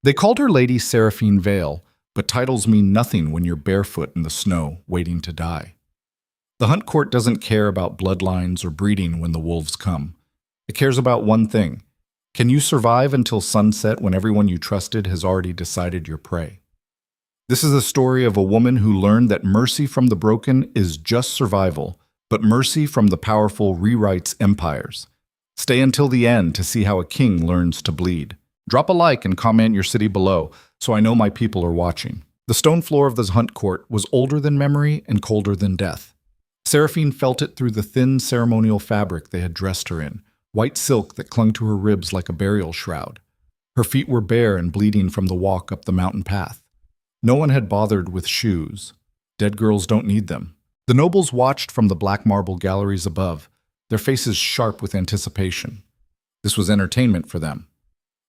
They called her Lady Seraphine Vale, but titles mean nothing when you're barefoot in the snow, waiting to die. The hunt court doesn't care about bloodlines or breeding when the wolves come. It cares about one thing. Can you survive until sunset when everyone you trusted has already decided your prey? This is the story of a woman who learned that mercy from the broken is just survival, but mercy from the powerful rewrites empires. Stay until the end to see how a king learns to bleed. Drop a like and comment your city below, so I know my people are watching. The stone floor of the hunt court was older than memory and colder than death. Seraphine felt it through the thin ceremonial fabric they had dressed her in, white silk that clung to her ribs like a burial shroud. Her feet were bare and bleeding from the walk up the mountain path. No one had bothered with shoes. Dead girls don't need them. The nobles watched from the black marble galleries above, their faces sharp with anticipation. This was entertainment for them.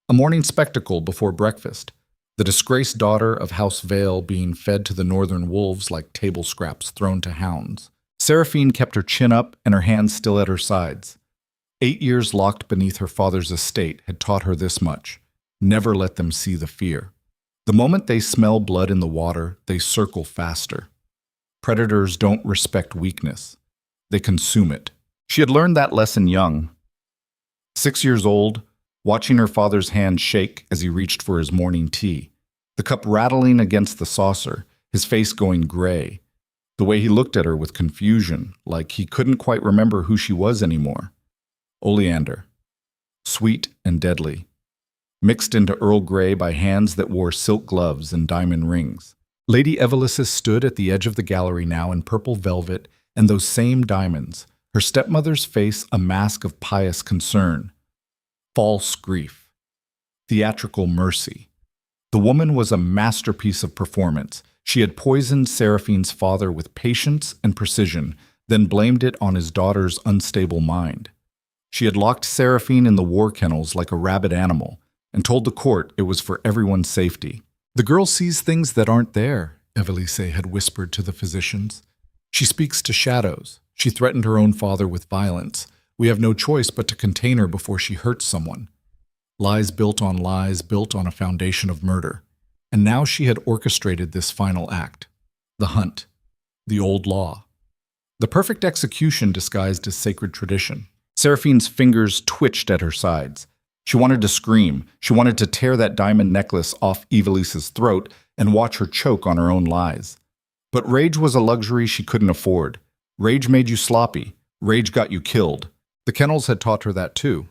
A morning spectacle before breakfast, the disgraced daughter of House Vale being fed to the northern wolves like table scraps thrown to hounds. Seraphine kept her chin up and her hands still at her sides. 8 years locked beneath her father's estate had taught her this much: never let them see the fear. The moment they smell blood in the water, they circle faster. Predators don't respect weakness. They consume it. She had learned that lesson young. 6 years old, watching her father's hand shake as he reached for his morning tea, the cup rattling against the saucer, his face going gray, the way he looked at her with confusion, like he couldn't quite remember who she was anymore. Oleander. Sweet and deadly. Mixed into Earl Grey by hands that wore silk gloves and diamond rings. Lady Evelisis stood at the edge of the gallery now in purple velvet and those same diamonds, her stepmother's face a mask of pious concern. False grief. Theatrical mercy. The woman was a masterpiece of performance. She had poisoned Seraphine's father with patience and precision, then blamed it on his daughter's unstable mind. She had locked Seraphine in the war kennels like a rabid animal, and told the court it was for everyone's safety. "The girl sees things that aren't there," Evelise had whispered to the physicians. "She speaks to shadows. She threatened her own father with violence. We have no choice but to contain her before she hurts someone." Lies built on a foundation of murder. And now she had orchestrated this final act. The hunt. The old law. The perfect execution disguised as sacred tradition. Seraphine's fingers twitched at her sides. She wanted to scream. She wanted to tear that diamond necklace off Evelise's throat and watch her choke on her own lies. But rage was a luxury she couldn't afford. Rage made you sloppy. Rage got you killed. The kennels had taught her that too.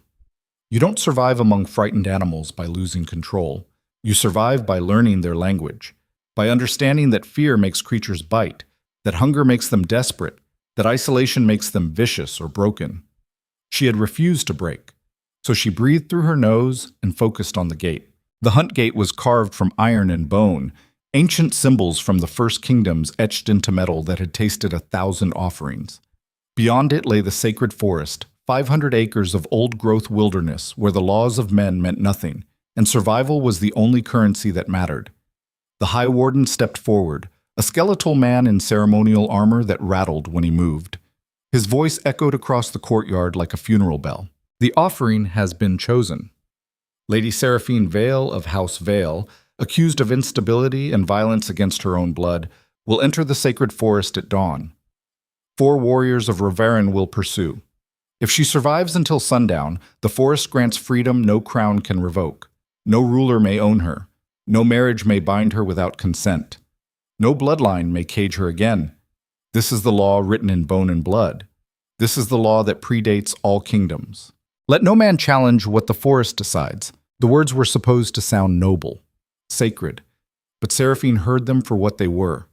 You don't survive among frightened animals by losing control. You survive by learning their language, by understanding that fear makes creatures bite, that hunger makes them desperate, that isolation makes them vicious or broken. She had refused to break, so she breathed through her nose and focused on the gate. The hunt gate was carved from iron and bone, ancient symbols from the first kingdoms etched into metal that had tasted 1,000 offerings. Beyond it lay the sacred forest, 500 acres of old-growth wilderness where the laws of men meant nothing, and survival was the only currency that mattered. The High Warden stepped forward, a skeletal man in ceremonial armor that rattled when he moved. His voice echoed across the courtyard like a funeral bell. "The offering has been chosen. Lady Seraphine Vale of House Vale, accused of instability and violence against her own blood, will enter the sacred forest at dawn. 4 warriors of Reverin will pursue. If she survives until sundown, the forest grants freedom no crown can revoke. No ruler may own her. No marriage may bind her without consent. No bloodline may cage her again. This is the law written in bone and blood. This is the law that predates all kingdoms. Let no man challenge what the forest decides." The words were supposed to sound noble, sacred, but Seraphine heard them for what they were: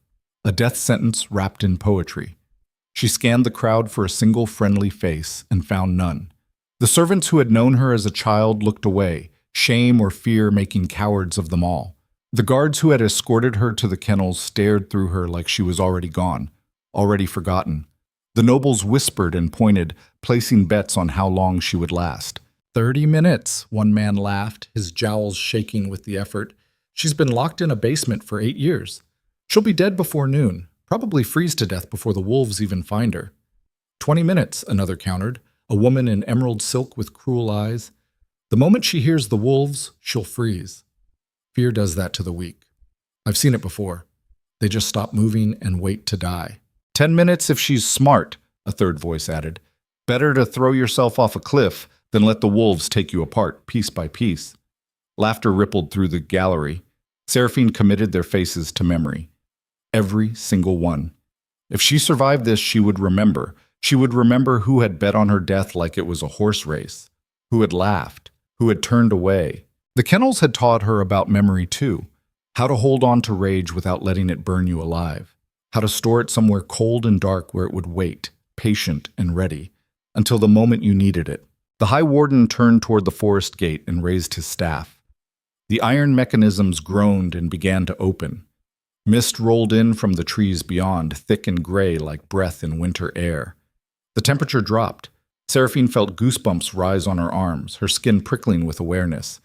a death sentence wrapped in poetry. She scanned the crowd for a single friendly face and found none. The servants who had known her as a child looked away, shame or fear making cowards of them all. The guards who had escorted her to the kennels stared through her like she was already gone, already forgotten. The nobles whispered and pointed, placing bets on how long she would last. 30 minutes, one man laughed, his jowls shaking with the effort. "She's been locked in a basement for 8 years. She'll be dead before noon, probably freeze to death before the wolves even find her." 20 minutes, another countered, a woman in emerald silk with cruel eyes. "The moment she hears the wolves, she'll freeze." Fear does that to the weak. I've seen it before. They just stop moving and wait to die. 10 minutes if she's smart, a third voice added. Better to throw yourself off a cliff than let the wolves take you apart piece by piece. Laughter rippled through the gallery. Seraphine committed their faces to memory. Every single one. If she survived this, she would remember. She would remember who had bet on her death like it was a horse race, who had laughed, who had turned away. The kennels had taught her about memory too, how to hold on to rage without letting it burn you alive, how to store it somewhere cold and dark where it would wait, patient and ready, until the moment you needed it. The High Warden turned toward the forest gate and raised his staff. The iron mechanisms groaned and began to open. Mist rolled in from the trees beyond, thick and gray like breath in winter air. The temperature dropped. Seraphine felt goosebumps rise on her arms, her skin prickling with awareness.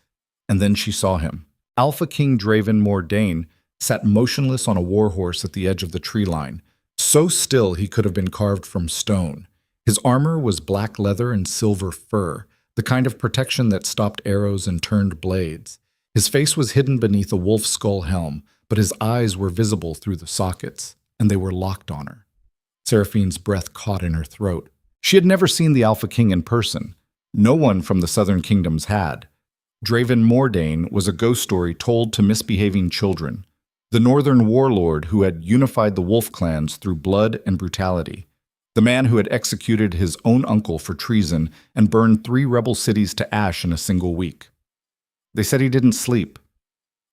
And then she saw him. Alpha King Draven Mordane sat motionless on a warhorse at the edge of the tree line, so still he could have been carved from stone. His armor was black leather and silver fur, the kind of protection that stopped arrows and turned blades. His face was hidden beneath a wolf skull helm, but his eyes were visible through the sockets, and they were locked on her. Seraphine's breath caught in her throat. She had never seen the Alpha King in person. No one from the Southern Kingdoms had. Draven Mordane was a ghost story told to misbehaving children, the northern warlord who had unified the wolf clans through blood and brutality, the man who had executed his own uncle for treason and burned 3 rebel cities to ash in a single week. They said he didn't sleep.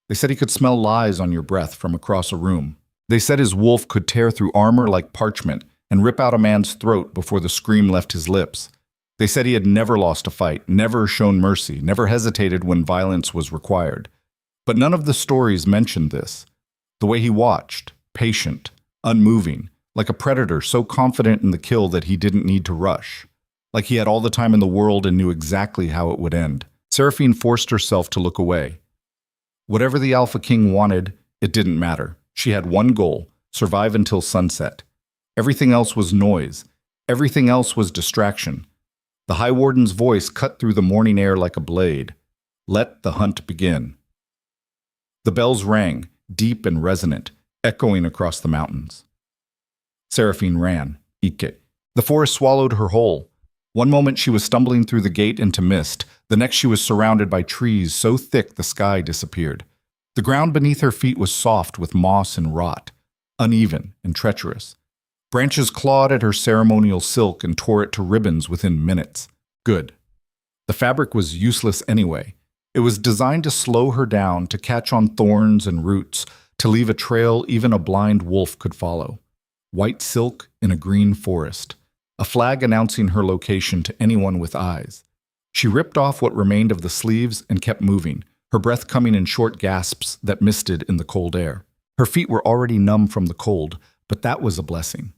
They said he could smell lies on your breath from across a room. They said his wolf could tear through armor like parchment and rip out a man's throat before the scream left his lips. They said he had never lost a fight, never shown mercy, never hesitated when violence was required. But none of the stories mentioned this. The way he watched, patient, unmoving, like a predator so confident in the kill that he didn't need to rush. Like he had all the time in the world and knew exactly how it would end. Seraphine forced herself to look away. Whatever the Alpha King wanted, it didn't matter. She had one goal: survive until sunset. Everything else was noise. Everything else was distraction. The High Warden's voice cut through the morning air like a blade. Let the hunt begin. The bells rang, deep and resonant, echoing across the mountains. Seraphine ran. Ike. The forest swallowed her whole. One moment she was stumbling through the gate into mist. The next she was surrounded by trees so thick the sky disappeared. The ground beneath her feet was soft with moss and rot, uneven and treacherous. Branches clawed at her ceremonial silk and tore it to ribbons within minutes. Good. The fabric was useless anyway. It was designed to slow her down, to catch on thorns and roots, to leave a trail even a blind wolf could follow. White silk in a green forest, a flag announcing her location to anyone with eyes. She ripped off what remained of the sleeves and kept moving, her breath coming in short gasps that misted in the cold air. Her feet were already numb from the cold, but that was a blessing.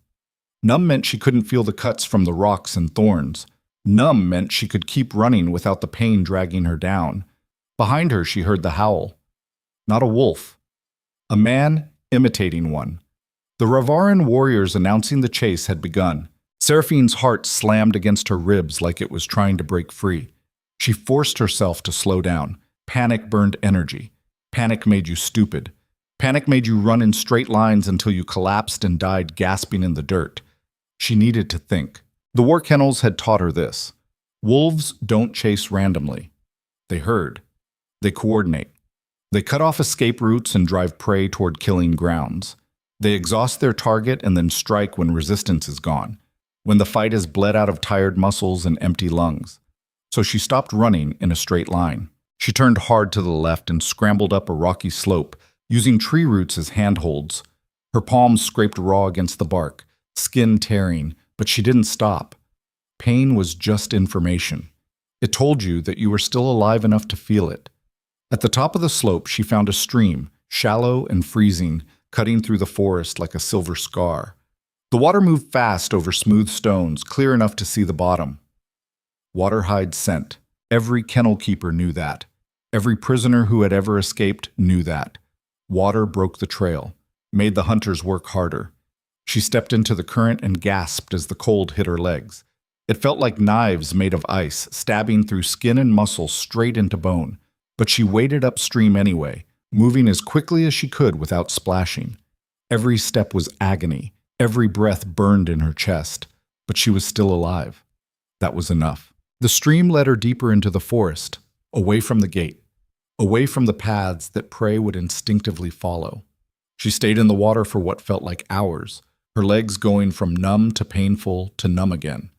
Numb meant she couldn't feel the cuts from the rocks and thorns. Numb meant she could keep running without the pain dragging her down. Behind her she heard the howl. Not a wolf. A man imitating one. The Ravaran warriors announcing the chase had begun. Seraphine's heart slammed against her ribs like it was trying to break free. She forced herself to slow down. Panic burned energy. Panic made you stupid. Panic made you run in straight lines until you collapsed and died gasping in the dirt. She needed to think. The war kennels had taught her this. Wolves don't chase randomly. They herd. They coordinate. They cut off escape routes and drive prey toward killing grounds. They exhaust their target and then strike when resistance is gone, when the fight has bled out of tired muscles and empty lungs. So she stopped running in a straight line. She turned hard to the left and scrambled up a rocky slope, using tree roots as handholds. Her palms scraped raw against the bark, skin tearing, but she didn't stop. Pain was just information. It told you that you were still alive enough to feel it. At the top of the slope, she found a stream, shallow and freezing, cutting through the forest like a silver scar. The water moved fast over smooth stones, clear enough to see the bottom. Water hides scent. Every kennel keeper knew that. Every prisoner who had ever escaped knew that. Water broke the trail, made the hunters work harder. She stepped into the current and gasped as the cold hit her legs. It felt like knives made of ice, stabbing through skin and muscle straight into bone. But she waded upstream anyway, moving as quickly as she could without splashing. Every step was agony, every breath burned in her chest, but she was still alive. That was enough. The stream led her deeper into the forest, away from the gate, away from the paths that prey would instinctively follow. She stayed in the water for what felt like hours, her legs going from numb to painful to numb again.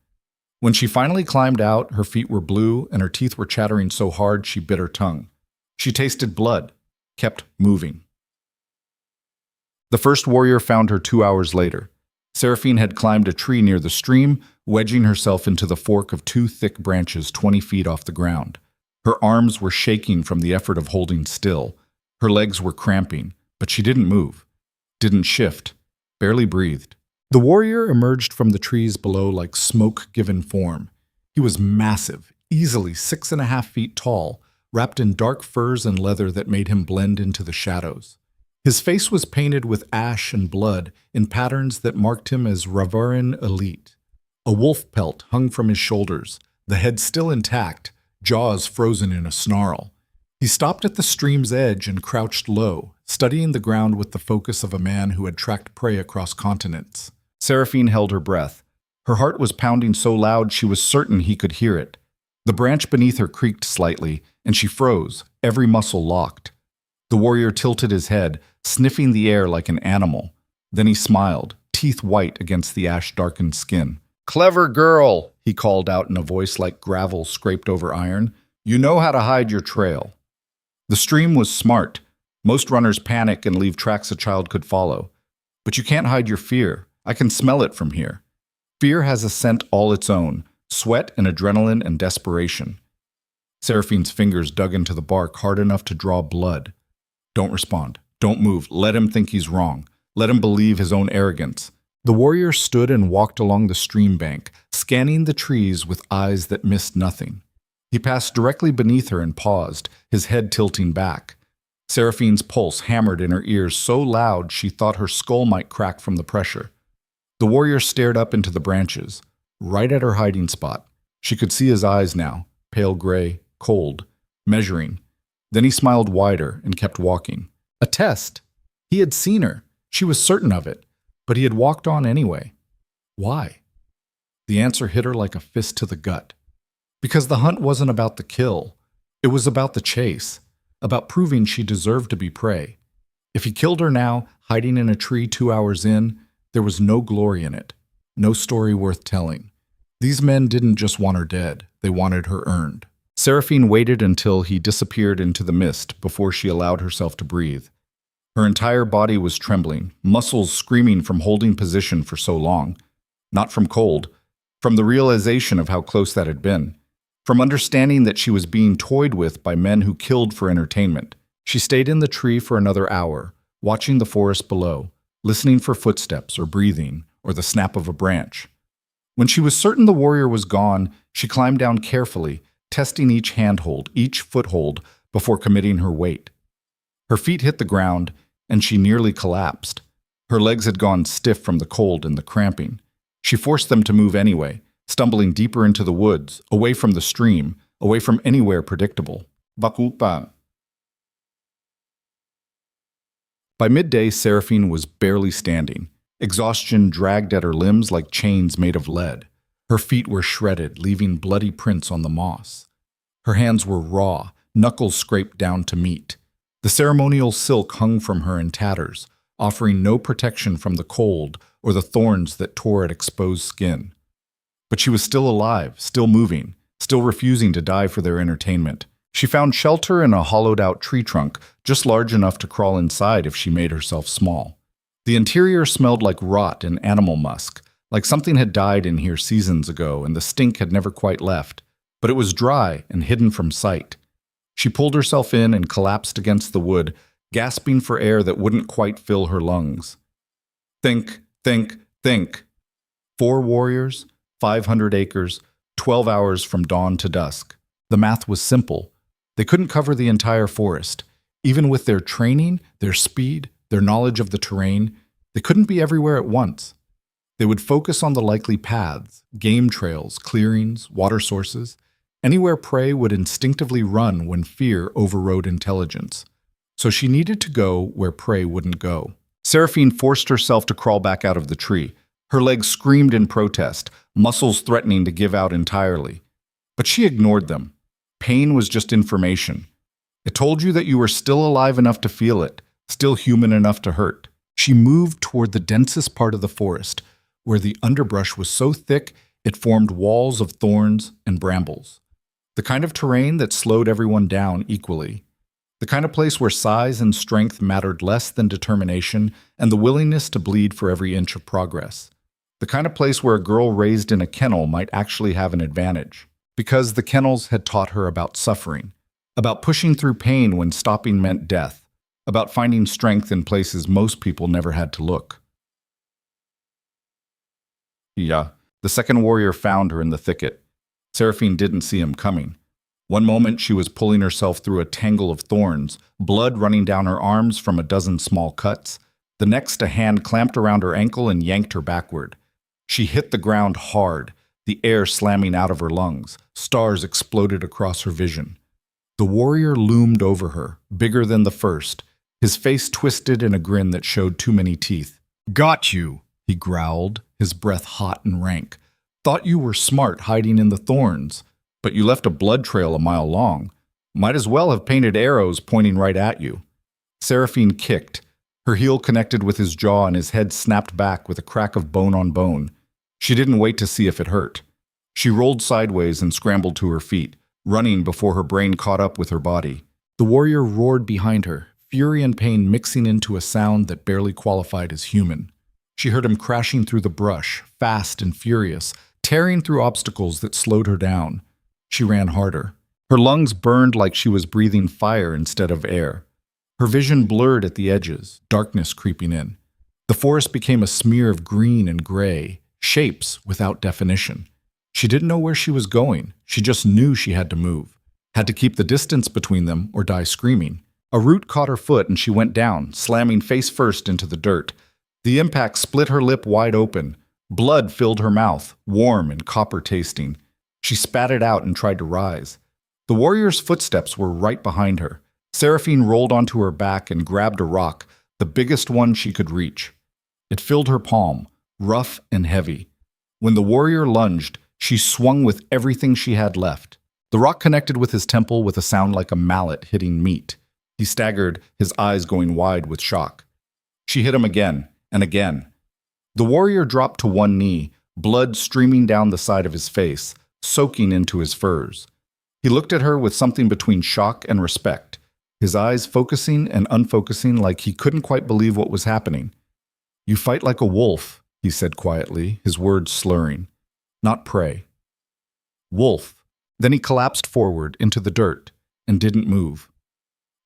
When she finally climbed out, her feet were blue and her teeth were chattering so hard she bit her tongue. She tasted blood, kept moving. The first warrior found her 2 hours later. Seraphine had climbed a tree near the stream, wedging herself into the fork of 2 thick branches 20 feet off the ground. Her arms were shaking from the effort of holding still. Her legs were cramping, but she didn't move, didn't shift, barely breathed. The warrior emerged from the trees below like smoke given form. He was massive, easily 6.5 feet tall, wrapped in dark furs and leather that made him blend into the shadows. His face was painted with ash and blood in patterns that marked him as Ravaran elite. A wolf pelt hung from his shoulders, the head still intact, jaws frozen in a snarl. He stopped at the stream's edge and crouched low, studying the ground with the focus of a man who had tracked prey across continents. Seraphine held her breath. Her heart was pounding so loud she was certain he could hear it. The branch beneath her creaked slightly, and she froze, every muscle locked. The warrior tilted his head, sniffing the air like an animal. Then he smiled, teeth white against the ash-darkened skin. "Clever girl," he called out in a voice like gravel scraped over iron. "You know how to hide your trail." The stream was smart. Most runners panic and leave tracks a child could follow. But you can't hide your fear. I can smell it from here. Fear has a scent all its own, sweat and adrenaline and desperation. Seraphine's fingers dug into the bark hard enough to draw blood. Don't respond. Don't move. Let him think he's wrong. Let him believe his own arrogance. The warrior stood and walked along the stream bank, scanning the trees with eyes that missed nothing. He passed directly beneath her and paused, his head tilting back. Seraphine's pulse hammered in her ears so loud she thought her skull might crack from the pressure. The warrior stared up into the branches, right at her hiding spot. She could see his eyes now, pale gray, cold, measuring. Then he smiled wider and kept walking. A test. He had seen her. She was certain of it. But he had walked on anyway. Why? The answer hit her like a fist to the gut. Because the hunt wasn't about the kill. It was about the chase, about proving she deserved to be prey. If he killed her now, hiding in a tree 2 hours in, there was no glory in it, no story worth telling. These men didn't just want her dead, they wanted her earned. Seraphine waited until he disappeared into the mist before she allowed herself to breathe. Her entire body was trembling, muscles screaming from holding position for so long. Not from cold, from the realization of how close that had been. From understanding that she was being toyed with by men who killed for entertainment. She stayed in the tree for another hour, watching the forest below, listening for footsteps or breathing or the snap of a branch. When she was certain the warrior was gone, she climbed down carefully, testing each handhold, each foothold, before committing her weight. Her feet hit the ground, and she nearly collapsed. Her legs had gone stiff from the cold and the cramping. She forced them to move anyway, stumbling deeper into the woods, away from the stream, away from anywhere predictable. Bakupa. By midday, Seraphine was barely standing. Exhaustion dragged at her limbs like chains made of lead. Her feet were shredded, leaving bloody prints on the moss. Her hands were raw, knuckles scraped down to meat. The ceremonial silk hung from her in tatters, offering no protection from the cold or the thorns that tore at exposed skin. But she was still alive, still moving, still refusing to die for their entertainment. She found shelter in a hollowed-out tree trunk, just large enough to crawl inside if she made herself small. The interior smelled like rot and animal musk, like something had died in here seasons ago and the stink had never quite left, but it was dry and hidden from sight. She pulled herself in and collapsed against the wood, gasping for air that wouldn't quite fill her lungs. Think, think, think. 4 warriors, 500 acres, 12 hours from dawn to dusk. The math was simple. They couldn't cover the entire forest. Even with their training, their speed, their knowledge of the terrain, they couldn't be everywhere at once. They would focus on the likely paths, game trails, clearings, water sources, anywhere prey would instinctively run when fear overrode intelligence. So she needed to go where prey wouldn't go. Seraphine forced herself to crawl back out of the tree. Her legs screamed in protest, muscles threatening to give out entirely. But she ignored them. Pain was just information. It told you that you were still alive enough to feel it, still human enough to hurt. She moved toward the densest part of the forest, where the underbrush was so thick it formed walls of thorns and brambles. The kind of terrain that slowed everyone down equally. The kind of place where size and strength mattered less than determination and the willingness to bleed for every inch of progress. The kind of place where a girl raised in a kennel might actually have an advantage, because the kennels had taught her about suffering, about pushing through pain when stopping meant death, about finding strength in places most people never had to look. Yeah, the second warrior found her in the thicket. Seraphine didn't see him coming. One moment she was pulling herself through a tangle of thorns, blood running down her arms from a dozen small cuts. The next, a hand clamped around her ankle and yanked her backward. She hit the ground hard, the air slamming out of her lungs. Stars exploded across her vision. The warrior loomed over her, bigger than the first, his face twisted in a grin that showed too many teeth. "Got you," he growled, his breath hot and rank. "Thought you were smart hiding in the thorns, but you left a blood trail a mile long. Might as well have painted arrows pointing right at you." Seraphine kicked. Her heel connected with his jaw and his head snapped back with a crack of bone on bone. She didn't wait to see if it hurt. She rolled sideways and scrambled to her feet, running before her brain caught up with her body. The warrior roared behind her, fury and pain mixing into a sound that barely qualified as human. She heard him crashing through the brush, fast and furious, tearing through obstacles that slowed her down. She ran harder. Her lungs burned like she was breathing fire instead of air. Her vision blurred at the edges, darkness creeping in. The forest became a smear of green and gray, shapes without definition. She didn't know where she was going. She just knew she had to move, had to keep the distance between them or die screaming. A root caught her foot and she went down, slamming face first into the dirt. The impact split her lip wide open. Blood filled her mouth, warm and copper-tasting. She spat it out and tried to rise. The warrior's footsteps were right behind her. Seraphine rolled onto her back and grabbed a rock, the biggest one she could reach. It filled her palm, rough and heavy. When the warrior lunged, she swung with everything she had left. The rock connected with his temple with a sound like a mallet hitting meat. He staggered, his eyes going wide with shock. She hit him again and again. The warrior dropped to one knee, blood streaming down the side of his face, soaking into his furs. He looked at her with something between shock and respect, his eyes focusing and unfocusing like he couldn't quite believe what was happening. "You fight like a wolf," he said quietly, his words slurring. "Not prey." "Wolf." Then he collapsed forward into the dirt and didn't move.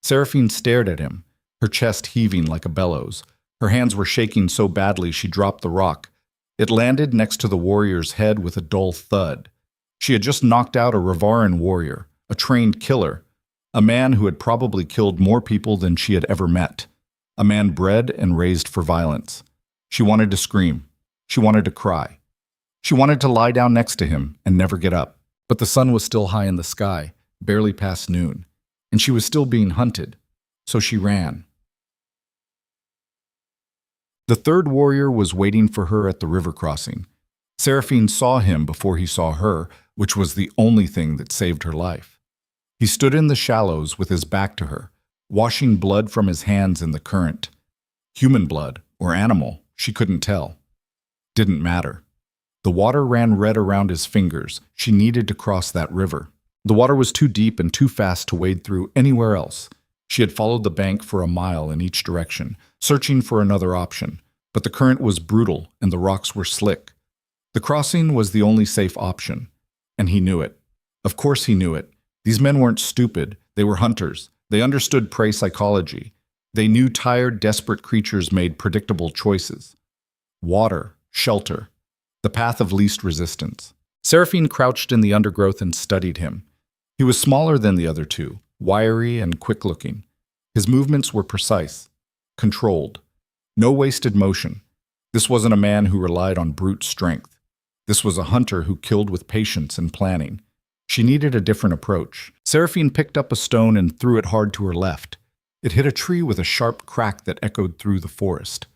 Seraphine stared at him, her chest heaving like a bellows. Her hands were shaking so badly she dropped the rock. It landed next to the warrior's head with a dull thud. She had just knocked out a Rivaran warrior, a trained killer, a man who had probably killed more people than she had ever met, a man bred and raised for violence. She wanted to scream. She wanted to cry. She wanted to lie down next to him and never get up. But the sun was still high in the sky, barely past noon, and she was still being hunted, so she ran. The third warrior was waiting for her at the river crossing. Seraphine saw him before he saw her, which was the only thing that saved her life. He stood in the shallows with his back to her, washing blood from his hands in the current. Human blood or animal, she couldn't tell. Didn't matter. The water ran red around his fingers. She needed to cross that river. The water was too deep and too fast to wade through anywhere else. She had followed the bank for a mile in each direction, searching for another option, but the current was brutal and the rocks were slick. The crossing was the only safe option, and he knew it. Of course he knew it. These men weren't stupid. They were hunters. They understood prey psychology. They knew tired, desperate creatures made predictable choices. Water, shelter, the path of least resistance. Seraphine crouched in the undergrowth and studied him. He was smaller than the other two, wiry and quick-looking. His movements were precise, controlled. No wasted motion. This wasn't a man who relied on brute strength. This was a hunter who killed with patience and planning. She needed a different approach. Seraphine picked up a stone and threw it hard to her left. It hit a tree with a sharp crack that echoed through the forest.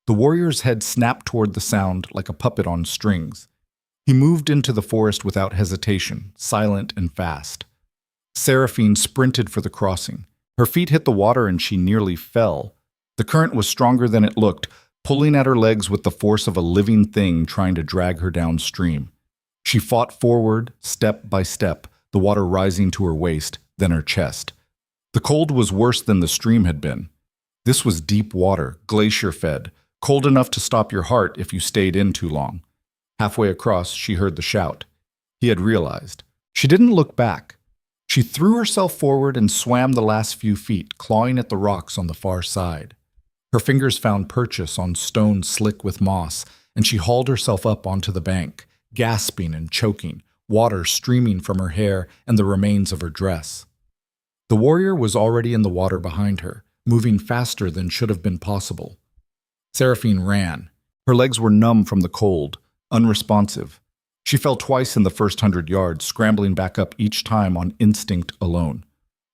The warrior's head snapped toward the sound like a puppet on strings. He moved into the forest without hesitation, silent and fast. Seraphine sprinted for the crossing. Her feet hit the water and she nearly fell. The current was stronger than it looked, pulling at her legs with the force of a living thing trying to drag her downstream. She fought forward, step by step, the water rising to her waist, then her chest. The cold was worse than the stream had been. This was deep water, glacier-fed, cold enough to stop your heart if you stayed in too long. Halfway across, she heard the shout. He had realized. She didn't look back. She threw herself forward and swam the last few feet, clawing at the rocks on the far side. Her fingers found purchase on stone slick with moss, and she hauled herself up onto the bank, gasping and choking, water streaming from her hair and the remains of her dress. The warrior was already in the water behind her, moving faster than should have been possible. Seraphine ran. Her legs were numb from the cold, unresponsive. She fell twice in the first 100 yards, scrambling back up each time on instinct alone.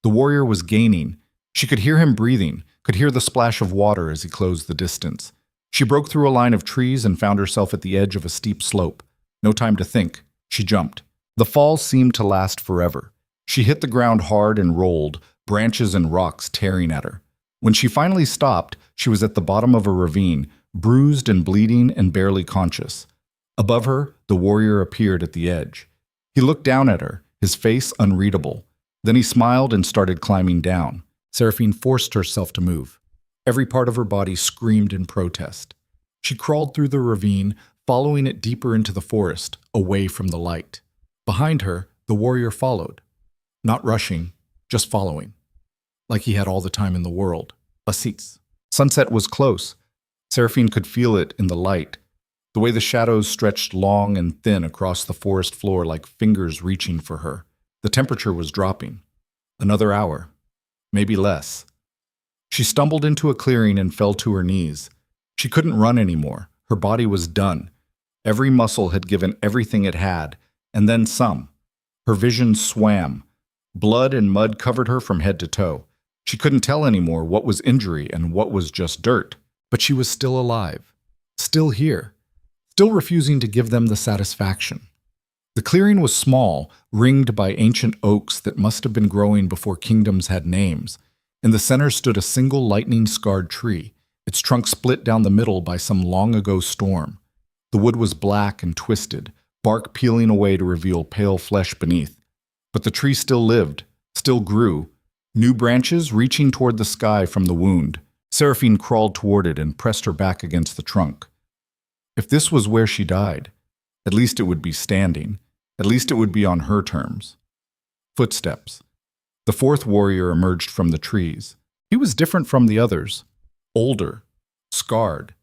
The warrior was gaining. She could hear him breathing, could hear the splash of water as he closed the distance. She broke through a line of trees and found herself at the edge of a steep slope. No time to think. She jumped. The fall seemed to last forever. She hit the ground hard and rolled, branches and rocks tearing at her. When she finally stopped, she was at the bottom of a ravine, bruised and bleeding and barely conscious. Above her, the warrior appeared at the edge. He looked down at her, his face unreadable. Then he smiled and started climbing down. Seraphine forced herself to move. Every part of her body screamed in protest. She crawled through the ravine, following it deeper into the forest, away from the light. Behind her, the warrior followed. Not rushing, just following. Like he had all the time in the world. Assis. Sunset was close. Seraphine could feel it in the light, the way the shadows stretched long and thin across the forest floor like fingers reaching for her. The temperature was dropping. Another hour. Maybe less. She stumbled into a clearing and fell to her knees. She couldn't run anymore. Her body was done. Every muscle had given everything it had, and then some. Her vision swam. Blood and mud covered her from head to toe. She couldn't tell anymore what was injury and what was just dirt. But she was still alive. Still here. Still refusing to give them the satisfaction. The clearing was small, ringed by ancient oaks that must have been growing before kingdoms had names. In the center stood a single lightning-scarred tree, its trunk split down the middle by some long-ago storm. The wood was black and twisted, bark peeling away to reveal pale flesh beneath. But the tree still lived, still grew, new branches reaching toward the sky from the wound. Seraphine crawled toward it and pressed her back against the trunk. If this was where she died, at least it would be standing. At least it would be on her terms. Footsteps. The fourth warrior emerged from the trees. He was different from the others. Older. Scarred.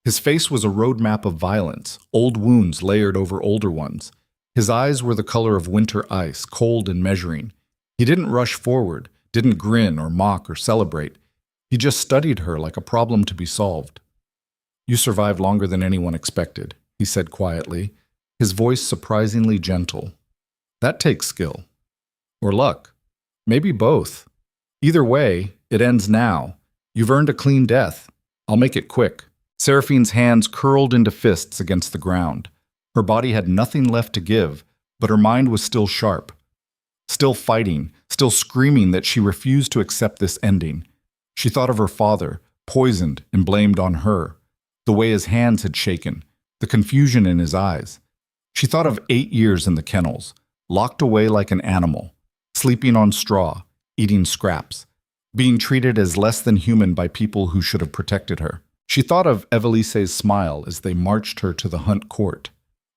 His face was a roadmap of violence, old wounds layered over older ones. His eyes were the color of winter ice, cold and measuring. He didn't rush forward, didn't grin or mock or celebrate. He just studied her like a problem to be solved. "You survived longer than anyone expected," he said quietly, his voice surprisingly gentle. "That takes skill. Or luck. Maybe both. Either way, it ends now. You've earned a clean death. I'll make it quick." Seraphine's hands curled into fists against the ground. Her body had nothing left to give, but her mind was still sharp. Still fighting, still screaming that she refused to accept this ending. She thought of her father, poisoned and blamed on her, the way his hands had shaken, the confusion in his eyes. She thought of 8 years in the kennels, locked away like an animal, sleeping on straw, eating scraps, being treated as less than human by people who should have protected her. She thought of Evelise's smile as they marched her to the hunt court,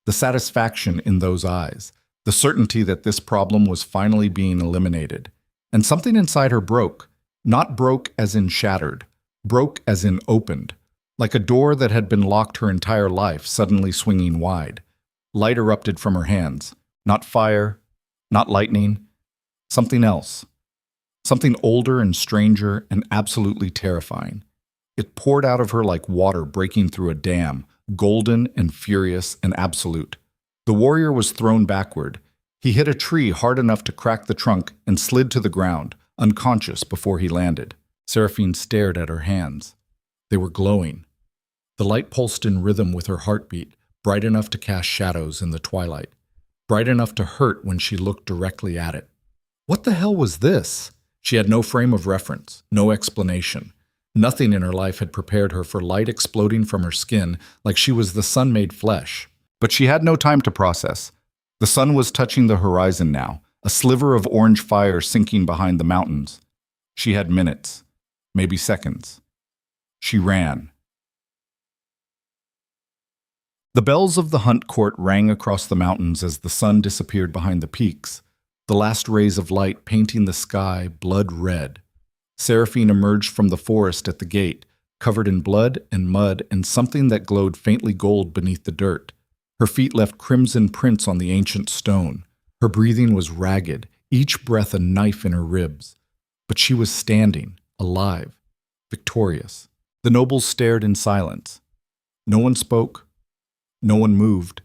the satisfaction in those eyes, the certainty that this problem was finally being eliminated. And something inside her broke, not broke as in shattered, broke as in opened, like a door that had been locked her entire life suddenly swinging wide. Light erupted from her hands, not fire, not lightning, something else. Something older and stranger and absolutely terrifying. It poured out of her like water breaking through a dam, golden and furious and absolute. The warrior was thrown backward. He hit a tree hard enough to crack the trunk and slid to the ground, unconscious before he landed. Seraphine stared at her hands. They were glowing. The light pulsed in rhythm with her heartbeat, bright enough to cast shadows in the twilight, bright enough to hurt when she looked directly at it. What the hell was this? She had no frame of reference, no explanation. Nothing in her life had prepared her for light exploding from her skin like she was the sun made flesh. But she had no time to process. The sun was touching the horizon now, a sliver of orange fire sinking behind the mountains. She had minutes, maybe seconds. She ran. The bells of the hunt court rang across the mountains as the sun disappeared behind the peaks, the last rays of light painting the sky blood red. Seraphine emerged from the forest at the gate, covered in blood and mud and something that glowed faintly gold beneath the dirt. Her feet left crimson prints on the ancient stone. Her breathing was ragged, each breath a knife in her ribs. But she was standing, alive, victorious. The nobles stared in silence. No one spoke. No one moved.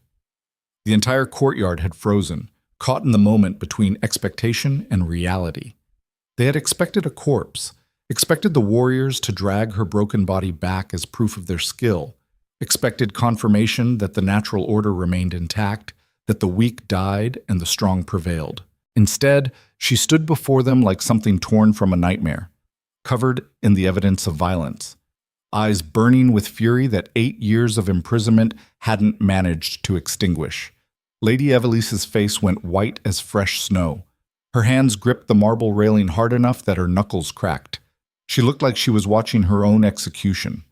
The entire courtyard had frozen, caught in the moment between expectation and reality. They had expected a corpse, expected the warriors to drag her broken body back as proof of their skill, expected confirmation that the natural order remained intact, that the weak died and the strong prevailed. Instead, she stood before them like something torn from a nightmare, covered in the evidence of violence, eyes burning with fury that 8 years of imprisonment hadn't managed to extinguish. Lady Evelise's face went white as fresh snow. Her hands gripped the marble railing hard enough that her knuckles cracked. She looked like she was watching her own execution.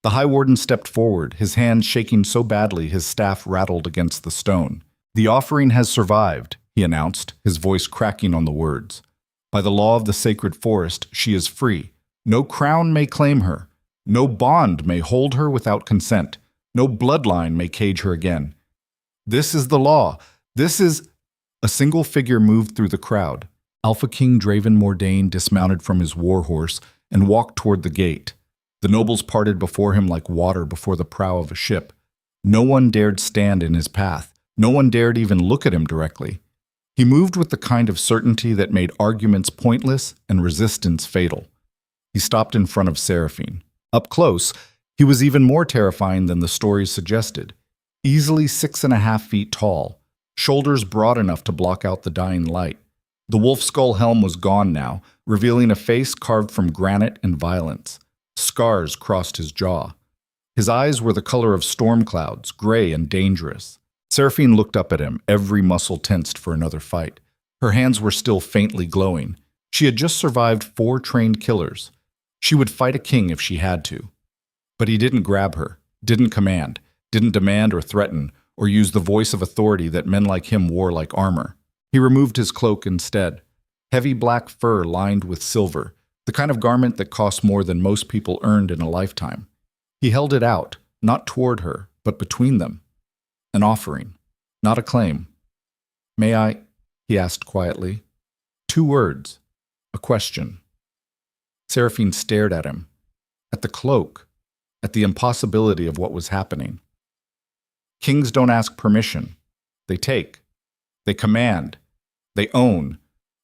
The High Warden stepped forward, his hand shaking so badly his staff rattled against the stone. "The offering has survived," he announced, his voice cracking on the words. "By the law of the sacred forest, she is free. No crown may claim her. No bond may hold her without consent. No bloodline may cage her again. This is the law. This is—" A single figure moved through the crowd. Alpha King Draven Mordane dismounted from his war horse and walked toward the gate. The nobles parted before him like water before the prow of a ship. No one dared stand in his path. No one dared even look at him directly. He moved with the kind of certainty that made arguments pointless and resistance fatal. He stopped in front of Seraphine. Up close, he was even more terrifying than the stories suggested. Easily 6.5 feet tall, shoulders broad enough to block out the dying light. The wolf skull helm was gone now, revealing a face carved from granite and violence. Scars crossed his jaw. His eyes were the color of storm clouds, gray and dangerous. Seraphine looked up at him, every muscle tensed for another fight. Her hands were still faintly glowing. She had just survived 4 trained killers. She would fight a king if she had to. But he didn't grab her, didn't command, didn't demand or threaten, or use the voice of authority that men like him wore like armor. He removed his cloak instead. Heavy black fur lined with silver, the kind of garment that cost more than most people earned in a lifetime. He held it out, not toward her, but between them. An offering, not a claim. "May I?" he asked quietly. 2 words, a question. Seraphine stared at him, at the cloak, at the impossibility of what was happening. Kings don't ask permission. They take. They command. They own.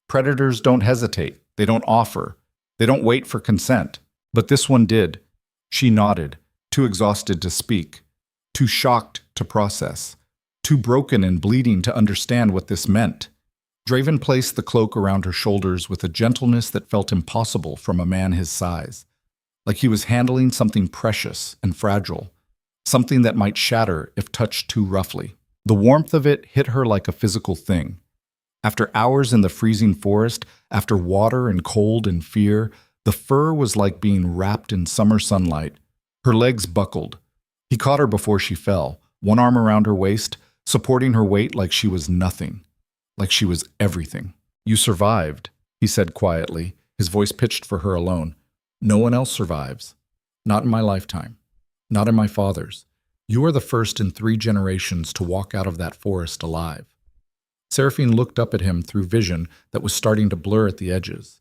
Predators don't hesitate. They don't offer. They don't wait for consent. But this one did. She nodded, too exhausted to speak, too shocked to process, too broken and bleeding to understand what this meant. Draven placed the cloak around her shoulders with a gentleness that felt impossible from a man his size, like he was handling something precious and fragile, something that might shatter if touched too roughly. The warmth of it hit her like a physical thing. After hours in the freezing forest, after water and cold and fear, the fur was like being wrapped in summer sunlight. Her legs buckled. He caught her before she fell, one arm around her waist, supporting her weight like she was nothing, like she was everything. "You survived," he said quietly, his voice pitched for her alone. "No one else survives. Not in my lifetime. Not in my father's. You are the first in 3 generations to walk out of that forest alive." Seraphine looked up at him through vision that was starting to blur at the edges.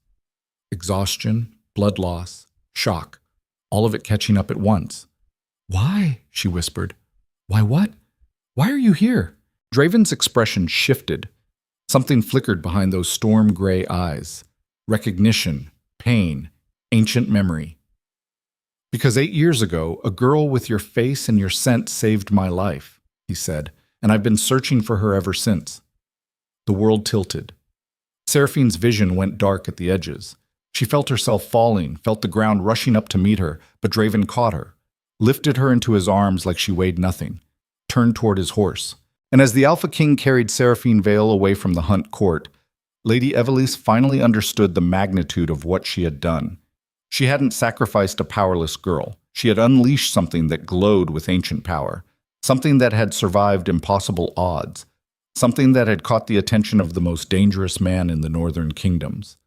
Exhaustion, blood loss, shock, all of it catching up at once. "Why?" she whispered. "Why what? Why are you here?" Draven's expression shifted. Something flickered behind those storm-gray eyes. Recognition, pain, Ancient memory. Because 8 years ago, a girl with your face and your scent saved my life, he said, and I've been searching for her ever since. The world tilted. Seraphine's vision went dark at the edges. She felt herself falling, felt the ground rushing up to meet her, but Draven caught her, lifted her into his arms like she weighed nothing, turned toward his horse. And as the Alpha King carried Seraphine Vale away from the Hunt Court, Lady Evelise finally understood the magnitude of what she had done. She hadn't sacrificed a powerless girl. She had unleashed something that glowed with ancient power, something that had survived impossible odds, something that had caught the attention of the most dangerous man in the northern kingdoms.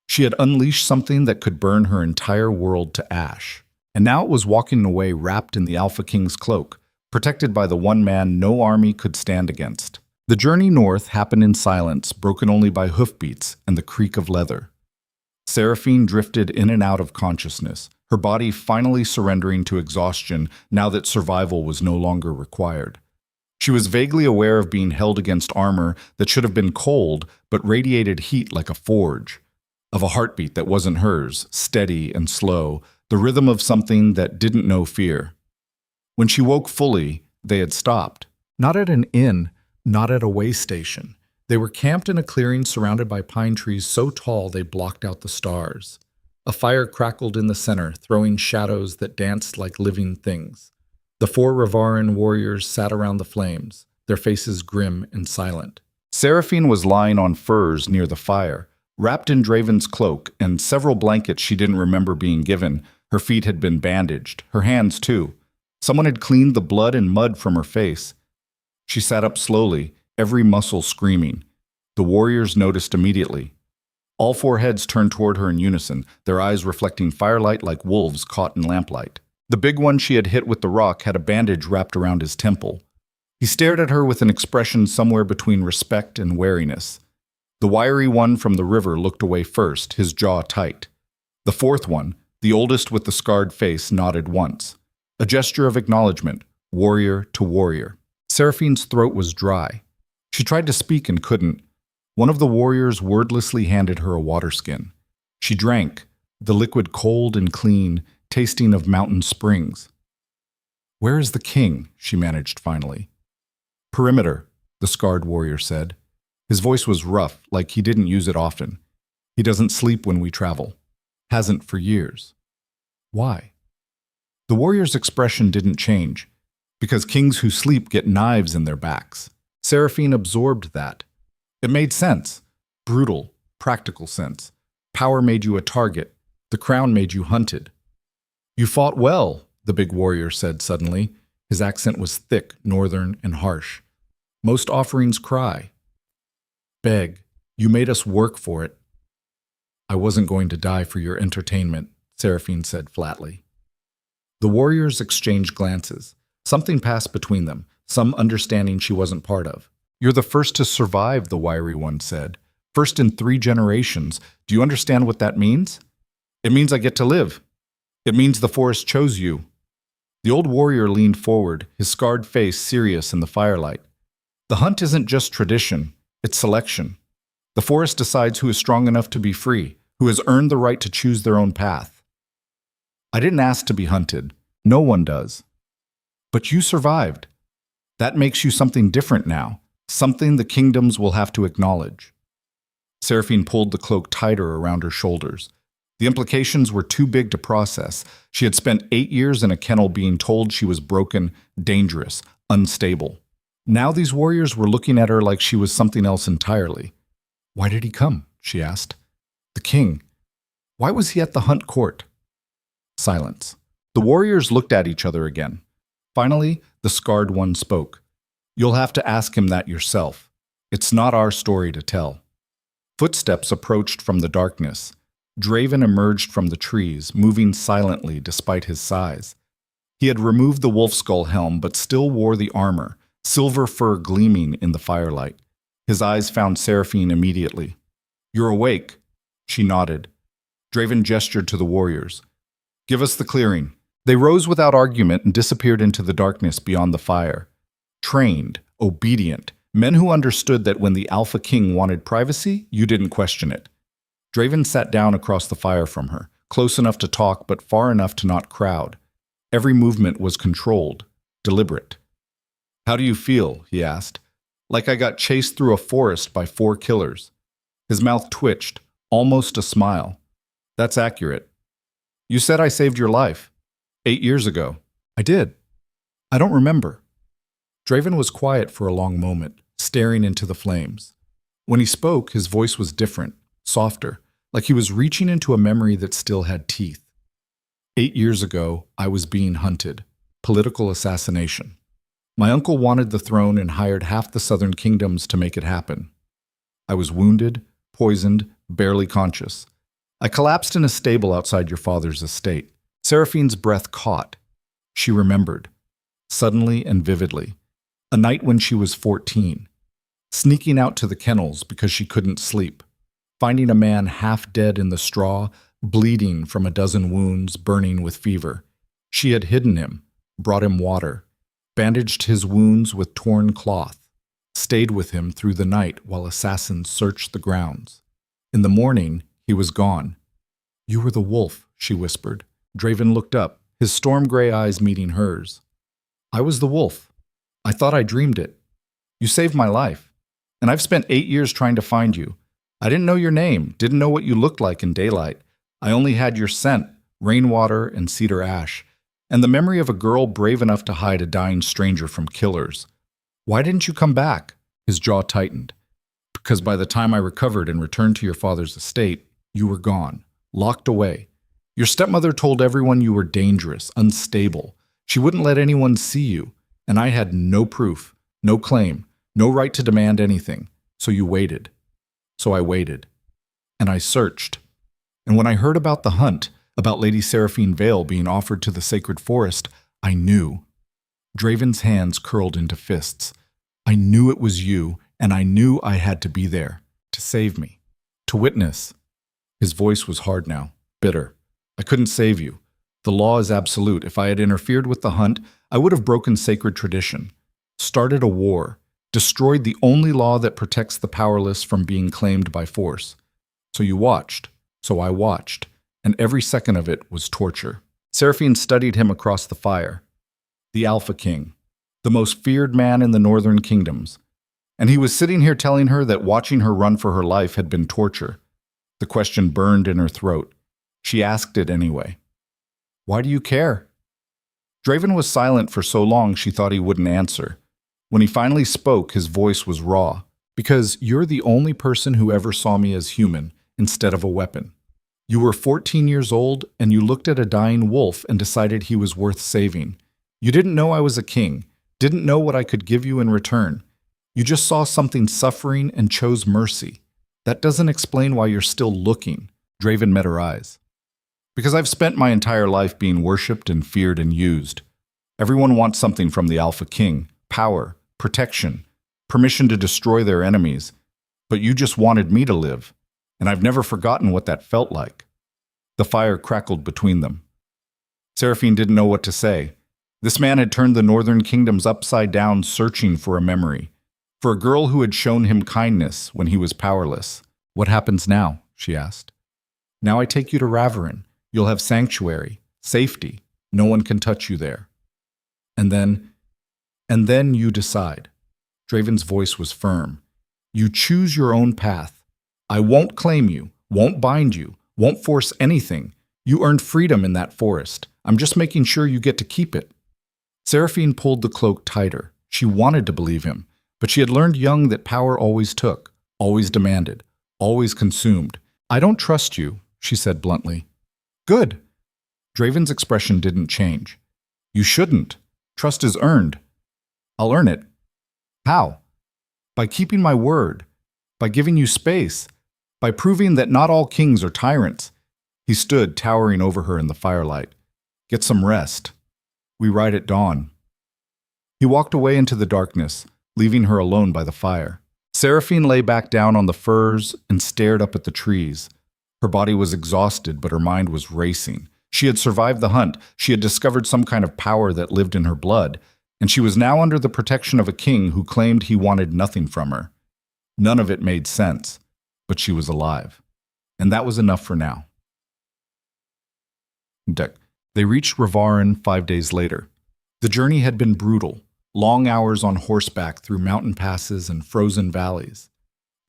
She had unleashed something that could burn her entire world to ash. And now it was walking away wrapped in the Alpha King's cloak, protected by the one man no army could stand against. The journey north happened in silence, broken only by hoofbeats and the creak of leather. Seraphine drifted in and out of consciousness, her body finally surrendering to exhaustion now that survival was no longer required. She was vaguely aware of being held against armor that should have been cold but radiated heat like a forge, of a heartbeat that wasn't hers, steady and slow, the rhythm of something that didn't know fear. When she woke fully, they had stopped. Not at an inn, not at a way station. They were camped in a clearing surrounded by pine trees so tall they blocked out the stars. A fire crackled in the center, throwing shadows that danced like living things. The 4 Ravaran warriors sat around the flames, their faces grim and silent. Seraphine was lying on furs near the fire, wrapped in Draven's cloak and several blankets she didn't remember being given. Her feet had been bandaged, her hands too. Someone had cleaned the blood and mud from her face. She sat up slowly, every muscle screaming. The warriors noticed immediately. All 4 heads turned toward her in unison, their eyes reflecting firelight like wolves caught in lamplight. The big one she had hit with the rock had a bandage wrapped around his temple. He stared at her with an expression somewhere between respect and wariness. The wiry one from the river looked away first, his jaw tight. The 4th one, the oldest with the scarred face, nodded once. A gesture of acknowledgement, warrior to warrior. Seraphine's throat was dry. She tried to speak and couldn't. One of the warriors wordlessly handed her a water skin. She drank, the liquid cold and clean, tasting of mountain springs. "Where is the king?" she managed finally. "Perimeter," the scarred warrior said. His voice was rough, like he didn't use it often. "He doesn't sleep when we travel. Hasn't for years." "Why?" The warrior's expression didn't change. "Because kings who sleep get knives in their backs." Seraphine absorbed that. It made sense. Brutal, practical sense. Power made you a target. The crown made you hunted. "You fought well," the big warrior said suddenly. His accent was thick, northern, and harsh. "Most offerings cry. Beg. You made us work for it." "I wasn't going to die for your entertainment," Seraphine said flatly. The warriors exchanged glances. Something passed between them, some understanding she wasn't part of. "You're the first to survive," the wiry one said. "First in 3 generations. Do you understand what that means?" "It means I get to live. It means the forest chose you." The old warrior leaned forward, his scarred face serious in the firelight. "The hunt isn't just tradition, it's selection. The forest decides who is strong enough to be free, who has earned the right to choose their own path. I didn't ask to be hunted. No one does. But you survived. That makes you something different now, something the kingdoms will have to acknowledge." Seraphine pulled the cloak tighter around her shoulders. The implications were too big to process. She had spent 8 years in a kennel being told she was broken, dangerous, unstable. Now these warriors were looking at her like she was something else entirely. "Why did he come?" she asked. "The king. Why was he at the Hunt Court?" Silence. The warriors looked at each other again. Finally, the scarred one spoke. "You'll have to ask him that yourself. It's not our story to tell." Footsteps approached from the darkness. Draven emerged from the trees, moving silently despite his size. He had removed the wolf skull helm but still wore the armor, silver fur gleaming in the firelight. His eyes found Seraphine immediately. "You're awake." She nodded. Draven gestured to the warriors. "Give us the clearing." They rose without argument and disappeared into the darkness beyond the fire. Trained, obedient, men who understood that when the Alpha King wanted privacy, you didn't question it. Draven sat down across the fire from her, close enough to talk but far enough to not crowd. Every movement was controlled, deliberate. "How do you feel?" he asked. "Like I got chased through a forest by 4 killers." His mouth twitched, almost a smile. "That's accurate. You said I saved your life 8 years ago." "I did. I don't remember." Draven was quiet for a long moment, staring into the flames. When he spoke, his voice was different, softer, like he was reaching into a memory that still had teeth. 8 years ago, I was being hunted. Political assassination. My uncle wanted the throne and hired half the southern kingdoms to make it happen. I was wounded, poisoned, barely conscious. I collapsed in a stable outside your father's estate. Seraphine's breath caught. She remembered, suddenly and vividly, a night when she was 14, sneaking out to the kennels because she couldn't sleep, finding a man half dead in the straw, bleeding from a dozen wounds, burning with fever. She had hidden him, brought him water, bandaged his wounds with torn cloth, stayed with him through the night while assassins searched the grounds. In the morning, he was gone. "You were the wolf," she whispered. Draven looked up, his storm gray eyes meeting hers. "I was the wolf. I thought I dreamed it. You saved my life. And I've spent 8 years trying to find you. I didn't know your name, didn't know what you looked like in daylight. I only had your scent, rainwater and cedar ash, and the memory of a girl brave enough to hide a dying stranger from killers. Why didn't you come back?" His jaw tightened. "Because by the time I recovered and returned to your father's estate, you were gone, locked away. Your stepmother told everyone you were dangerous, unstable. She wouldn't let anyone see you, and I had no proof, no claim, no right to demand anything. So you waited. So I waited. And I searched. And when I heard about the hunt, about Lady Seraphine Vale being offered to the sacred forest, I knew." Draven's hands curled into fists. "I knew it was you, and I knew I had to be there, to save me, to witness." His voice was hard now, bitter. "I couldn't save you. The law is absolute. If I had interfered with the hunt, I would have broken sacred tradition, started a war, destroyed the only law that protects the powerless from being claimed by force. So you watched. So I watched. And every second of it was torture." Seraphine studied him across the fire. The Alpha King, the most feared man in the northern kingdoms. And he was sitting here telling her that watching her run for her life had been torture. The question burned in her throat. She asked it anyway. "Why do you care?" Draven was silent for so long she thought he wouldn't answer. When he finally spoke, his voice was raw. "Because you're the only person who ever saw me as human, instead of a weapon. You were 14 years old, and you looked at a dying wolf and decided he was worth saving. You didn't know I was a king, didn't know what I could give you in return. You just saw something suffering and chose mercy. That doesn't explain why you're still looking." Draven met her eyes. "Because I've spent my entire life being worshipped and feared and used. Everyone wants something from the Alpha King, power, protection, permission to destroy their enemies. But you just wanted me to live, and I've never forgotten what that felt like." The fire crackled between them. Seraphine didn't know what to say. This man had turned the northern kingdoms upside down, searching for a memory, for a girl who had shown him kindness when he was powerless. "What happens now?" she asked. "Now I take you to Raverin. You'll have sanctuary, safety. No one can touch you there. And then you decide." Draven's voice was firm. "You choose your own path. I won't claim you, won't bind you, won't force anything. You earned freedom in that forest. I'm just making sure you get to keep it." Seraphine pulled the cloak tighter. She wanted to believe him, but she had learned young that power always took, always demanded, always consumed. "I don't trust you," she said bluntly. "Good." Draven's expression didn't change. "You shouldn't. Trust is earned." "I'll earn it." "How?" "By keeping my word. By giving you space. By proving that not all kings are tyrants." He stood, towering over her in the firelight. "Get some rest. We ride at dawn." He walked away into the darkness, leaving her alone by the fire. Seraphine lay back down on the furs and stared up at the trees. Her body was exhausted, but her mind was racing. She had survived the hunt. She had discovered some kind of power that lived in her blood, and she was now under the protection of a king who claimed he wanted nothing from her. None of it made sense, but she was alive. And that was enough for now. They reached Ravarin 5 days later. The journey had been brutal, long hours on horseback through mountain passes and frozen valleys.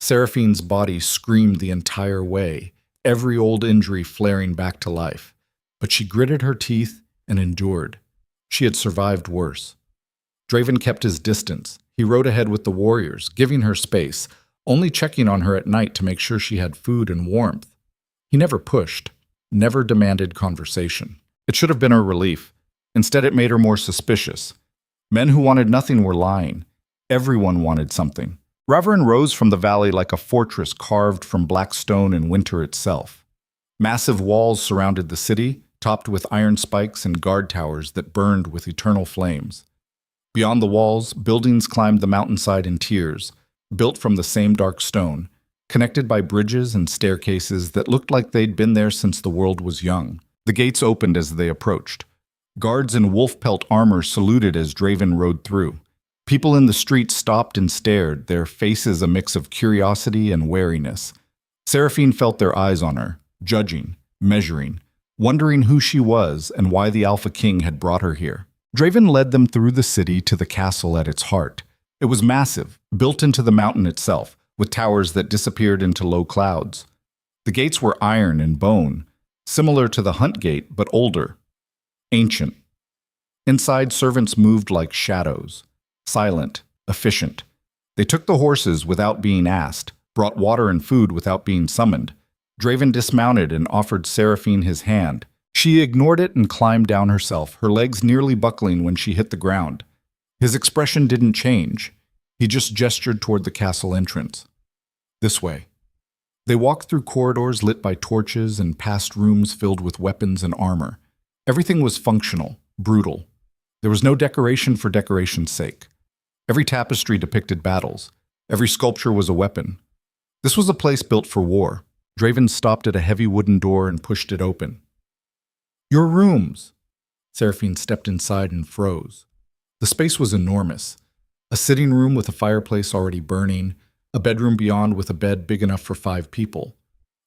Seraphine's body screamed the entire way, every old injury flaring back to life. But she gritted her teeth and endured. She had survived worse. Draven kept his distance. He rode ahead with the warriors, giving her space, only checking on her at night to make sure she had food and warmth. He never pushed, never demanded conversation. It should have been her relief. Instead, it made her more suspicious. Men who wanted nothing were lying. Everyone wanted something. Ravarin rose from the valley like a fortress carved from black stone in winter itself. Massive walls surrounded the city, topped with iron spikes and guard towers that burned with eternal flames. Beyond the walls, buildings climbed the mountainside in tiers, built from the same dark stone, connected by bridges and staircases that looked like they'd been there since the world was young. The gates opened as they approached. Guards in wolf pelt armor saluted as Draven rode through. People in the streets stopped and stared, their faces a mix of curiosity and wariness. Seraphine felt their eyes on her, judging, measuring, wondering who she was and why the Alpha King had brought her here. Draven led them through the city to the castle at its heart. It was massive, built into the mountain itself, with towers that disappeared into low clouds. The gates were iron and bone, similar to the Hunt Gate, but older, ancient. Inside, servants moved like shadows, silent, efficient. They took the horses without being asked, brought water and food without being summoned. Draven dismounted and offered Seraphine his hand. She ignored it and climbed down herself, her legs nearly buckling when she hit the ground. His expression didn't change. He just gestured toward the castle entrance. This way. They walked through corridors lit by torches and past rooms filled with weapons and armor. Everything was functional, brutal. There was no decoration for decoration's sake. Every tapestry depicted battles. Every sculpture was a weapon. This was a place built for war. Draven stopped at a heavy wooden door and pushed it open. Your rooms! Seraphine stepped inside and froze. The space was enormous. A sitting room with a fireplace already burning, a bedroom beyond with a bed big enough for 5 people.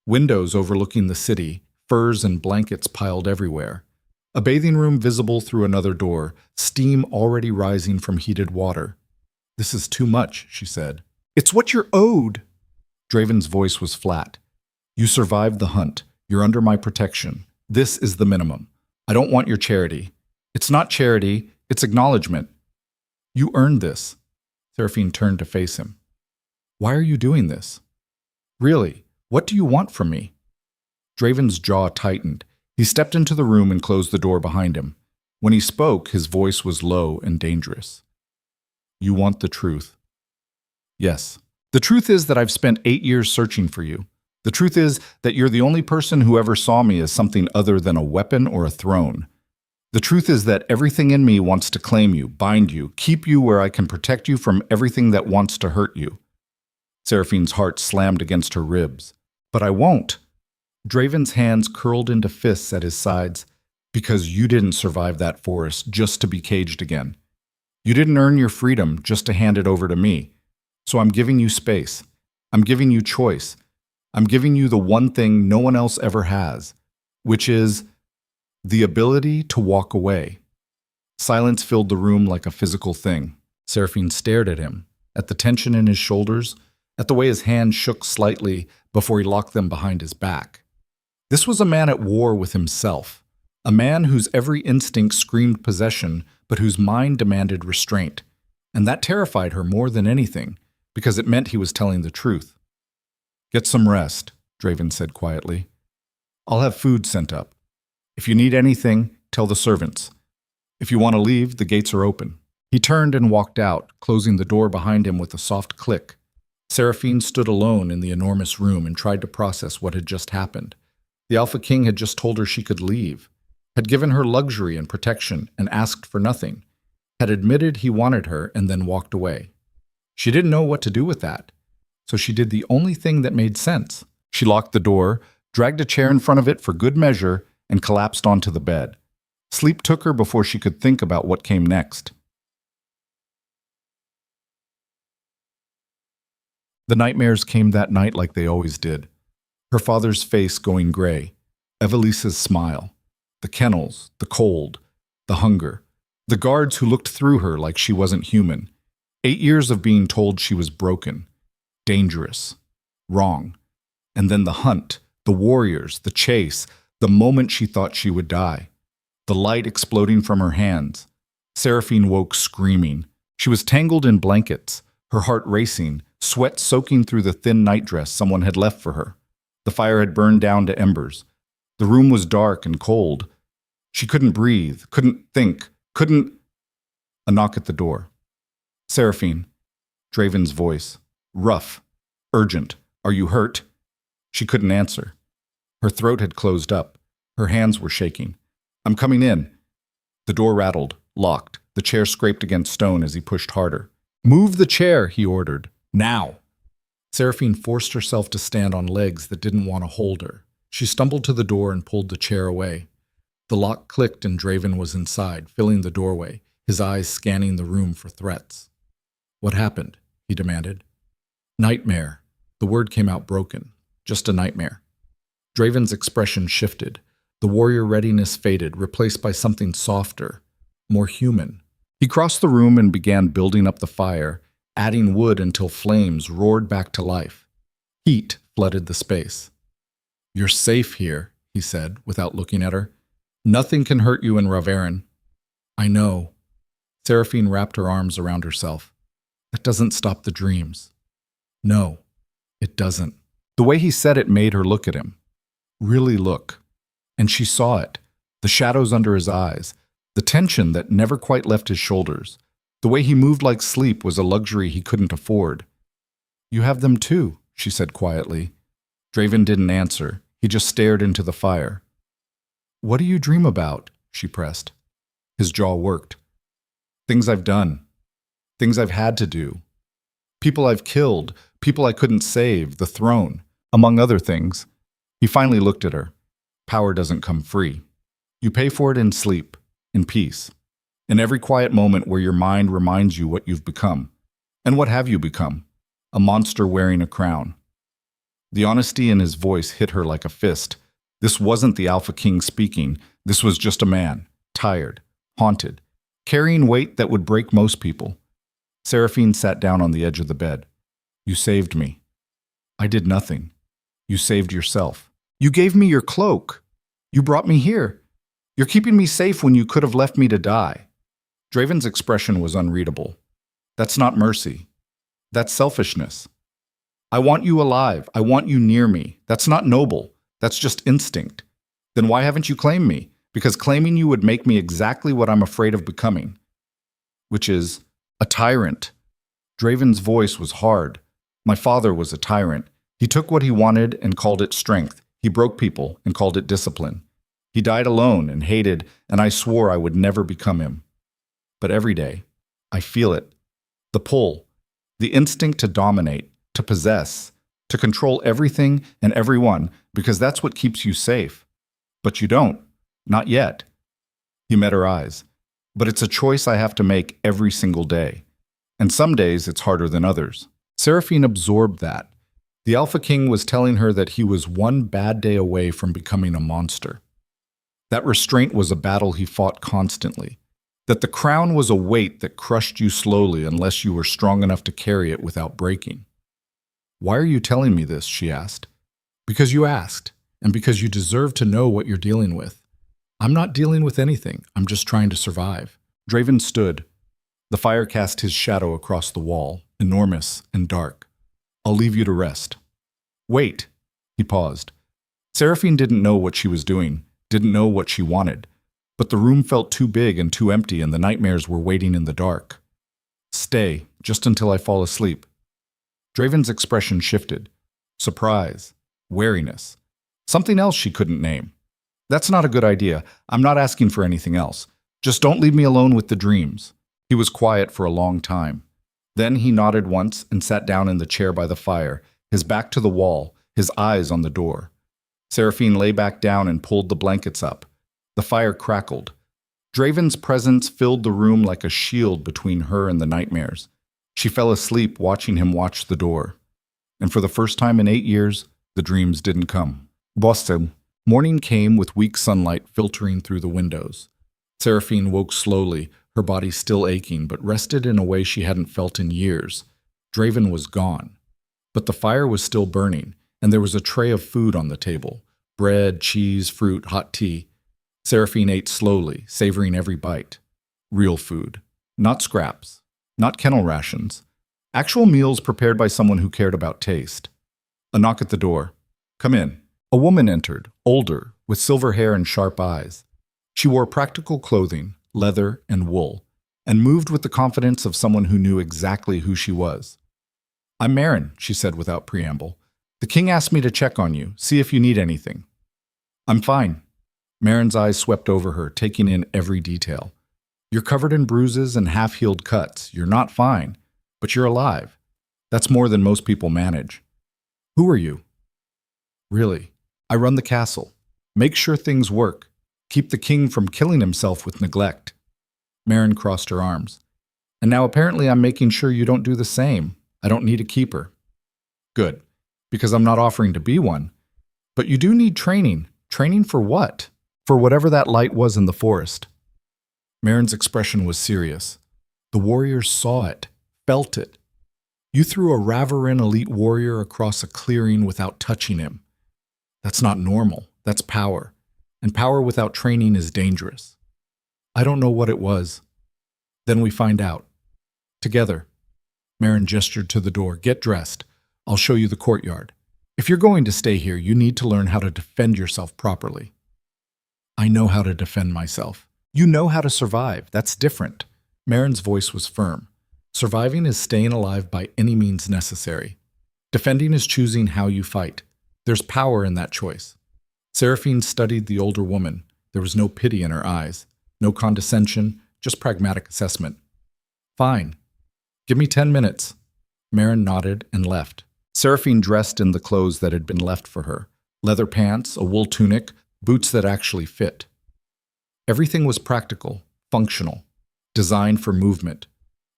Windows overlooking the city, furs and blankets piled everywhere. A bathing room visible through another door, steam already rising from heated water. This is too much, she said. It's what you're owed. Draven's voice was flat. You survived the hunt. You're under my protection. This is the minimum. I don't want your charity. It's not charity, it's acknowledgement. You earned this. Seraphine turned to face him. Why are you doing this? Really, what do you want from me? Draven's jaw tightened. He stepped into the room and closed the door behind him. When he spoke, his voice was low and dangerous. You want the truth. Yes. The truth is that I've spent 8 years searching for you. The truth is that you're the only person who ever saw me as something other than a weapon or a throne. The truth is that everything in me wants to claim you, bind you, keep you where I can protect you from everything that wants to hurt you. Seraphine's heart slammed against her ribs. But I won't. Draven's hands curled into fists at his sides. Because you didn't survive that forest just to be caged again. You didn't earn your freedom just to hand it over to me. So I'm giving you space. I'm giving you choice. I'm giving you the one thing no one else ever has, which is the ability to walk away. Silence filled the room like a physical thing. Seraphine stared at him, at the tension in his shoulders, at the way his hands shook slightly before he locked them behind his back. This was a man at war with himself, a man whose every instinct screamed possession, but whose mind demanded restraint. And that terrified her more than anything, because it meant he was telling the truth. Get some rest, Draven said quietly. I'll have food sent up. If you need anything, tell the servants. If you want to leave, the gates are open. He turned and walked out, closing the door behind him with a soft click. Seraphine stood alone in the enormous room and tried to process what had just happened. The Alpha King had just told her she could leave, had given her luxury and protection and asked for nothing, had admitted he wanted her and then walked away. She didn't know what to do with that. So she did the only thing that made sense. She locked the door, dragged a chair in front of it for good measure, and collapsed onto the bed. Sleep took her before she could think about what came next. The nightmares came that night like they always did. Her father's face going gray, Evelisa's smile, The kennels, the cold, the hunger, the guards who looked through her like she wasn't human. 8 years of being told she was broken, dangerous, wrong. And then the hunt, the warriors, the chase, the moment she thought she would die. The light exploding from her hands. Seraphine woke screaming. She was tangled in blankets, her heart racing, sweat soaking through the thin nightdress someone had left for her. The fire had burned down to embers. The room was dark and cold. She couldn't breathe, couldn't think, couldn't... A knock at the door. Seraphine. Draven's voice. Rough. Urgent. Are you hurt? She couldn't answer. Her throat had closed up. Her hands were shaking. I'm coming in. The door rattled, locked. The chair scraped against stone as he pushed harder. Move the chair, he ordered. Now. Seraphine forced herself to stand on legs that didn't want to hold her. She stumbled to the door and pulled the chair away. The lock clicked and Draven was inside, filling the doorway, his eyes scanning the room for threats. What happened? He demanded. Nightmare. The word came out broken. Just a nightmare. Draven's expression shifted. The warrior readiness faded, replaced by something softer, more human. He crossed the room and began building up the fire, adding wood until flames roared back to life. Heat flooded the space. You're safe here, he said, without looking at her. Nothing can hurt you in Raverin. I know. Seraphine wrapped her arms around herself. That doesn't stop the dreams. No, it doesn't. The way he said it made her look at him. Really look. And she saw it. The shadows under his eyes. The tension that never quite left his shoulders. The way he moved like sleep was a luxury he couldn't afford. You have them too, she said quietly. Draven didn't answer. He just stared into the fire. What do you dream about? She pressed. His jaw worked. Things I've done. Things I've had to do. People I've killed. People I couldn't save. The throne. Among other things. He finally looked at her. Power doesn't come free. You pay for it in sleep, in peace, in every quiet moment where your mind reminds you what you've become. And what have you become? A monster wearing a crown. The honesty in his voice hit her like a fist. This wasn't the Alpha King speaking. This was just a man, tired, haunted, carrying weight that would break most people. Seraphine sat down on the edge of the bed. You saved me. I did nothing. You saved yourself. You gave me your cloak. You brought me here. You're keeping me safe when you could have left me to die. Draven's expression was unreadable. That's not mercy. That's selfishness. I want you alive. I want you near me. That's not noble. That's just instinct. Then why haven't you claimed me? Because claiming you would make me exactly what I'm afraid of becoming. Which is a tyrant. Draven's voice was hard. My father was a tyrant. He took what he wanted and called it strength. He broke people and called it discipline. He died alone and hated, and I swore I would never become him. But every day, I feel it. The pull, the instinct to dominate, to possess, to control everything and everyone, because that's what keeps you safe. But you don't. Not yet. He met her eyes. But it's a choice I have to make every single day. And some days it's harder than others. Seraphine absorbed that. The Alpha King was telling her that he was one bad day away from becoming a monster. That restraint was a battle he fought constantly. That the crown was a weight that crushed you slowly unless you were strong enough to carry it without breaking. Why are you telling me this? She asked. Because you asked, and because you deserve to know what you're dealing with. I'm not dealing with anything. I'm just trying to survive. Draven stood. The fire cast his shadow across the wall, enormous and dark. I'll leave you to rest. Wait. He paused. Seraphine didn't know what she was doing, didn't know what she wanted, but the room felt too big and too empty and the nightmares were waiting in the dark. Stay, just until I fall asleep. Draven's expression shifted. Surprise. Wariness. Something else she couldn't name. That's not a good idea. I'm not asking for anything else. Just don't leave me alone with the dreams. He was quiet for a long time. Then he nodded once and sat down in the chair by the fire, his back to the wall, his eyes on the door. Seraphine lay back down and pulled the blankets up. The fire crackled. Draven's presence filled the room like a shield between her and the nightmares. She fell asleep watching him watch the door. And for the first time in 8 years, the dreams didn't come. Boston. Morning came with weak sunlight filtering through the windows. Seraphine woke slowly, her body still aching, but rested in a way she hadn't felt in years. Draven was gone. But the fire was still burning, and there was a tray of food on the table. Bread, cheese, fruit, hot tea. Seraphine ate slowly, savoring every bite. Real food. Not scraps. Not kennel rations. Actual meals prepared by someone who cared about taste. A knock at the door. "Come in." A woman entered, older, with silver hair and sharp eyes. She wore practical clothing, leather and wool, and moved with the confidence of someone who knew exactly who she was. "I'm Marin," she said without preamble. "The king asked me to check on you, see if you need anything." "I'm fine." Marin's eyes swept over her, taking in every detail. "You're covered in bruises and half-healed cuts. You're not fine, but you're alive. That's more than most people manage." "Who are you?" "Really, I run the castle. Make sure things work. Keep the king from killing himself with neglect." Marin crossed her arms. "And now apparently I'm making sure you don't do the same. I don't need a keeper." "Good, because I'm not offering to be one. But you do need training. Training for what? For whatever that light was in the forest." Marin's expression was serious. "The warriors saw it, felt it. You threw a Ravarin elite warrior across a clearing without touching him. That's not normal. That's power. And power without training is dangerous." "I don't know what it was." "Then we find out. Together." Marin gestured to the door. "Get dressed. I'll show you the courtyard. If you're going to stay here, you need to learn how to defend yourself properly." "I know how to defend myself." "You know how to survive. That's different." Marin's voice was firm. "Surviving is staying alive by any means necessary. Defending is choosing how you fight. There's power in that choice." Seraphine studied the older woman. There was no pity in her eyes, no condescension, just pragmatic assessment. "Fine. Give me 10 minutes." Marin nodded and left. Seraphine dressed in the clothes that had been left for her. Leather pants, a wool tunic, boots that actually fit. Everything was practical, functional, designed for movement.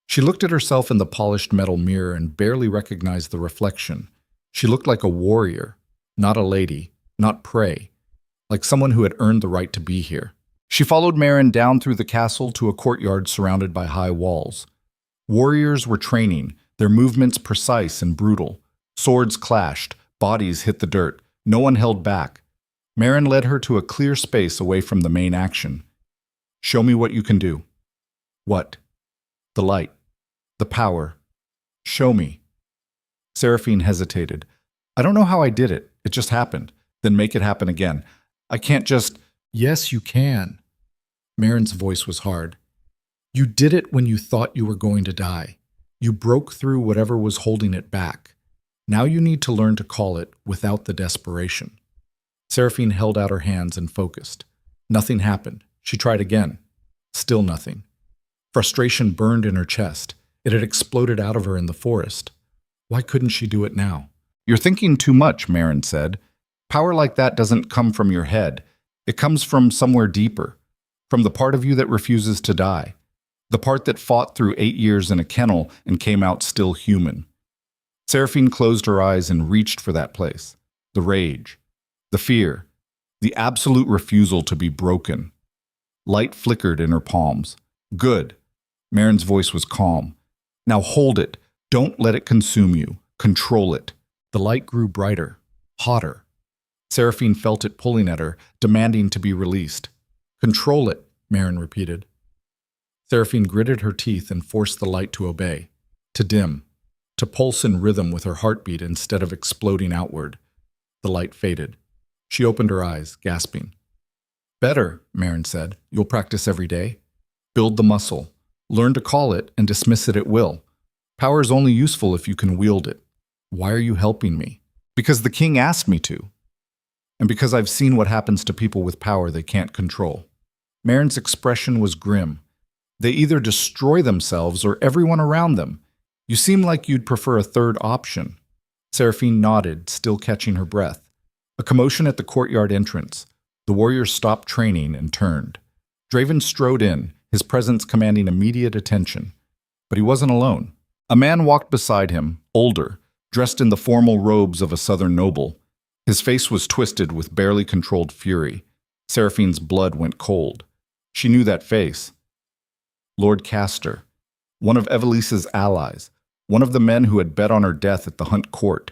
She looked at herself in the polished metal mirror and barely recognized the reflection. She looked like a warrior, not a lady, not prey, like someone who had earned the right to be here. She followed Marin down through the castle to a courtyard surrounded by high walls. Warriors were training, their movements precise and brutal. Swords clashed, bodies hit the dirt, no one held back. Marin led her to a clear space away from the main action. "Show me what you can do." "What?" "The light. The power. Show me." Seraphine hesitated. "I don't know how I did it. It just happened. Then make it happen again. I can't just—" "Yes, you can." Marin's voice was hard. "You did it when you thought you were going to die. You broke through whatever was holding it back. Now you need to learn to call it without the desperation." Seraphine held out her hands and focused. Nothing happened. She tried again. Still nothing. Frustration burned in her chest. It had exploded out of her in the forest. Why couldn't she do it now? "You're thinking too much," Marin said. "Power like that doesn't come from your head. It comes from somewhere deeper, from the part of you that refuses to die, the part that fought through 8 years in a kennel and came out still human." Seraphine closed her eyes and reached for that place. The rage, the fear, the absolute refusal to be broken. Light flickered in her palms. "Good." Marin's voice was calm. "Now hold it. Don't let it consume you. Control it." The light grew brighter, hotter. Seraphine felt it pulling at her, demanding to be released. "Control it," Marin repeated. Seraphine gritted her teeth and forced the light to obey, to dim, to pulse in rhythm with her heartbeat instead of exploding outward. The light faded. She opened her eyes, gasping. "Better," Marin said. "You'll practice every day. Build the muscle. Learn to call it and dismiss it at will. Power is only useful if you can wield it." "Why are you helping me?" "Because the king asked me to. And because I've seen what happens to people with power they can't control." Marin's expression was grim. "They either destroy themselves or everyone around them. You seem like you'd prefer a third option." Seraphine nodded, still catching her breath. A commotion at the courtyard entrance. The warriors stopped training and turned. Draven strode in, his presence commanding immediate attention. But he wasn't alone. A man walked beside him, older, dressed in the formal robes of a southern noble. His face was twisted with barely controlled fury. Seraphine's blood went cold. She knew that face. Lord Castor, one of Evelise's allies, one of the men who had bet on her death at the Hunt Court.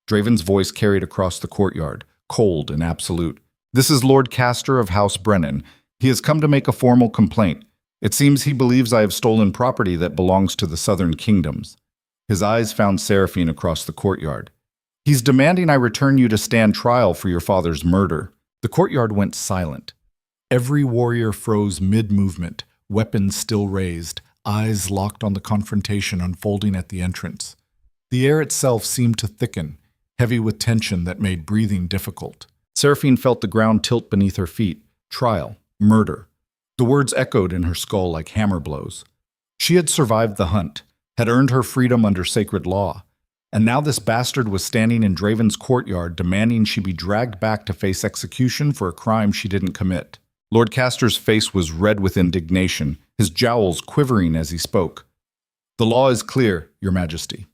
Draven's voice carried across the courtyard, cold and absolute. This is Lord Castor of House Brennan. He has come to make a formal complaint. It seems he believes I have stolen property that belongs to the southern kingdoms. His eyes found Seraphine across the courtyard. He's demanding I return you to stand trial for your father's murder. The courtyard went silent. Every warrior froze mid-movement, weapons still raised, eyes locked on the confrontation unfolding at the entrance. The air itself seemed to thicken, heavy with tension that made breathing difficult. Seraphine felt the ground tilt beneath her feet. Trial. Murder. The words echoed in her skull like hammer blows. She had survived the hunt, had earned her freedom under sacred law, and now this bastard was standing in Draven's courtyard demanding she be dragged back to face execution for a crime she didn't commit. Lord Castor's face was red with indignation, his jowls quivering as he spoke. The law is clear, Your Majesty.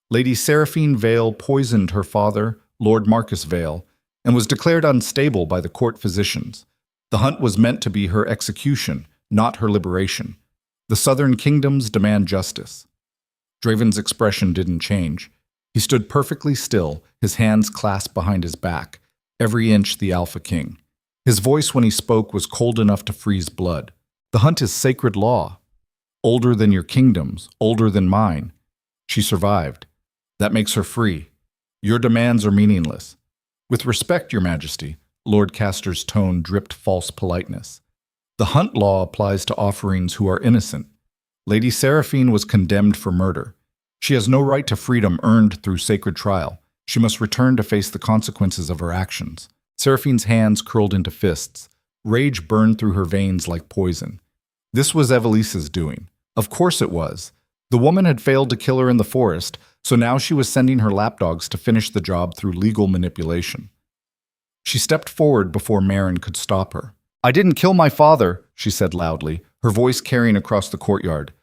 Lady Seraphine Vale poisoned her father, Lord Marcus Vale, and was declared unstable by the court physicians. The hunt was meant to be her execution, not her liberation. The southern kingdoms demand justice. Draven's expression didn't change. He stood perfectly still, his hands clasped behind his back, every inch the Alpha King. His voice when he spoke was cold enough to freeze blood. The hunt is sacred law. Older than your kingdoms, older than mine. She survived. That makes her free. Your demands are meaningless. With respect, Your Majesty, Lord Castor's tone dripped false politeness. The hunt law applies to offerings who are innocent. Lady Seraphine was condemned for murder. She has no right to freedom earned through sacred trial. She must return to face the consequences of her actions. Seraphine's hands curled into fists. Rage burned through her veins like poison. This was Evelise's doing. Of course it was. The woman had failed to kill her in the forest, so now she was sending her lapdogs to finish the job through legal manipulation. She stepped forward before Marin could stop her. I didn't kill my father, she said loudly, her voice carrying across the courtyard.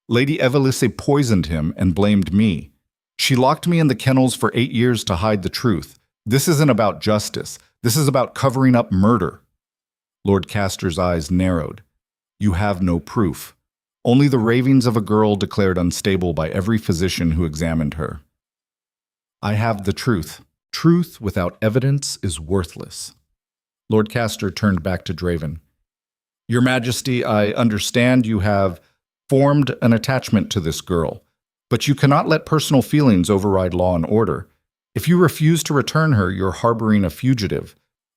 Lady Evelise poisoned him and blamed me. She locked me in the kennels for 8 years to hide the truth. This isn't about justice. This is about covering up murder. Lord Castor's eyes narrowed. You have no proof. Only the ravings of a girl declared unstable by every physician who examined her. I have the truth. Truth without evidence is worthless. Lord Castor turned back to Draven. Your Majesty, I understand you have formed an attachment to this girl, but you cannot let personal feelings override law and order. If you refuse to return her, you're harboring a fugitive.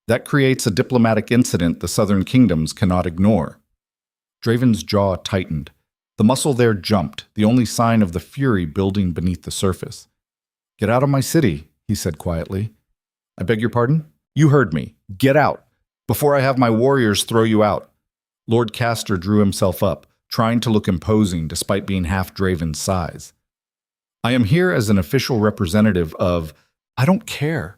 That creates a diplomatic incident the southern kingdoms cannot ignore. Draven's jaw tightened. The muscle there jumped, the only sign of the fury building beneath the surface. Get out of my city, he said quietly. I beg your pardon? You heard me. Get out, before I have my warriors throw you out. Lord Castor drew himself up, trying to look imposing despite being half Draven's size. I am here as an official representative of... I don't care.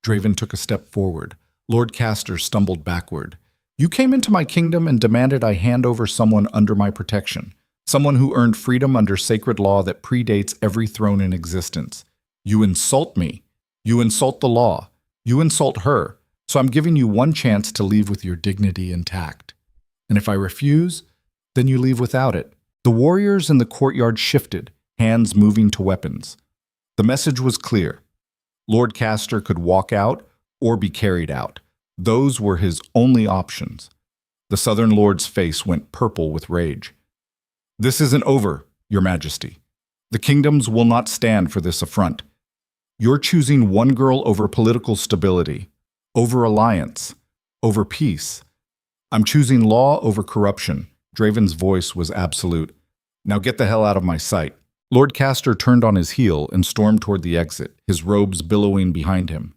Draven took a step forward. Lord Castor stumbled backward. You came into my kingdom and demanded I hand over someone under my protection, someone who earned freedom under sacred law that predates every throne in existence. You insult me. You insult the law. You insult her. So I'm giving you one chance to leave with your dignity intact. And if I refuse, then you leave without it. The warriors in the courtyard shifted, hands moving to weapons. The message was clear. Lord Castor could walk out or be carried out. Those were his only options. The Southern Lord's face went purple with rage. This isn't over, Your Majesty. The kingdoms will not stand for this affront. You're choosing one girl over political stability, over alliance, over peace. I'm choosing law over corruption. Draven's voice was absolute. Now get the hell out of my sight. Lord Castor turned on his heel and stormed toward the exit, his robes billowing behind him.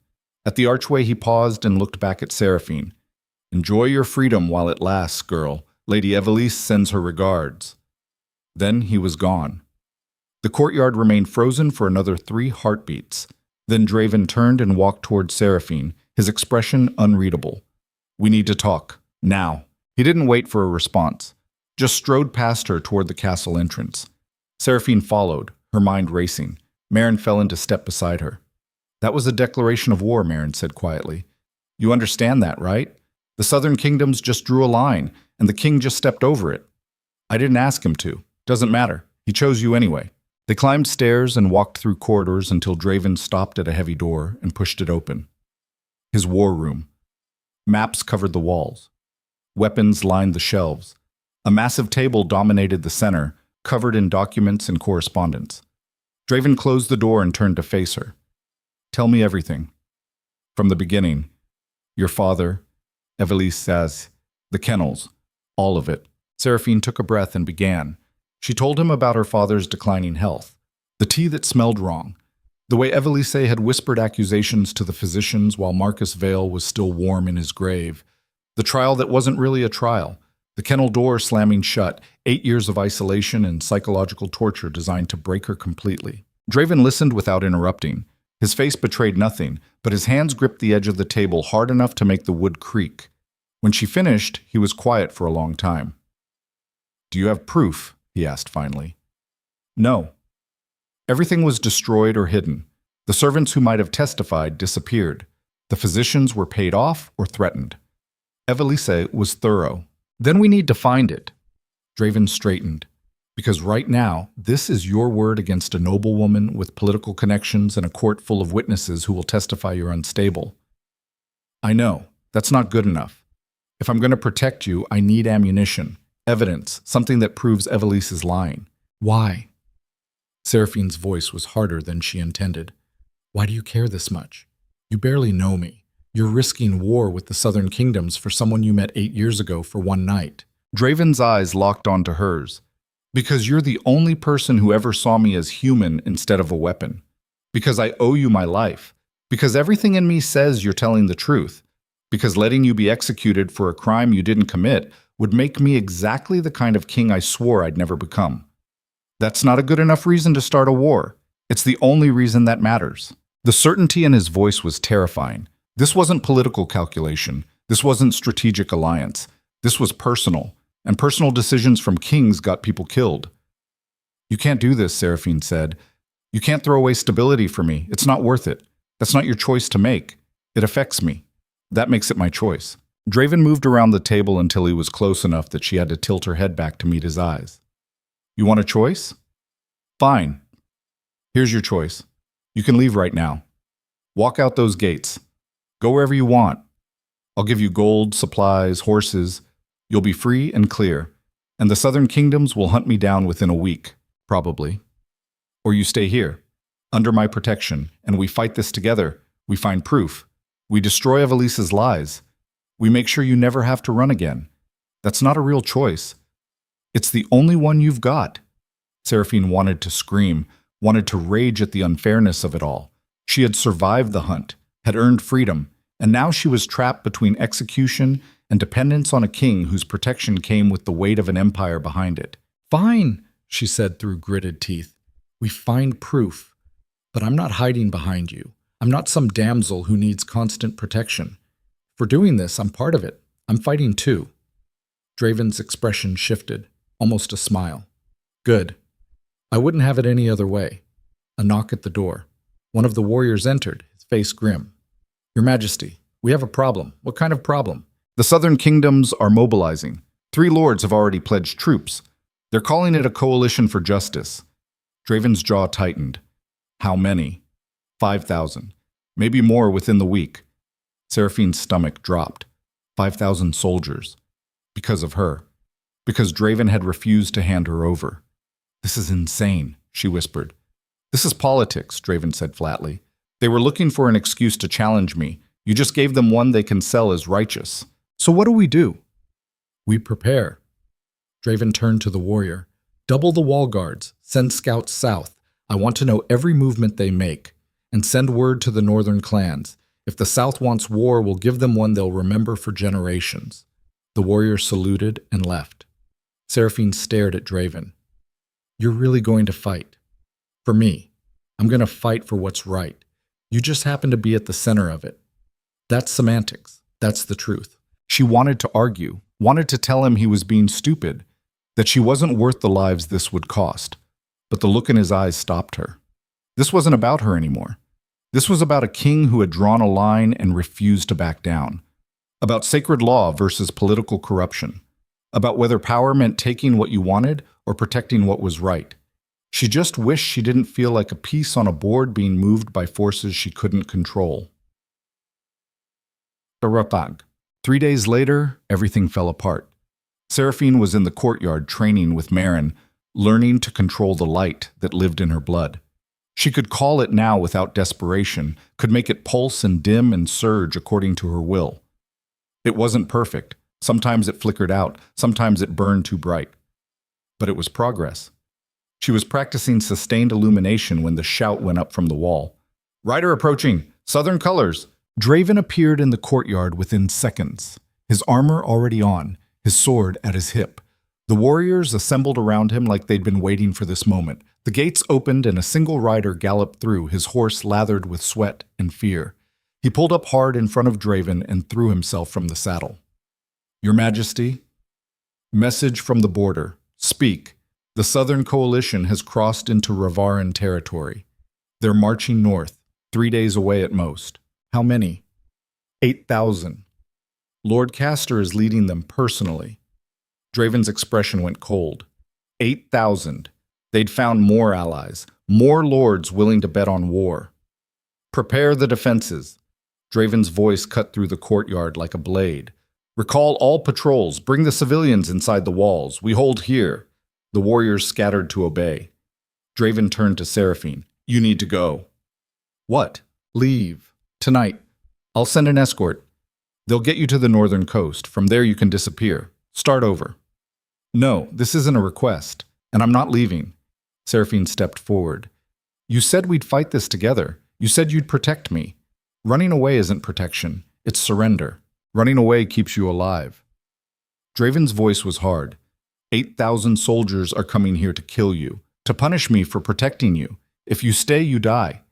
At the archway he paused and looked back at Seraphine. Enjoy your freedom while it lasts, girl. Lady Evelise sends her regards. Then he was gone. The courtyard remained frozen for another 3 heartbeats. Then Draven turned and walked toward Seraphine, his expression unreadable. We need to talk. Now. He didn't wait for a response. Just strode past her toward the castle entrance. Seraphine followed, her mind racing. Marin fell into step beside her. That was a declaration of war, Marin said quietly. You understand that, right? The southern kingdoms just drew a line, and the king just stepped over it. I didn't ask him to. Doesn't matter. He chose you anyway. They climbed stairs and walked through corridors until Draven stopped at a heavy door and pushed it open. His war room. Maps covered the walls. Weapons lined the shelves. A massive table dominated the center, covered in documents and correspondence. Draven closed the door and turned to face her. Tell me everything. From the beginning. Your father, Evelise says, the kennels, all of it. Seraphine took a breath and began. She told him about her father's declining health, the tea that smelled wrong, the way Evelise had whispered accusations to the physicians while Marcus Vale was still warm in his grave, the trial that wasn't really a trial, the kennel door slamming shut, 8 years of isolation and psychological torture designed to break her completely. Draven listened without interrupting. His face betrayed nothing, but his hands gripped the edge of the table hard enough to make the wood creak. When she finished, he was quiet for a long time. Do you have proof? He asked finally. No. Everything was destroyed or hidden. The servants who might have testified disappeared. The physicians were paid off or threatened. Evelise was thorough. Then we need to find it. Draven straightened. Because right now, this is your word against a noblewoman with political connections and a court full of witnesses who will testify you're unstable. I know. That's not good enough. If I'm going to protect you, I need ammunition, evidence, something that proves Evelise is lying. Why? Seraphine's voice was harder than she intended. Why do you care this much? You barely know me. You're risking war with the southern kingdoms for someone you met 8 years ago for one night. Draven's eyes locked onto hers. Because you're the only person who ever saw me as human instead of a weapon. Because I owe you my life. Because everything in me says you're telling the truth. Because letting you be executed for a crime you didn't commit would make me exactly the kind of king I swore I'd never become. That's not a good enough reason to start a war. It's the only reason that matters. The certainty in his voice was terrifying. This wasn't political calculation. This wasn't strategic alliance. This was personal. And personal decisions from kings got people killed. You can't do this, Seraphine said. You can't throw away stability for me. It's not worth it. That's not your choice to make. It affects me. That makes it my choice. Draven moved around the table until he was close enough that she had to tilt her head back to meet his eyes. You want a choice? Fine. Here's your choice. You can leave right now. Walk out those gates. Go wherever you want. I'll give you gold, supplies, horses. You'll be free and clear, and the southern kingdoms will hunt me down within a week, probably. Or you stay here, under my protection, and we fight this together. We find proof. We destroy Evelise's lies. We make sure you never have to run again. That's not a real choice. It's the only one you've got. Seraphine wanted to scream, wanted to rage at the unfairness of it all. She had survived the hunt, had earned freedom, and now she was trapped between execution and dependence on a king whose protection came with the weight of an empire behind it. Fine, she said through gritted teeth. We find proof. But I'm not hiding behind you. I'm not some damsel who needs constant protection. For doing this, I'm part of it. I'm fighting too. Draven's expression shifted, almost a smile. Good. I wouldn't have it any other way. A knock at the door. One of the warriors entered, his face grim. Your Majesty, we have a problem. What kind of problem? The southern kingdoms are mobilizing. 3 lords have already pledged troops. They're calling it a coalition for justice. Draven's jaw tightened. How many? 5,000. Maybe more within the week. Seraphine's stomach dropped. 5,000 soldiers. Because of her. Because Draven had refused to hand her over. This is insane, she whispered. This is politics, Draven said flatly. They were looking for an excuse to challenge me. You just gave them one they can sell as righteous. So what do? We prepare. Draven turned to the warrior. Double the wall guards. Send scouts south. I want to know every movement they make. And send word to the northern clans. If the south wants war, we'll give them one they'll remember for generations. The warrior saluted and left. Seraphine stared at Draven. You're really going to fight. For me. I'm going to fight for what's right. You just happen to be at the center of it. That's semantics. That's the truth. She wanted to argue, wanted to tell him he was being stupid, that she wasn't worth the lives this would cost. But the look in his eyes stopped her. This wasn't about her anymore. This was about a king who had drawn a line and refused to back down. About sacred law versus political corruption. About whether power meant taking what you wanted or protecting what was right. She just wished she didn't feel like a piece on a board being moved by forces she couldn't control. Seraphine. 3 days later, everything fell apart. Seraphine was in the courtyard training with Marin, learning to control the light that lived in her blood. She could call it now without desperation, could make it pulse and dim and surge according to her will. It wasn't perfect. Sometimes it flickered out, sometimes it burned too bright. But it was progress. She was practicing sustained illumination when the shout went up from the wall. "Rider approaching! Southern colors!" Draven appeared in the courtyard within seconds, his armor already on, his sword at his hip. The warriors assembled around him like they'd been waiting for this moment. The gates opened and a single rider galloped through, his horse lathered with sweat and fear. He pulled up hard in front of Draven and threw himself from the saddle. "Your Majesty, message from the border. Speak. The Southern Coalition has crossed into Ravaran territory. They're marching north, 3 days away at most. How many?" 8,000. Lord Castor is leading them personally. Draven's expression went cold. 8,000. They'd found more allies, more lords willing to bet on war. "Prepare the defenses." Draven's voice cut through the courtyard like a blade. "Recall all patrols. Bring the civilians inside the walls. We hold here." The warriors scattered to obey. Draven turned to Seraphine. "You need to go." "What?" "Leave. Tonight. I'll send an escort. They'll get you to the northern coast. From there you can disappear. Start over." "No, this isn't a request, and I'm not leaving." Seraphine stepped forward. "You said we'd fight this together. You said you'd protect me. Running away isn't protection. It's surrender. Running away keeps you alive." Draven's voice was hard. 8,000 soldiers are coming here to kill you, to punish me for protecting you. If you stay, you die.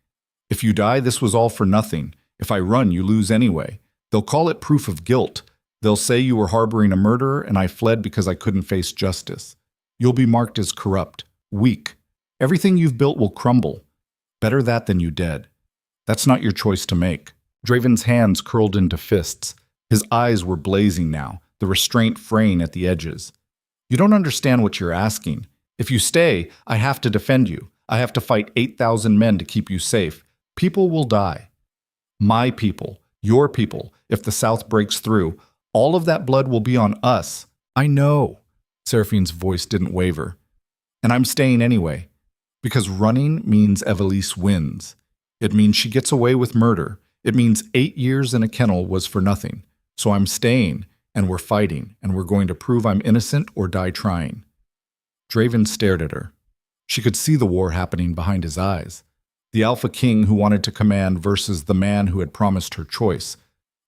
If you die, this was all for nothing. If I run, you lose anyway. They'll call it proof of guilt. They'll say you were harboring a murderer and I fled because I couldn't face justice. You'll be marked as corrupt, weak. Everything you've built will crumble. Better that than you dead. That's not your choice to make. Draven's hands curled into fists. His eyes were blazing now, the restraint fraying at the edges. "You don't understand what you're asking. If you stay, I have to defend you. I have to fight 8,000 men to keep you safe. People will die. My people, your people, if the South breaks through, all of that blood will be on us." "I know." Seraphine's voice didn't waver. "And I'm staying anyway. Because running means Evelise wins. It means she gets away with murder. It means 8 years in a kennel was for nothing. So I'm staying, and we're fighting, and we're going to prove I'm innocent or die trying." Draven stared at her. She could see the war happening behind his eyes. The Alpha King who wanted to command versus the man who had promised her choice.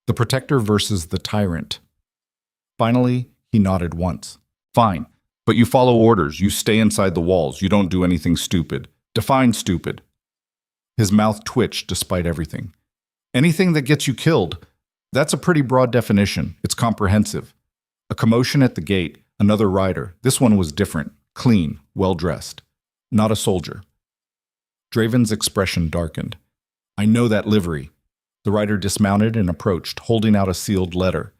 The protector versus the tyrant. Finally, he nodded once. "Fine, but you follow orders. You stay inside the walls. You don't do anything stupid. Define stupid." His mouth twitched despite everything. "Anything that gets you killed. That's a pretty broad definition. It's comprehensive." A commotion at the gate, another rider. This one was different, clean, well-dressed. Not a soldier. Draven's expression darkened. "I know that livery." The rider dismounted and approached, holding out a sealed letter.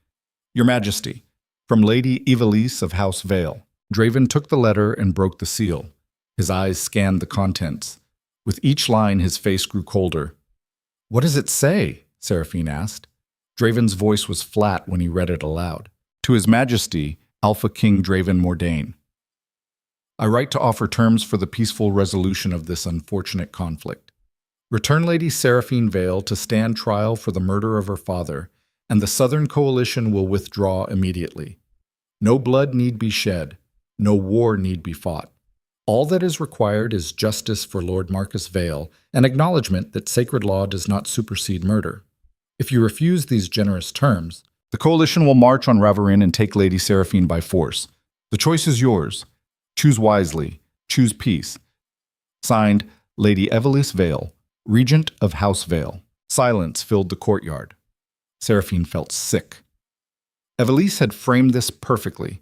"Your Majesty, from Lady Evelise of House Vale." Draven took the letter and broke the seal. His eyes scanned the contents. With each line, his face grew colder. "What does it say?" Seraphine asked. Draven's voice was flat when he read it aloud. "To His Majesty, Alpha King Draven Mordane. I write to offer terms for the peaceful resolution of this unfortunate conflict. Return Lady Seraphine Vale to stand trial for the murder of her father, and the Southern Coalition will withdraw immediately. No blood need be shed. No war need be fought. All that is required is justice for Lord Marcus Vale and acknowledgement that sacred law does not supersede murder. If you refuse these generous terms, the Coalition will march on Ravaran and take Lady Seraphine by force. The choice is yours. Choose wisely. Choose peace. Signed, Lady Evelise Vale, Regent of House Vale." Silence filled the courtyard. Seraphine felt sick. Evelise had framed this perfectly,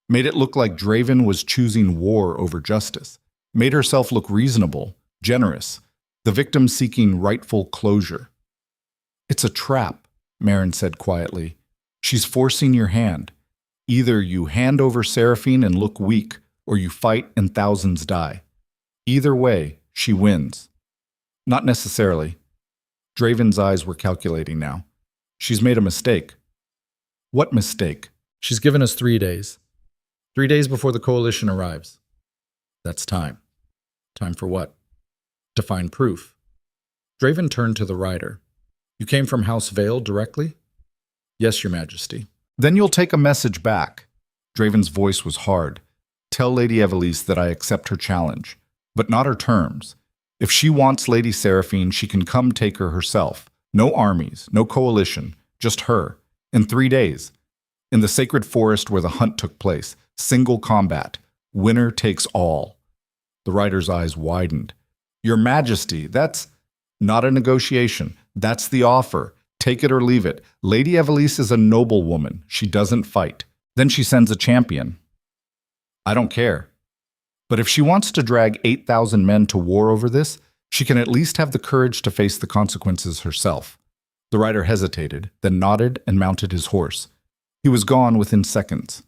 made it look like Draven was choosing war over justice, made herself look reasonable, generous. the victim seeking rightful closure. It's a trap, Maren said quietly. She's forcing your hand. Either you hand over Seraphine and look weak, or you fight and thousands die. Either way, she wins. Not necessarily. Draven's eyes were calculating now. She's made a mistake. What mistake? She's given us 3 days. 3 days before the coalition arrives. That's time. Time for what? To find proof. Draven turned to the rider. You came from House Vale directly? Yes, Your Majesty. Then you'll take a message back. Draven's voice was hard. Tell Lady Evelise that I accept her challenge, but not her terms. If she wants Lady Seraphine, she can come take her herself. No armies, no coalition, just her. In 3 days. In the sacred forest where the hunt took place. Single combat. Winner takes all. The rider's eyes widened. Your Majesty, that's not a negotiation. That's the offer. Take it or leave it. Lady Evelise is a noble woman. She doesn't fight. Then she sends a champion. I don't care. But if she wants to drag 8,000 men to war over this, she can at least have the courage to face the consequences herself. The rider hesitated, then nodded and mounted his horse. He was gone within seconds.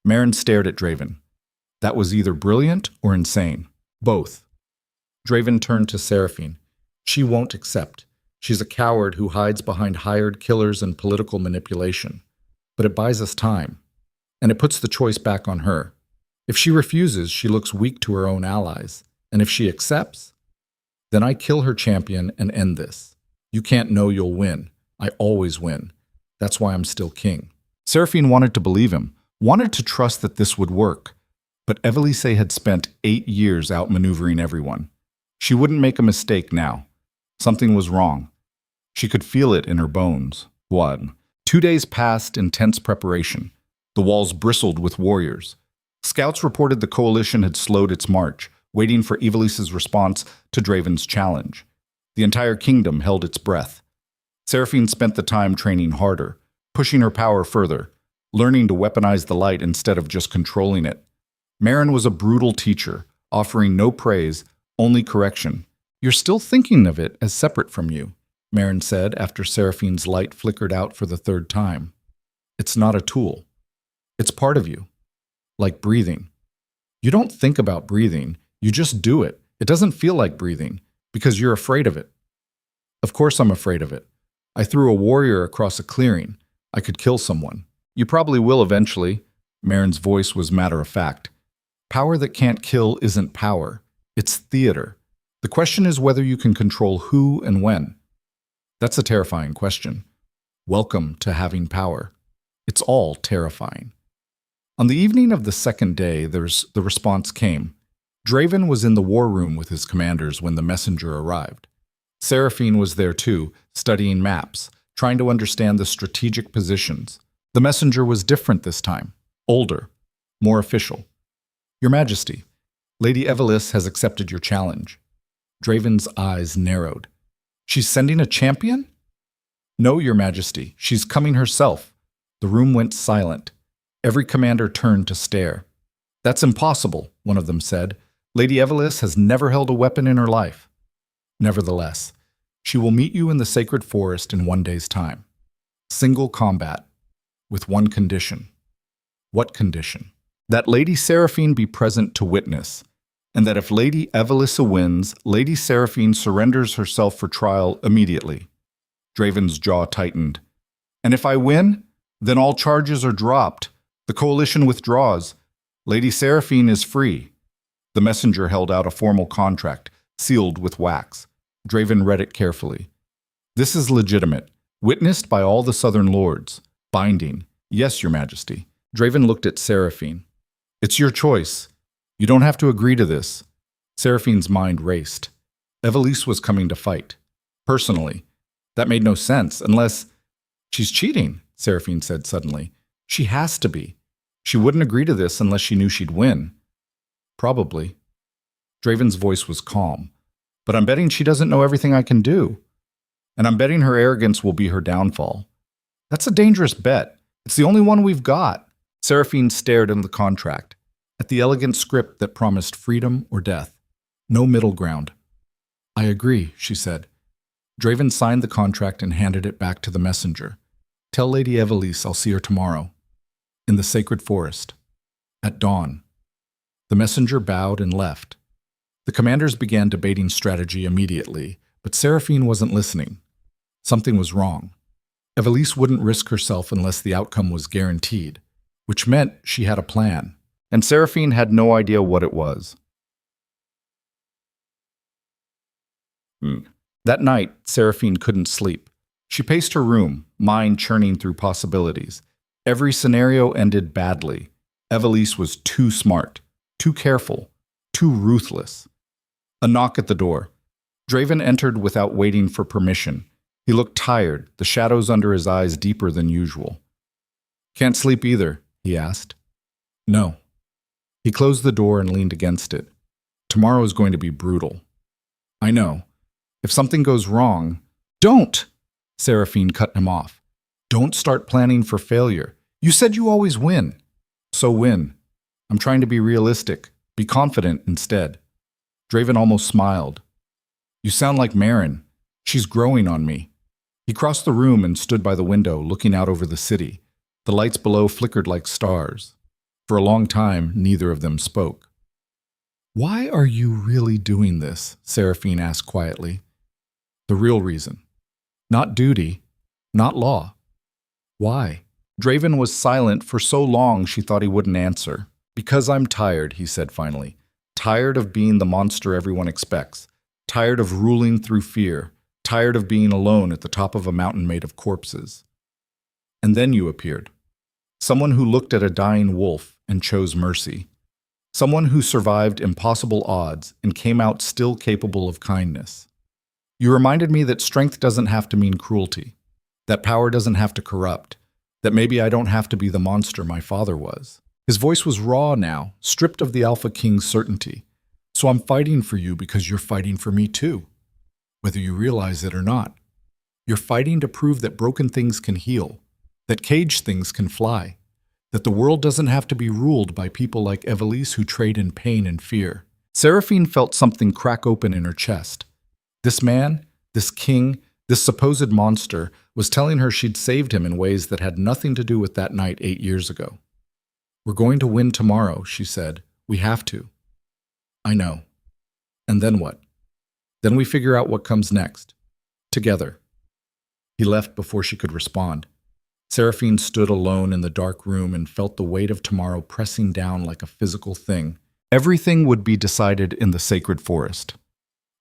Maren stared at Draven. That was either brilliant or insane. Both. Draven turned to Seraphine. She won't accept. She's a coward who hides behind hired killers and political manipulation. But it buys us time. And it puts the choice back on her. If she refuses, she looks weak to her own allies. And if she accepts, then I kill her champion and end this. You can't know you'll win. I always win. That's why I'm still king. Seraphine wanted to believe him, wanted to trust that this would work. But Evelise had spent 8 years outmaneuvering everyone. She wouldn't make a mistake now. Something was wrong. She could feel it in her bones. 1. 2 days passed in tense preparation. The walls bristled with warriors. Scouts reported the coalition had slowed its march, waiting for Evelise's response to Draven's challenge. The entire kingdom held its breath. Seraphine spent the time training harder, pushing her power further, learning to weaponize the light instead of just controlling it. Maren was a brutal teacher, offering no praise, only correction. You're still thinking of it as separate from you, Maren said after Seraphine's light flickered out for the 3rd time. It's not a tool. It's part of you. Like breathing. You don't think about breathing, you just do it. It doesn't feel like breathing, because you're afraid of it. Of course I'm afraid of it. I threw a warrior across a clearing. I could kill someone. You probably will eventually. Maren's voice was matter of fact. Power that can't kill isn't power. It's theater. The question is whether you can control who and when. That's a terrifying question. Welcome to having power. It's all terrifying. On the evening of the 2nd day, the response came. Draven was in the war room with his commanders when the messenger arrived. Seraphine was there too, studying maps, trying to understand the strategic positions. The messenger was different this time, older, more official. Your Majesty, Lady Evelise has accepted your challenge. Draven's eyes narrowed. She's sending a champion? No, Your Majesty, she's coming herself. The room went silent. Every commander turned to stare. That's impossible, one of them said. Lady Evelise has never held a weapon in her life. Nevertheless, she will meet you in the sacred forest in 1 day's time. Single combat, with one condition. What condition? That Lady Seraphine be present to witness, and that if Lady Evelise wins, Lady Seraphine surrenders herself for trial immediately. Draven's jaw tightened. And if I win, then all charges are dropped. The coalition withdraws. Lady Seraphine is free. The messenger held out a formal contract, sealed with wax. Draven read it carefully. This is legitimate, witnessed by all the southern lords. Binding. Yes, Your Majesty. Draven looked at Seraphine. It's your choice. You don't have to agree to this. Seraphine's mind raced. Evelise was coming to fight. Personally. That made no sense, unless... She's cheating, Seraphine said suddenly. She has to be. She wouldn't agree to this unless she knew she'd win. Probably. Draven's voice was calm. But I'm betting she doesn't know everything I can do. And I'm betting her arrogance will be her downfall. That's a dangerous bet. It's the only one we've got. Seraphine stared at the contract, at the elegant script that promised freedom or death. No middle ground. I agree, she said. Draven signed the contract and handed it back to the messenger. Tell Lady Evelise I'll see her tomorrow. In the sacred forest. At dawn. The messenger bowed and left. The commanders began debating strategy immediately, but Seraphine wasn't listening. Something was wrong. Evelise wouldn't risk herself unless the outcome was guaranteed, which meant she had a plan, and Seraphine had no idea what it was. That night, Seraphine couldn't sleep. She paced her room, mind churning through possibilities. Every scenario ended badly. Evelise was too smart, too careful, too ruthless. A knock at the door. Draven entered without waiting for permission. He looked tired, the shadows under his eyes deeper than usual. Can't sleep either, he asked. No. He closed the door and leaned against it. Tomorrow is going to be brutal. I know. If something goes wrong, don't! Seraphine cut him off. Don't start planning for failure. You said you always win. So win. I'm trying to be realistic. Be confident instead. Draven almost smiled. You sound like Marin. She's growing on me. He crossed the room and stood by the window, looking out over the city. The lights below flickered like stars. For a long time, neither of them spoke. Why are you really doing this? Seraphine asked quietly. The real reason. Not duty, not law. Why? Draven was silent for so long she thought he wouldn't answer. Because I'm tired, he said finally. Tired of being the monster everyone expects. Tired of ruling through fear. Tired of being alone at the top of a mountain made of corpses. And then you appeared. Someone who looked at a dying wolf and chose mercy. Someone who survived impossible odds and came out still capable of kindness. You reminded me that strength doesn't have to mean cruelty, that power doesn't have to corrupt, that maybe I don't have to be the monster my father was. His voice was raw now, stripped of the Alpha King's certainty. So I'm fighting for you because you're fighting for me too, whether you realize it or not. You're fighting to prove that broken things can heal, that caged things can fly, that the world doesn't have to be ruled by people like Evelise who trade in pain and fear. Seraphine felt something crack open in her chest. This man, this king, this supposed monster, was telling her she'd saved him in ways that had nothing to do with that night 8 years ago. We're going to win tomorrow, she said. We have to. I know. And then what? Then we figure out what comes next. Together. He left before she could respond. Seraphine stood alone in the dark room and felt the weight of tomorrow pressing down like a physical thing. Everything would be decided in the sacred forest.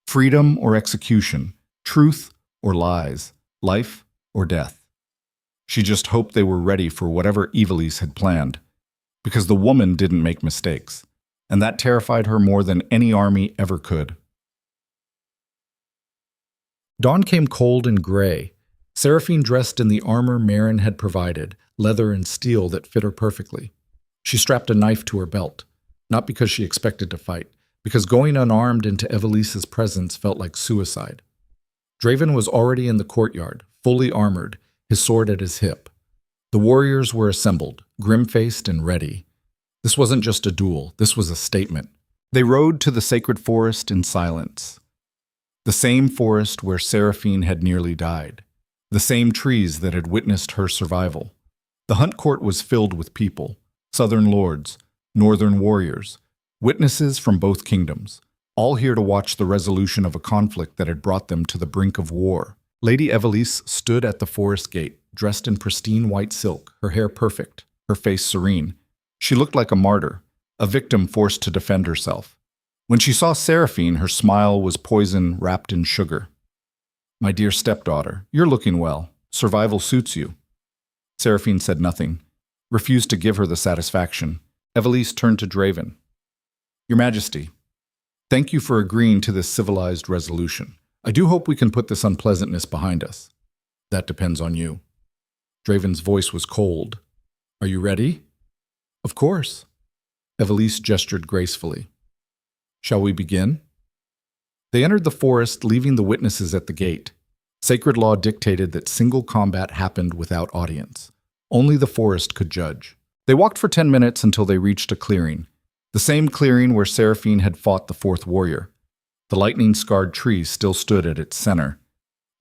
Freedom or execution, truth or lies, life or death. She just hoped they were ready for whatever Evelise had planned, because the woman didn't make mistakes, and that terrified her more than any army ever could. Dawn came cold and gray. Seraphine dressed in the armor Marin had provided, leather and steel that fit her perfectly. She strapped a knife to her belt, not because she expected to fight, because going unarmed into Evelise's presence felt like suicide. Draven was already in the courtyard, fully armored, his sword at his hip. The warriors were assembled, grim-faced and ready. This wasn't just a duel, this was a statement. They rode to the sacred forest in silence. The same forest where Seraphine had nearly died. The same trees that had witnessed her survival. The hunt court was filled with people, southern lords, northern warriors, witnesses from both kingdoms, all here to watch the resolution of a conflict that had brought them to the brink of war. Lady Evelise stood at the forest gate, dressed in pristine white silk, her hair perfect, her face serene. She looked like a martyr, a victim forced to defend herself. When she saw Seraphine, her smile was poison wrapped in sugar. My dear stepdaughter, you're looking well. Survival suits you. Seraphine said nothing, refused to give her the satisfaction. Evelise turned to Draven. Your Majesty, thank you for agreeing to this civilized resolution. I do hope we can put this unpleasantness behind us. That depends on you. Draven's voice was cold. Are you ready? Of course. Evelise gestured gracefully. Shall we begin? They entered the forest, leaving the witnesses at the gate. Sacred law dictated that single combat happened without audience. Only the forest could judge. They walked for 10 minutes until they reached a clearing. The same clearing where Seraphine had fought the fourth warrior. The lightning-scarred tree still stood at its center.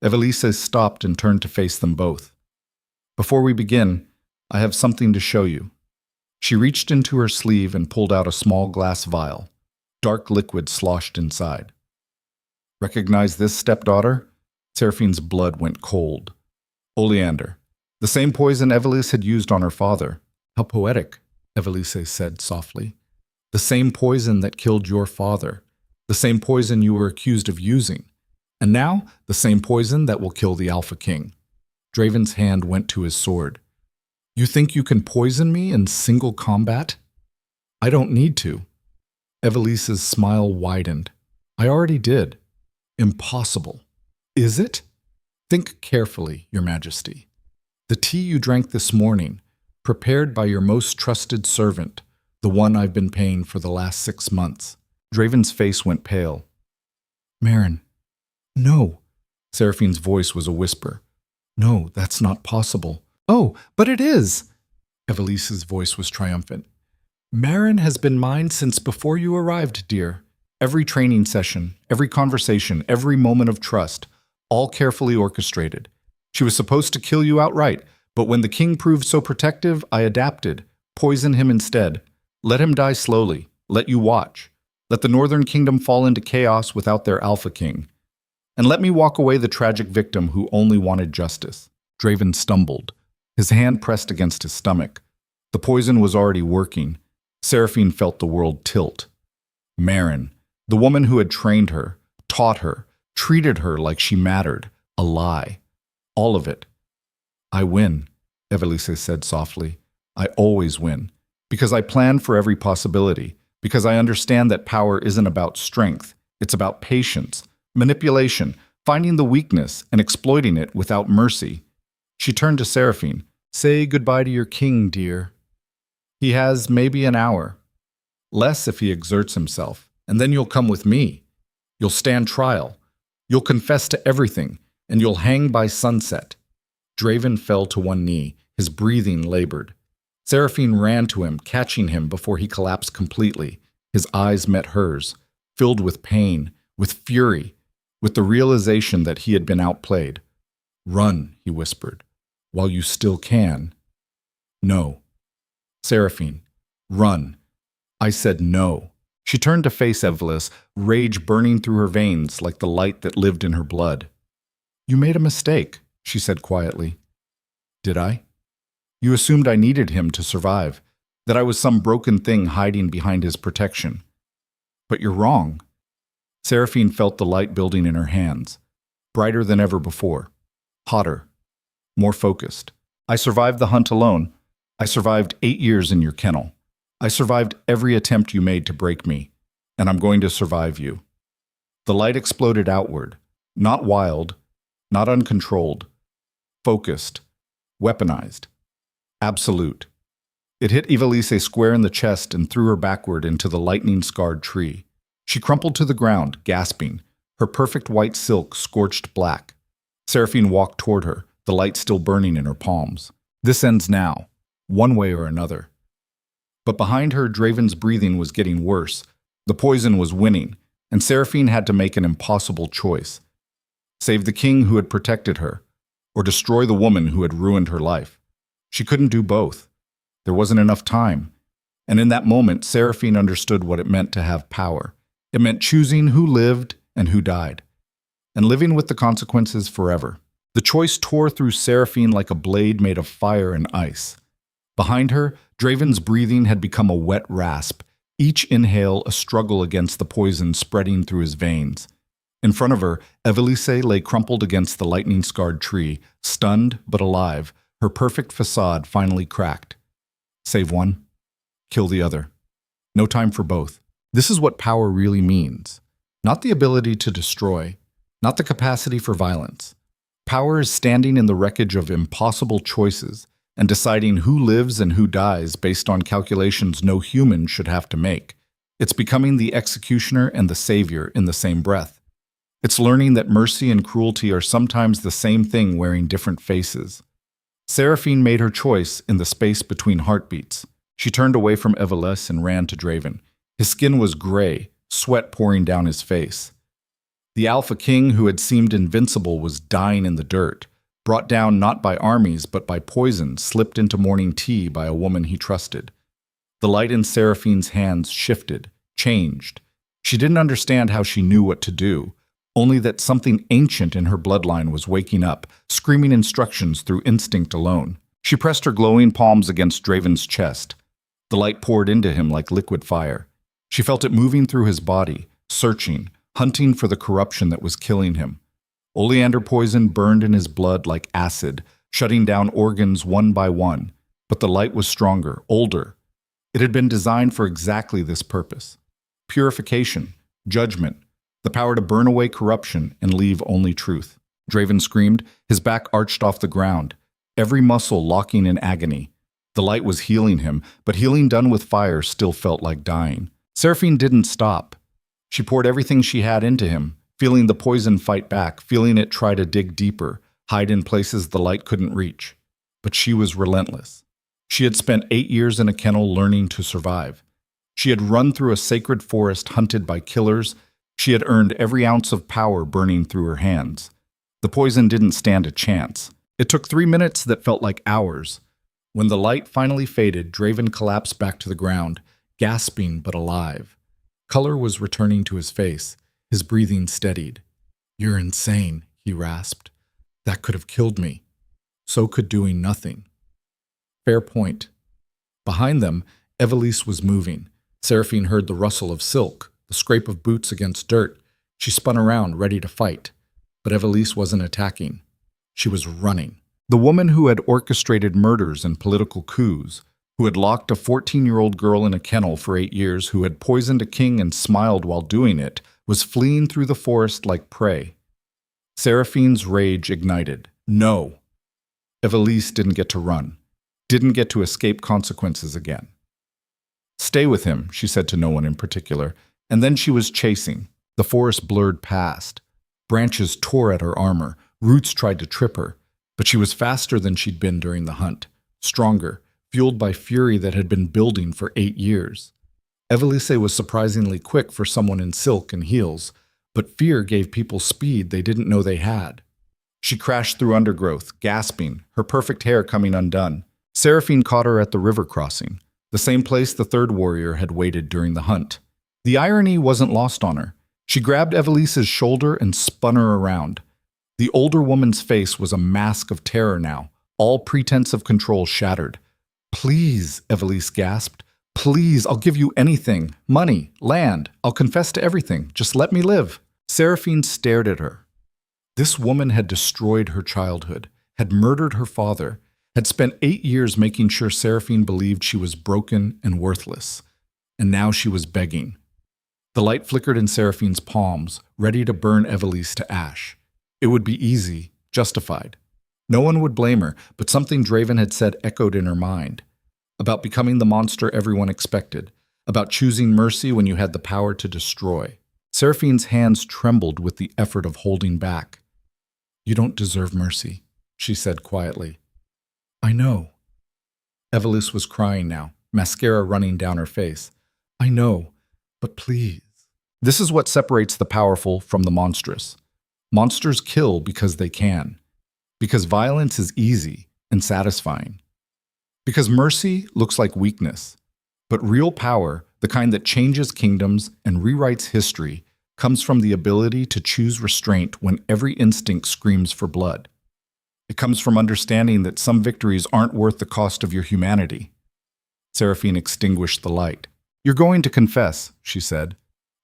Evelise stopped and turned to face them both. "Before we begin, I have something to show you." She reached into her sleeve and pulled out a small glass vial. Dark liquid sloshed inside. "Recognize this, stepdaughter?" Seraphine's blood went cold. "Oleander. The same poison Evelise had used on her father." "How poetic," Evelise said softly. "The same poison that killed your father. The same poison you were accused of using. And now, the same poison that will kill the Alpha King." Draven's hand went to his sword. "You think you can poison me in single combat?" "I don't need to." Evelise's smile widened. "I already did." "Impossible." "Is it?" "Think carefully, Your Majesty. The tea you drank this morning, prepared by your most trusted servant, the one I've been paying for the last 6 months." Draven's face went pale. "Marin, no." Seraphine's voice was a whisper. "No, that's not possible." "Oh, but it is!" Evelise's voice was triumphant. "Marin has been mine since before you arrived, dear. Every training session, every conversation, every moment of trust, all carefully orchestrated. She was supposed to kill you outright, but when the king proved so protective, I adapted. Poison him instead. Let him die slowly. Let you watch. Let the Northern Kingdom fall into chaos without their Alpha King. And let me walk away the tragic victim who only wanted justice." Draven stumbled. His hand pressed against his stomach. The poison was already working. Seraphine felt the world tilt. Marin, the woman who had trained her, taught her, treated her like she mattered, a lie. All of it. "I win," Evelise said softly. "I always win. Because I plan for every possibility. Because I understand that power isn't about strength. It's about patience, manipulation, finding the weakness and exploiting it without mercy." She turned to Seraphine. "Say goodbye to your king, dear. He has maybe an hour. Less if he exerts himself. And then you'll come with me. You'll stand trial. You'll confess to everything, and you'll hang by sunset." Draven fell to one knee, his breathing labored. Seraphine ran to him, catching him before he collapsed completely. His eyes met hers, filled with pain, with fury, with the realization that he had been outplayed. "Run," he whispered, "while you still can." "No." "Seraphine, run." I said no. She turned to face Evelise, rage burning through her veins like the light that lived in her blood. "You made a mistake," she said quietly. "Did I? You assumed I needed him to survive, that I was some broken thing hiding behind his protection. But you're wrong." Seraphine felt the light building in her hands, brighter than ever before, hotter, more focused. "I survived the hunt alone. I survived 8 years in your kennel. I survived every attempt you made to break me, and I'm going to survive you." The light exploded outward, not wild, not uncontrolled, focused, weaponized, absolute. It hit Evelise square in the chest and threw her backward into the lightning-scarred tree. She crumpled to the ground, gasping, her perfect white silk scorched black. Seraphine walked toward her, the light still burning in her palms. "This ends now, one way or another." But behind her, Draven's breathing was getting worse. The poison was winning, and Seraphine had to make an impossible choice. Save the king who had protected her, or destroy the woman who had ruined her life. She couldn't do both. There wasn't enough time. And in that moment, Seraphine understood what it meant to have power. It meant choosing who lived and who died, and living with the consequences forever. The choice tore through Seraphine like a blade made of fire and ice. Behind her, Draven's breathing had become a wet rasp, each inhale a struggle against the poison spreading through his veins. In front of her, Evelise lay crumpled against the lightning-scarred tree, stunned but alive, her perfect facade finally cracked. Save one, kill the other. No time for both. This is what power really means. Not the ability to destroy, not the capacity for violence. Power is standing in the wreckage of impossible choices and deciding who lives and who dies based on calculations no human should have to make. It's becoming the executioner and the savior in the same breath. It's learning that mercy and cruelty are sometimes the same thing wearing different faces. Seraphine made her choice in the space between heartbeats. She turned away from Evelise and ran to Draven. His skin was gray, sweat pouring down his face. The Alpha King, who had seemed invincible, was dying in the dirt, brought down not by armies but by poison slipped into morning tea by a woman he trusted. The light in Seraphine's hands shifted, changed. She didn't understand how she knew what to do, only that something ancient in her bloodline was waking up, screaming instructions through instinct alone. She pressed her glowing palms against Draven's chest. The light poured into him like liquid fire. She felt it moving through his body, searching, hunting for the corruption that was killing him. Oleander poison burned in his blood like acid, shutting down organs one by one. But the light was stronger, older. It had been designed for exactly this purpose. Purification, judgment, the power to burn away corruption and leave only truth. Draven screamed, his back arched off the ground, every muscle locking in agony. The light was healing him, but healing done with fire still felt like dying. Seraphine didn't stop. She poured everything she had into him, feeling the poison fight back, feeling it try to dig deeper, hide in places the light couldn't reach. But she was relentless. She had spent 8 years in a kennel learning to survive. She had run through a sacred forest hunted by killers. She had earned every ounce of power burning through her hands. The poison didn't stand a chance. It took 3 minutes that felt like hours. When the light finally faded, Draven collapsed back to the ground, gasping but alive. Color was returning to his face. His breathing steadied. "You're insane," he rasped. "That could have killed me. So could doing nothing." Fair point. Behind them, Evelise was moving. Seraphine heard the rustle of silk, the scrape of boots against dirt. She spun around, ready to fight. But Evelise wasn't attacking. She was running. The woman who had orchestrated murders and political coups, who had locked a 14-year-old girl in a kennel for 8 years, who had poisoned a king and smiled while doing it, was fleeing through the forest like prey. Seraphine's rage ignited. No. Evelise didn't get to run, didn't get to escape consequences again. "Stay with him," she said to no one in particular, and then she was chasing. The forest blurred past. Branches tore at her armor, roots tried to trip her, but she was faster than she'd been during the hunt, stronger, fueled by fury that had been building for 8 years. Evelise was surprisingly quick for someone in silk and heels, but fear gave people speed they didn't know they had. She crashed through undergrowth, gasping, her perfect hair coming undone. Seraphine caught her at the river crossing, the same place the third warrior had waited during the hunt. The irony wasn't lost on her. She grabbed Evelise's shoulder and spun her around. The older woman's face was a mask of terror now, all pretense of control shattered. "Please," Evelise gasped. "Please, I'll give you anything. Money, land. I'll confess to everything. Just let me live." Seraphine stared at her. This woman had destroyed her childhood, had murdered her father, had spent 8 years making sure Seraphine believed she was broken and worthless. And now she was begging. The light flickered in Seraphine's palms, ready to burn Evelise to ash. It would be easy, justified. No one would blame her, but something Draven had said echoed in her mind. About becoming the monster everyone expected. About choosing mercy when you had the power to destroy. Seraphine's hands trembled with the effort of holding back. "You don't deserve mercy," she said quietly. "I know." Evelise was crying now, mascara running down her face. "I know, but please." This is what separates the powerful from the monstrous. Monsters kill because they can. Because violence is easy and satisfying. Because mercy looks like weakness. But real power, the kind that changes kingdoms and rewrites history, comes from the ability to choose restraint when every instinct screams for blood. It comes from understanding that some victories aren't worth the cost of your humanity. Seraphine extinguished the light. "You're going to confess," she said,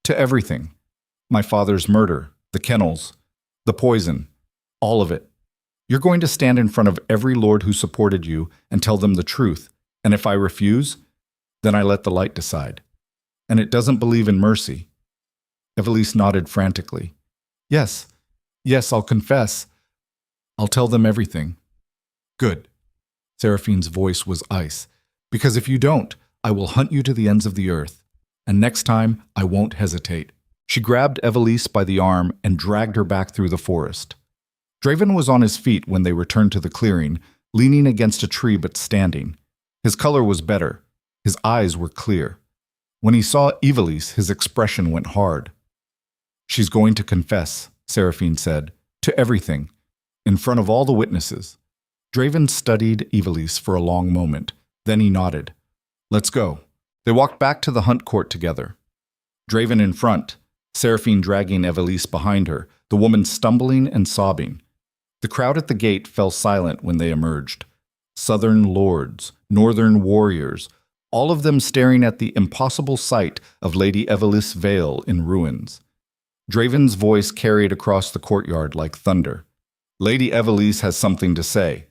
"to everything. My father's murder, the kennels, the poison, all of it. You're going to stand in front of every lord who supported you and tell them the truth, and if I refuse, then I let the light decide. And it doesn't believe in mercy." Evelise nodded frantically. Yes, I'll confess. I'll tell them everything." "Good." Seraphine's voice was ice. "Because if you don't, I will hunt you to the ends of the earth. And next time, I won't hesitate." She grabbed Evelise by the arm and dragged her back through the forest. Draven was on his feet when they returned to the clearing, leaning against a tree but standing. His color was better. His eyes were clear. When he saw Evelise, his expression went hard. She's going to confess, Seraphine said, to everything, in front of all the witnesses. Draven studied Evelise for a long moment. Then he nodded. Let's go. They walked back to the hunt court together. Draven in front, Seraphine dragging Evelise behind her, the woman stumbling and sobbing. The crowd at the gate fell silent when they emerged. Southern lords, northern warriors, all of them staring at the impossible sight of Lady Seraphine Vale in ruins. Draven's voice carried across the courtyard like thunder. Lady Evelise has something to say,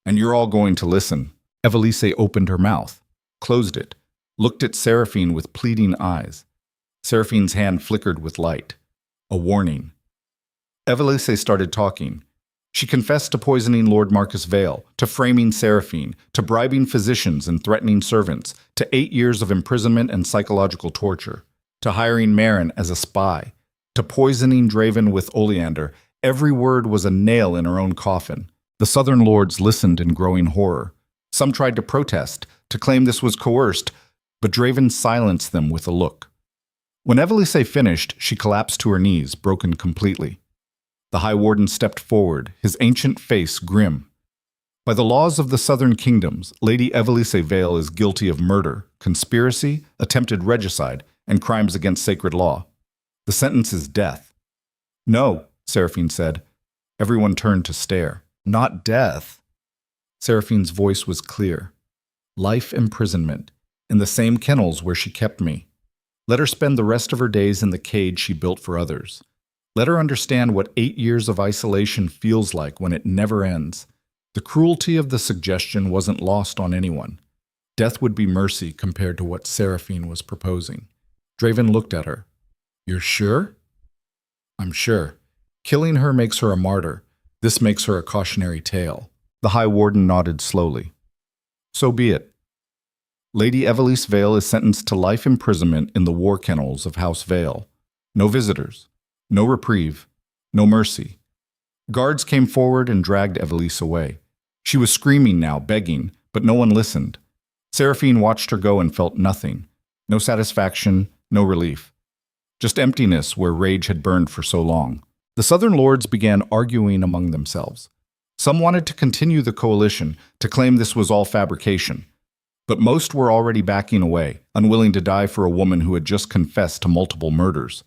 and you're all going to listen. Evelise opened her mouth, closed it, looked at Seraphine with pleading eyes. Seraphine's hand flickered with light. A warning. Evelise started talking. She confessed to poisoning Lord Marcus Vale, to framing Seraphine, to bribing physicians and threatening servants, to 8 years of imprisonment and psychological torture, to hiring Marin as a spy, to poisoning Draven with oleander. Every word was a nail in her own coffin. The southern lords listened in growing horror. Some tried to protest, to claim this was coerced, but Draven silenced them with a look. When Evelise finished, she collapsed to her knees, broken completely. The High Warden stepped forward, his ancient face grim. By the laws of the southern kingdoms, Lady Evelise Vale is guilty of murder, conspiracy, attempted regicide, and crimes against sacred law. The sentence is death. No, Seraphine said. Everyone turned to stare. Not death. Seraphine's voice was clear. Life imprisonment, in the same kennels where she kept me. Let her spend the rest of her days in the cage she built for others. Let her understand what 8 years of isolation feels like when it never ends. The cruelty of the suggestion wasn't lost on anyone. Death would be mercy compared to what Seraphine was proposing. Draven looked at her. You're sure? I'm sure. Killing her makes her a martyr. This makes her a cautionary tale. The High Warden nodded slowly. So be it. Lady Evelise Vale is sentenced to life imprisonment in the war kennels of House Vale. No visitors. No reprieve, no mercy. Guards came forward and dragged Evelise away. She was screaming now, begging, but no one listened. Seraphine watched her go and felt nothing. No satisfaction, no relief. Just emptiness where rage had burned for so long. The southern lords began arguing among themselves. Some wanted to continue the coalition, to claim this was all fabrication. But most were already backing away, unwilling to die for a woman who had just confessed to multiple murders.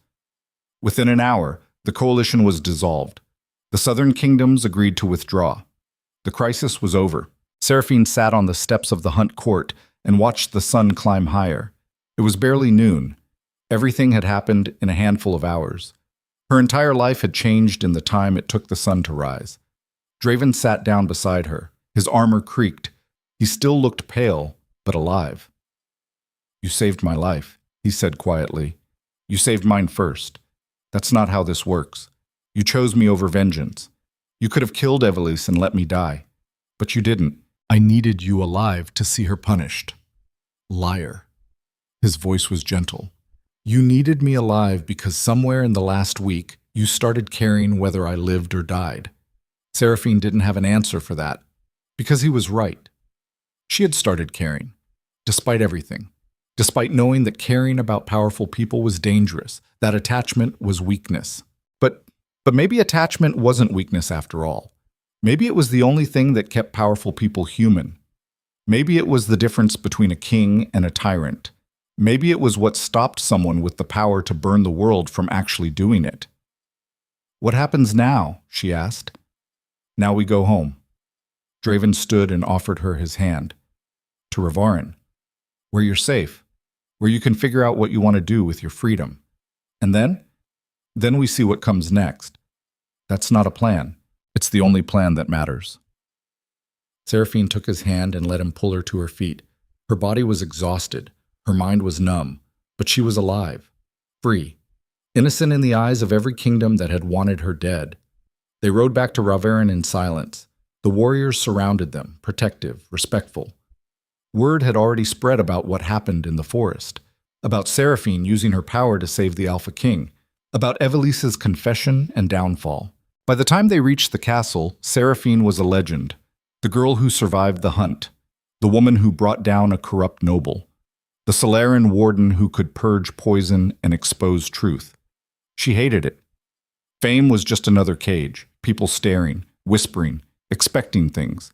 Within an hour, the coalition was dissolved. The southern kingdoms agreed to withdraw. The crisis was over. Seraphine sat on the steps of the hunt court and watched the sun climb higher. It was barely noon. Everything had happened in a handful of hours. Her entire life had changed in the time it took the sun to rise. Draven sat down beside her. His armor creaked. He still looked pale, but alive. You saved my life, he said quietly. You saved mine first. That's not how this works. You chose me over vengeance. You could have killed Evelise and let me die. But you didn't. I needed you alive to see her punished. Liar. His voice was gentle. You needed me alive because somewhere in the last week, you started caring whether I lived or died. Seraphine didn't have an answer for that, because he was right. She had started caring, despite everything. Despite knowing that caring about powerful people was dangerous, that attachment was weakness. But maybe attachment wasn't weakness after all. Maybe it was the only thing that kept powerful people human. Maybe it was the difference between a king and a tyrant. Maybe it was what stopped someone with the power to burn the world from actually doing it. What happens now? She asked. Now we go home. Draven stood and offered her his hand. To Ravarin, where you're safe, where you can figure out what you want to do with your freedom. And then we see what comes next. That's not a plan. It's the only plan that matters. Seraphine took his hand and let him pull her to her feet. Her body was exhausted. Her mind was numb. But she was alive. Free. Innocent in the eyes of every kingdom that had wanted her dead. They rode back to Ravarin in silence. The warriors surrounded them, protective, respectful. Word had already spread about what happened in the forest, about Seraphine using her power to save the Alpha King, about Evelise's confession and downfall. By the time they reached the castle, Seraphine was a legend, the girl who survived the hunt, the woman who brought down a corrupt noble, the Seraphine warden who could purge poison and expose truth. She hated it. Fame was just another cage, people staring, whispering, expecting things.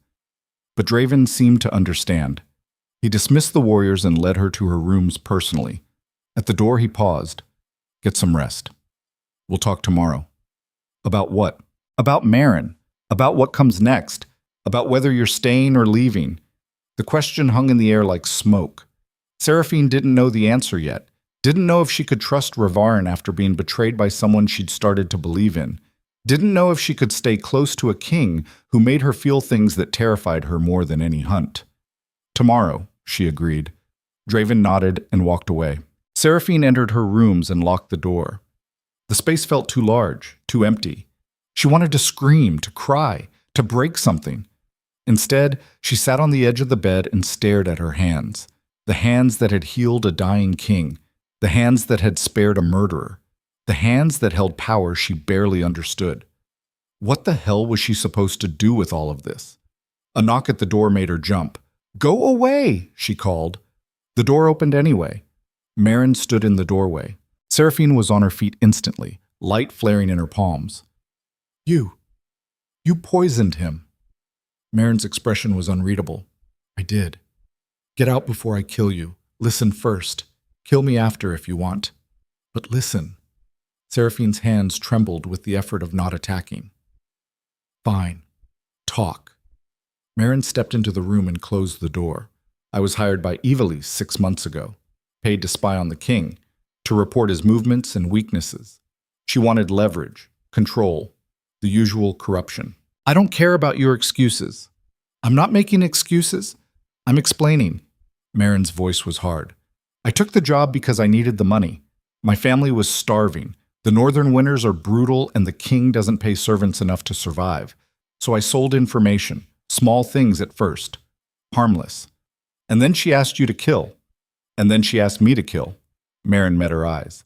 But Draven seemed to understand. He dismissed the warriors and led her to her rooms personally. At the door he paused. Get some rest. We'll talk tomorrow. About what? About Maren. About what comes next. About whether you're staying or leaving. The question hung in the air like smoke. Seraphine didn't know the answer yet. Didn't know if she could trust Ravarin after being betrayed by someone she'd started to believe in. Didn't know if she could stay close to a king who made her feel things that terrified her more than any hunt. Tomorrow, she agreed. Draven nodded and walked away. Seraphine entered her rooms and locked the door. The space felt too large, too empty. She wanted to scream, to cry, to break something. Instead, she sat on the edge of the bed and stared at her hands. The hands that had healed a dying king. The hands that had spared a murderer. The hands that held power she barely understood. What the hell was she supposed to do with all of this? A knock at the door made her jump. "Go away!" she called. The door opened anyway. Maren stood in the doorway. Seraphine was on her feet instantly, light flaring in her palms. You poisoned him." Maren's expression was unreadable. "I did. Get out before I kill you. Listen first. Kill me after if you want. But listen." Seraphine's hands trembled with the effort of not attacking. "Fine. Talk." Maren stepped into the room and closed the door. "I was hired by Ivalice 6 months ago, paid to spy on the king, to report his movements and weaknesses. She wanted leverage, control, the usual corruption. I don't care about your excuses." "I'm not making excuses. I'm explaining." Maren's voice was hard. "I took the job because I needed the money. My family was starving. The northern winters are brutal and the king doesn't pay servants enough to survive. So I sold information, small things at first, harmless. And then she asked you to kill. And then she asked me to kill." Maren met her eyes.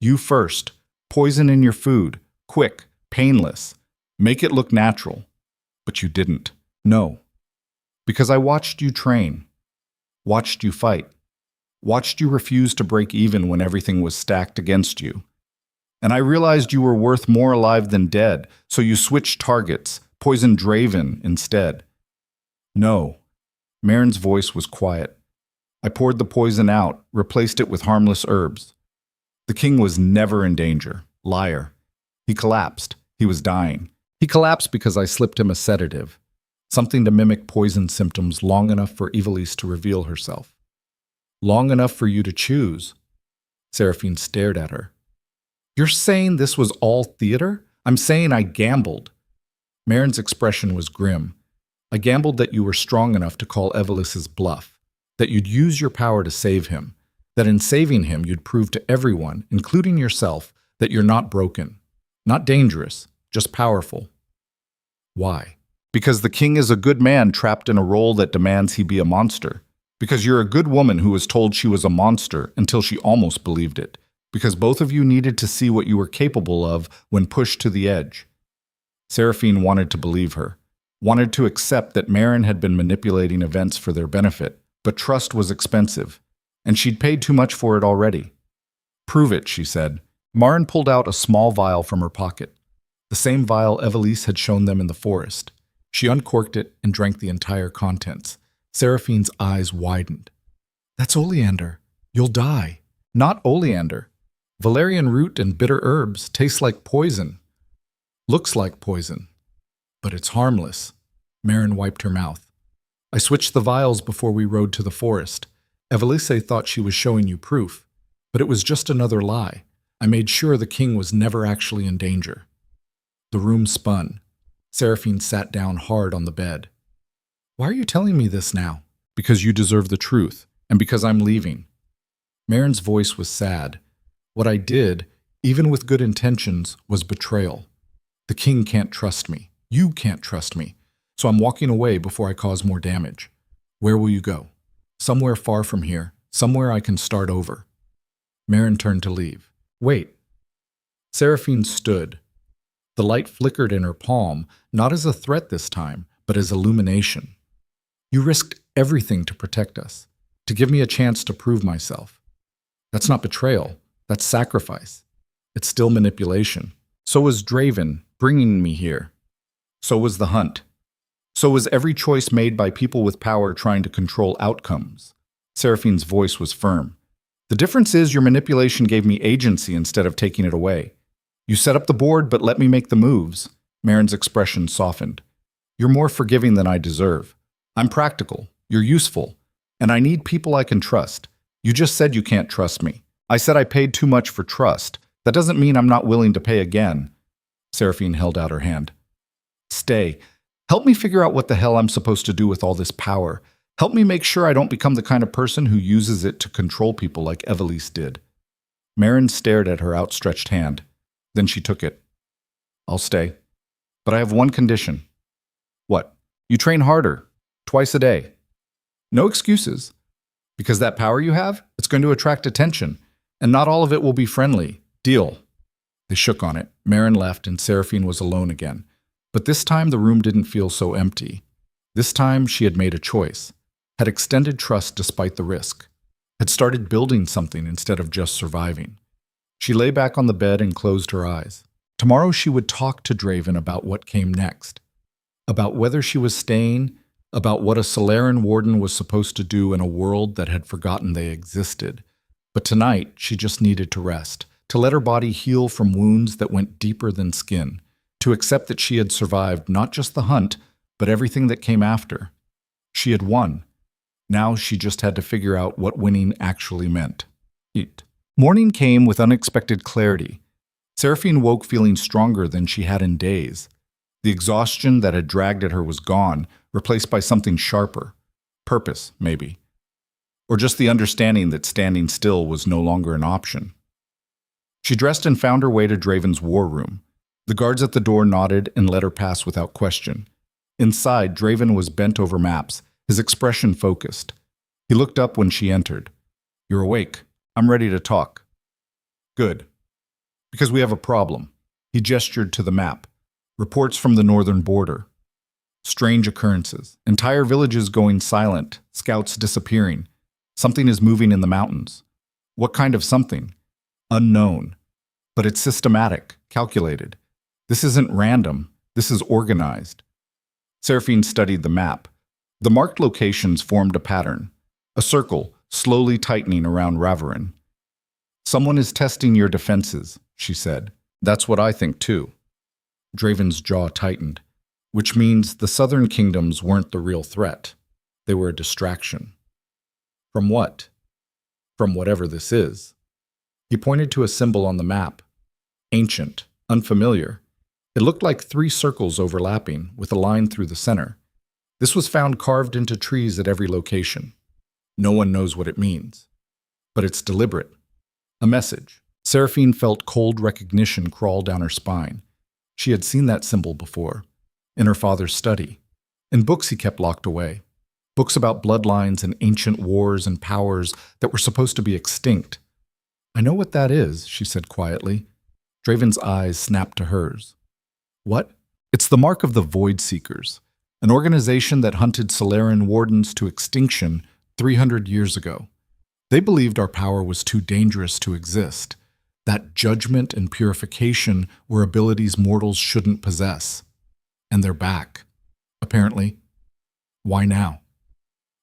"You first. Poison in your food. Quick. Painless. Make it look natural. But you didn't. No. Because I watched you train. Watched you fight. Watched you refuse to break even when everything was stacked against you. And I realized you were worth more alive than dead, so you switched targets, poisoned Draven instead." "No." Maren's voice was quiet. "I poured the poison out, replaced it with harmless herbs. The king was never in danger. Liar. He collapsed. He was dying. He collapsed because I slipped him a sedative, something to mimic poison symptoms long enough for Ivalice to reveal herself. Long enough for you to choose." Seraphine stared at her. "You're saying this was all theater? I'm saying I gambled." Maren's expression was grim. "I gambled that you were strong enough to call Ivalice's bluff, that you'd use your power to save him, that in saving him you'd prove to everyone, including yourself, that you're not broken, not dangerous, just powerful." "Why?" "Because the king is a good man trapped in a role that demands he be a monster. Because you're a good woman who was told she was a monster until she almost believed it. Because both of you needed to see what you were capable of when pushed to the edge." Seraphine wanted to believe her, wanted to accept that Maren had been manipulating events for their benefit, but trust was expensive, and she'd paid too much for it already. "Prove it," she said. Maren pulled out a small vial from her pocket, the same vial Ivalice had shown them in the forest. She uncorked it and drank the entire contents. Seraphine's eyes widened. "That's oleander. You'll die." "Not oleander. Valerian root and bitter herbs taste like poison. Looks like poison. But it's harmless." Maren wiped her mouth. "I switched the vials before we rode to the forest. Ivalice thought she was showing you proof, but it was just another lie. I made sure the king was never actually in danger." The room spun. Seraphine sat down hard on the bed. "Why are you telling me this now?" "Because you deserve the truth, and because I'm leaving." Maren's voice was sad. "What I did, even with good intentions, was betrayal. The king can't trust me. You can't trust me. So I'm walking away before I cause more damage. Where will you go?" "Somewhere far from here. Somewhere I can start over." Maren turned to leave. "Wait." Seraphine stood. The light flickered in her palm, not as a threat this time, but as illumination. "You risked everything to protect us, to give me a chance to prove myself. That's not betrayal. That's sacrifice. It's still manipulation. So was Draven, bringing me here. So was the hunt. So was every choice made by people with power trying to control outcomes. Seraphine's voice was firm. The difference is your manipulation gave me agency instead of taking it away. You set up the board but let me make the moves. Marin's expression softened. You're more forgiving than I deserve. I'm practical. You're useful. And I need people I can trust. You just said you can't trust me. I said I paid too much for trust. That doesn't mean I'm not willing to pay again. Seraphine held out her hand. Stay. Help me figure out what the hell I'm supposed to do with all this power. Help me make sure I don't become the kind of person who uses it to control people like Evelise did. Marin stared at her outstretched hand. Then she took it. I'll stay. But I have one condition. What? You train harder. Twice a day. No excuses. Because that power you have, it's going to attract attention. And not all of it will be friendly. Deal. They shook on it. Marin left and Seraphine was alone again. But this time the room didn't feel so empty. This time she had made a choice. Had extended trust despite the risk. Had started building something instead of just surviving. She lay back on the bed and closed her eyes. Tomorrow she would talk to Draven about what came next. About whether she was staying, about what a Seraphine warden was supposed to do in a world that had forgotten they existed. But tonight she just needed to rest, to let her body heal from wounds that went deeper than skin, to accept that she had survived not just the hunt, but everything that came after. She had won. Now she just had to figure out what winning actually meant. Morning came with unexpected clarity. Seraphine woke feeling stronger than she had in days. The exhaustion that had dragged at her was gone, replaced by something sharper. Purpose, maybe. Or just the understanding that standing still was no longer an option. She dressed and found her way to Draven's war room. The guards at the door nodded and let her pass without question. Inside, Draven was bent over maps, his expression focused. He looked up when she entered. You're awake. I'm ready to talk. Good. Because we have a problem. He gestured to the map. Reports from the northern border. Strange occurrences. Entire villages going silent. Scouts disappearing. Something is moving in the mountains. What kind of something? Unknown. But it's systematic, calculated. This isn't random. This is organized. Seraphine studied the map. The marked locations formed a pattern. A circle, slowly tightening around Raverin. Someone is testing your defenses, she said. That's what I think too. Draven's jaw tightened, which means the southern kingdoms weren't the real threat. They were a distraction. From what? From whatever this is. He pointed to a symbol on the map. Ancient, unfamiliar. It looked like 3 circles overlapping, with a line through the center. This was found carved into trees at every location. No one knows what it means. But it's deliberate. A message. Seraphine felt cold recognition crawl down her spine. She had seen that symbol before. In her father's study. In books he kept locked away. Books about bloodlines and ancient wars and powers that were supposed to be extinct. I know what that is, she said quietly. Draven's eyes snapped to hers. What? It's the mark of the Void Seekers, an organization that hunted Seraphine wardens to extinction 300 years ago. They believed our power was too dangerous to exist, that judgment and purification were abilities mortals shouldn't possess. And they're back, apparently. Why now?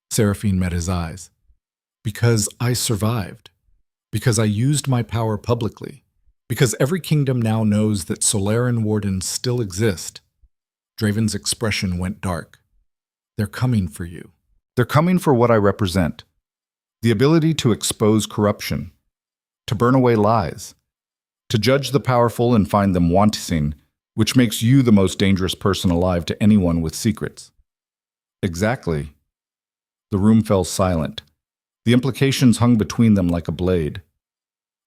Seraphine met his eyes. Because I survived. Because I used my power publicly. Because every kingdom now knows that Seraphine wardens still exist. Draven's expression went dark. They're coming for you. They're coming for what I represent. The ability to expose corruption, to burn away lies, to judge the powerful and find them wanting, which makes you the most dangerous person alive to anyone with secrets. Exactly. The room fell silent. The implications hung between them like a blade.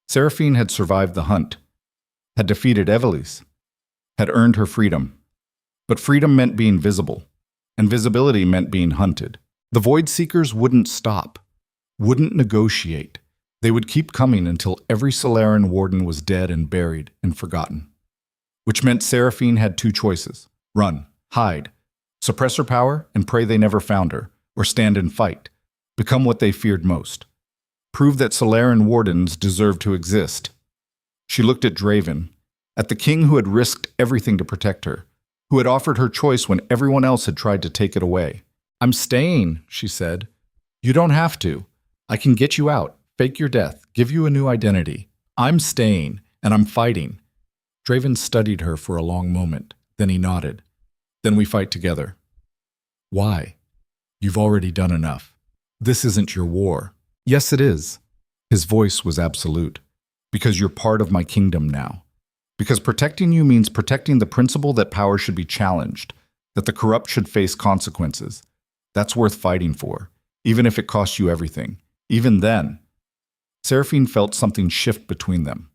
Seraphine had survived the hunt, had defeated Evelise, had earned her freedom. But freedom meant being visible, and visibility meant being hunted. The Void Seekers wouldn't stop, wouldn't negotiate. They would keep coming until every Seraphine warden was dead and buried and forgotten. Which meant Seraphine had 2 choices. Run, hide, suppress her power and pray they never found her, or stand and fight, become what they feared most. Prove that Seraphine wardens deserved to exist. She looked at Draven, at the king who had risked everything to protect her, who had offered her choice when everyone else had tried to take it away. "I'm staying," she said. "You don't have to. I can get you out, fake your death, give you a new identity. I'm staying, and I'm fighting." Draven studied her for a long moment. Then he nodded. "Then we fight together." "Why? You've already done enough. This isn't your war." "Yes, it is." His voice was absolute. "Because you're part of my kingdom now. Because protecting you means protecting the principle that power should be challenged, that the corrupt should face consequences. That's worth fighting for, even if it costs you everything. Even then." Seraphine felt something shift between them.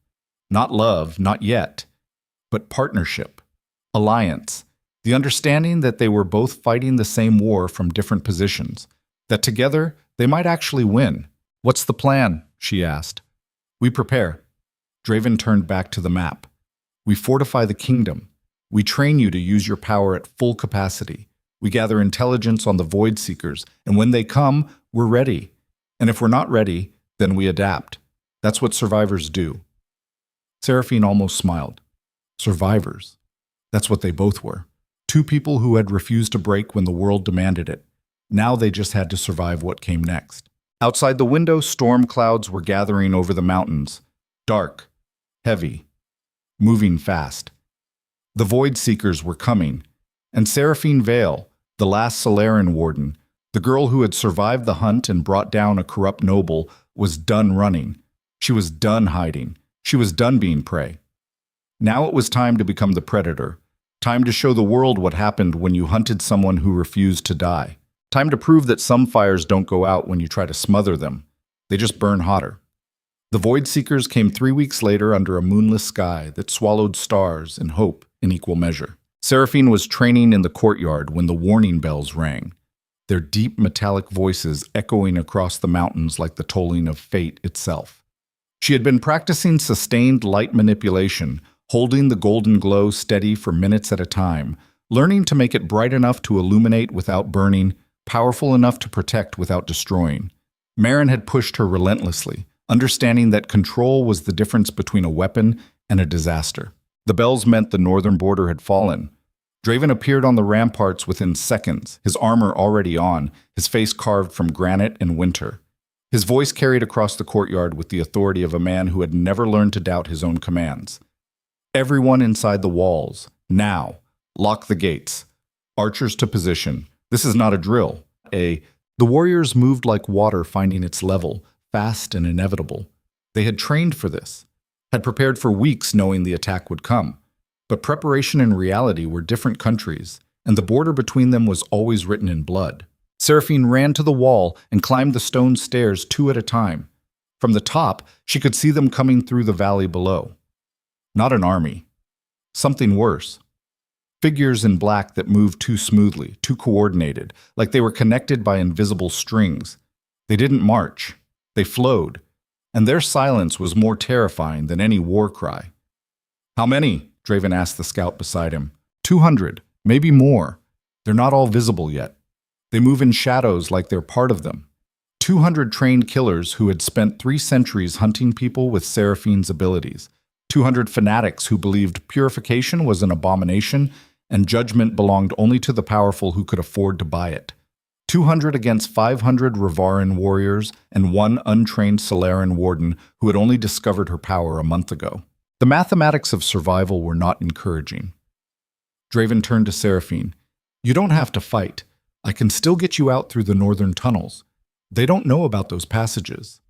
Not love, not yet, but partnership, alliance, the understanding that they were both fighting the same war from different positions, that together they might actually win. "What's the plan?" she asked. "We prepare." Draven turned back to the map. "We fortify the kingdom. We train you to use your power at full capacity. We gather intelligence on the Void Seekers, and when they come, we're ready. And if we're not ready, then we adapt. That's what survivors do." Seraphine almost smiled. Survivors. That's what they both were. Two people who had refused to break when the world demanded it. Now they just had to survive what came next. Outside the window, storm clouds were gathering over the mountains. Dark, heavy, moving fast. The Void Seekers were coming, and Seraphine Vale, the last Solaren warden, the girl who had survived the hunt and brought down a corrupt noble, was done running. She was done hiding. She was done being prey. Now it was time to become the predator. Time to show the world what happened when you hunted someone who refused to die. Time to prove that some fires don't go out when you try to smother them. They just burn hotter. The Void Seekers came 3 weeks later under a moonless sky that swallowed stars and hope in equal measure. Seraphine was training in the courtyard when the warning bells rang, their deep metallic voices echoing across the mountains like the tolling of fate itself. She had been practicing sustained light manipulation, holding the golden glow steady for minutes at a time, learning to make it bright enough to illuminate without burning, powerful enough to protect without destroying. Marin had pushed her relentlessly, understanding that control was the difference between a weapon and a disaster. The bells meant the northern border had fallen. Draven appeared on the ramparts within seconds, his armor already on, his face carved from granite and winter. His voice carried across the courtyard with the authority of a man who had never learned to doubt his own commands. "Everyone inside the walls, now. Lock the gates. Archers to position. This is not a drill. The warriors moved like water finding its level, fast and inevitable. They had trained for this, had prepared for weeks knowing the attack would come. But preparation and reality were different countries, and the border between them was always written in blood. Seraphine ran to the wall and climbed the stone stairs 2 at a time. From the top, she could see them coming through the valley below. Not an army. Something worse. Figures in black that moved too smoothly, too coordinated, like they were connected by invisible strings. They didn't march. They flowed. And their silence was more terrifying than any war cry. "How many?" Draven asked the scout beside him. 200, maybe more. They're not all visible yet. They move in shadows like they're part of them. 200 trained killers who had spent 3 centuries hunting people with Seraphine's abilities. 200 fanatics who believed purification was an abomination and judgment belonged only to the powerful who could afford to buy it. 200 against 500 Rivaran warriors and 1 untrained Solaren warden who had only discovered her power a month ago. The mathematics of survival were not encouraging. Draven turned to Seraphine. "You don't have to fight. I can still get you out through the northern tunnels. They don't know about those passages."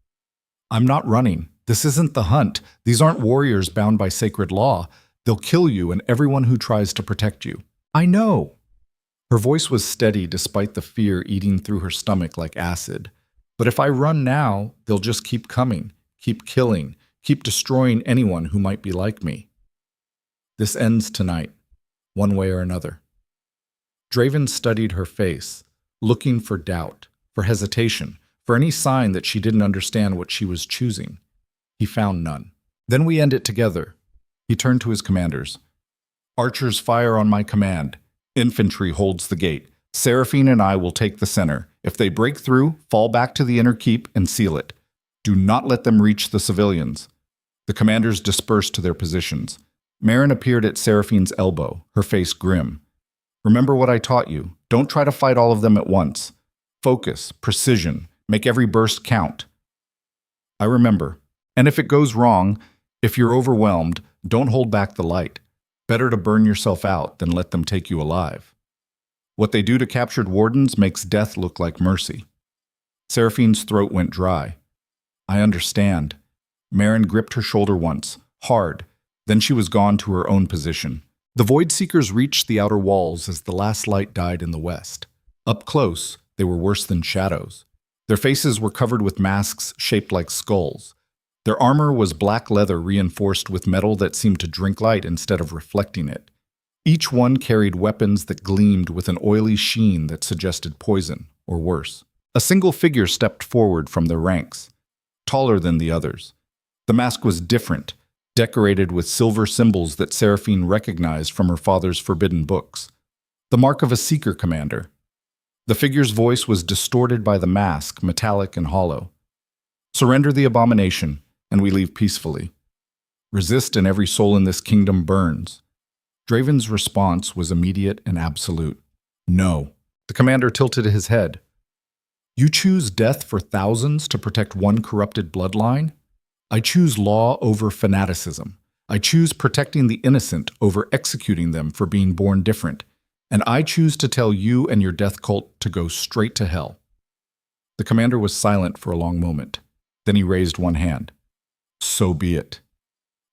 "I'm not running. This isn't the hunt. These aren't warriors bound by sacred law. They'll kill you and everyone who tries to protect you." "I know." Her voice was steady despite the fear eating through her stomach like acid. "But if I run now, they'll just keep coming, keep killing, keep destroying anyone who might be like me. This ends tonight, one way or another." Draven studied her face, looking for doubt, for hesitation, for any sign that she didn't understand what she was choosing. He found none. "Then we end it together." He turned to his commanders. "Archers fire on my command. Infantry holds the gate. Seraphine and I will take the center. If they break through, fall back to the inner keep and seal it. Do not let them reach the civilians." The commanders dispersed to their positions. Marin appeared at Seraphine's elbow, her face grim. Remember what I taught you. Don't try to fight all of them at once. Focus, precision, make every burst count. I remember. And if it goes wrong, if you're overwhelmed, don't hold back the light. Better to burn yourself out than let them take you alive. What they do to captured wardens makes death look like mercy. Seraphine's throat went dry. I understand. Marin gripped her shoulder once, hard. Then she was gone to her own position. The Void Seekers reached the outer walls as the last light died in the west. Up close, they were worse than shadows. Their faces were covered with masks shaped like skulls. Their armor was black leather reinforced with metal that seemed to drink light instead of reflecting it. Each one carried weapons that gleamed with an oily sheen that suggested poison, or worse. A single figure stepped forward from their ranks, taller than the others. The mask was different, decorated with silver symbols that Seraphine recognized from her father's forbidden books. The mark of a Seeker commander. The figure's voice was distorted by the mask, metallic and hollow. Surrender the abomination, and we leave peacefully. Resist, and every soul in this kingdom burns. Draven's response was immediate and absolute. No. The commander tilted his head. You choose death for thousands to protect one corrupted bloodline? I choose law over fanaticism. I choose protecting the innocent over executing them for being born different. And I choose to tell you and your death cult to go straight to hell. The commander was silent for a long moment. Then he raised one hand. So be it.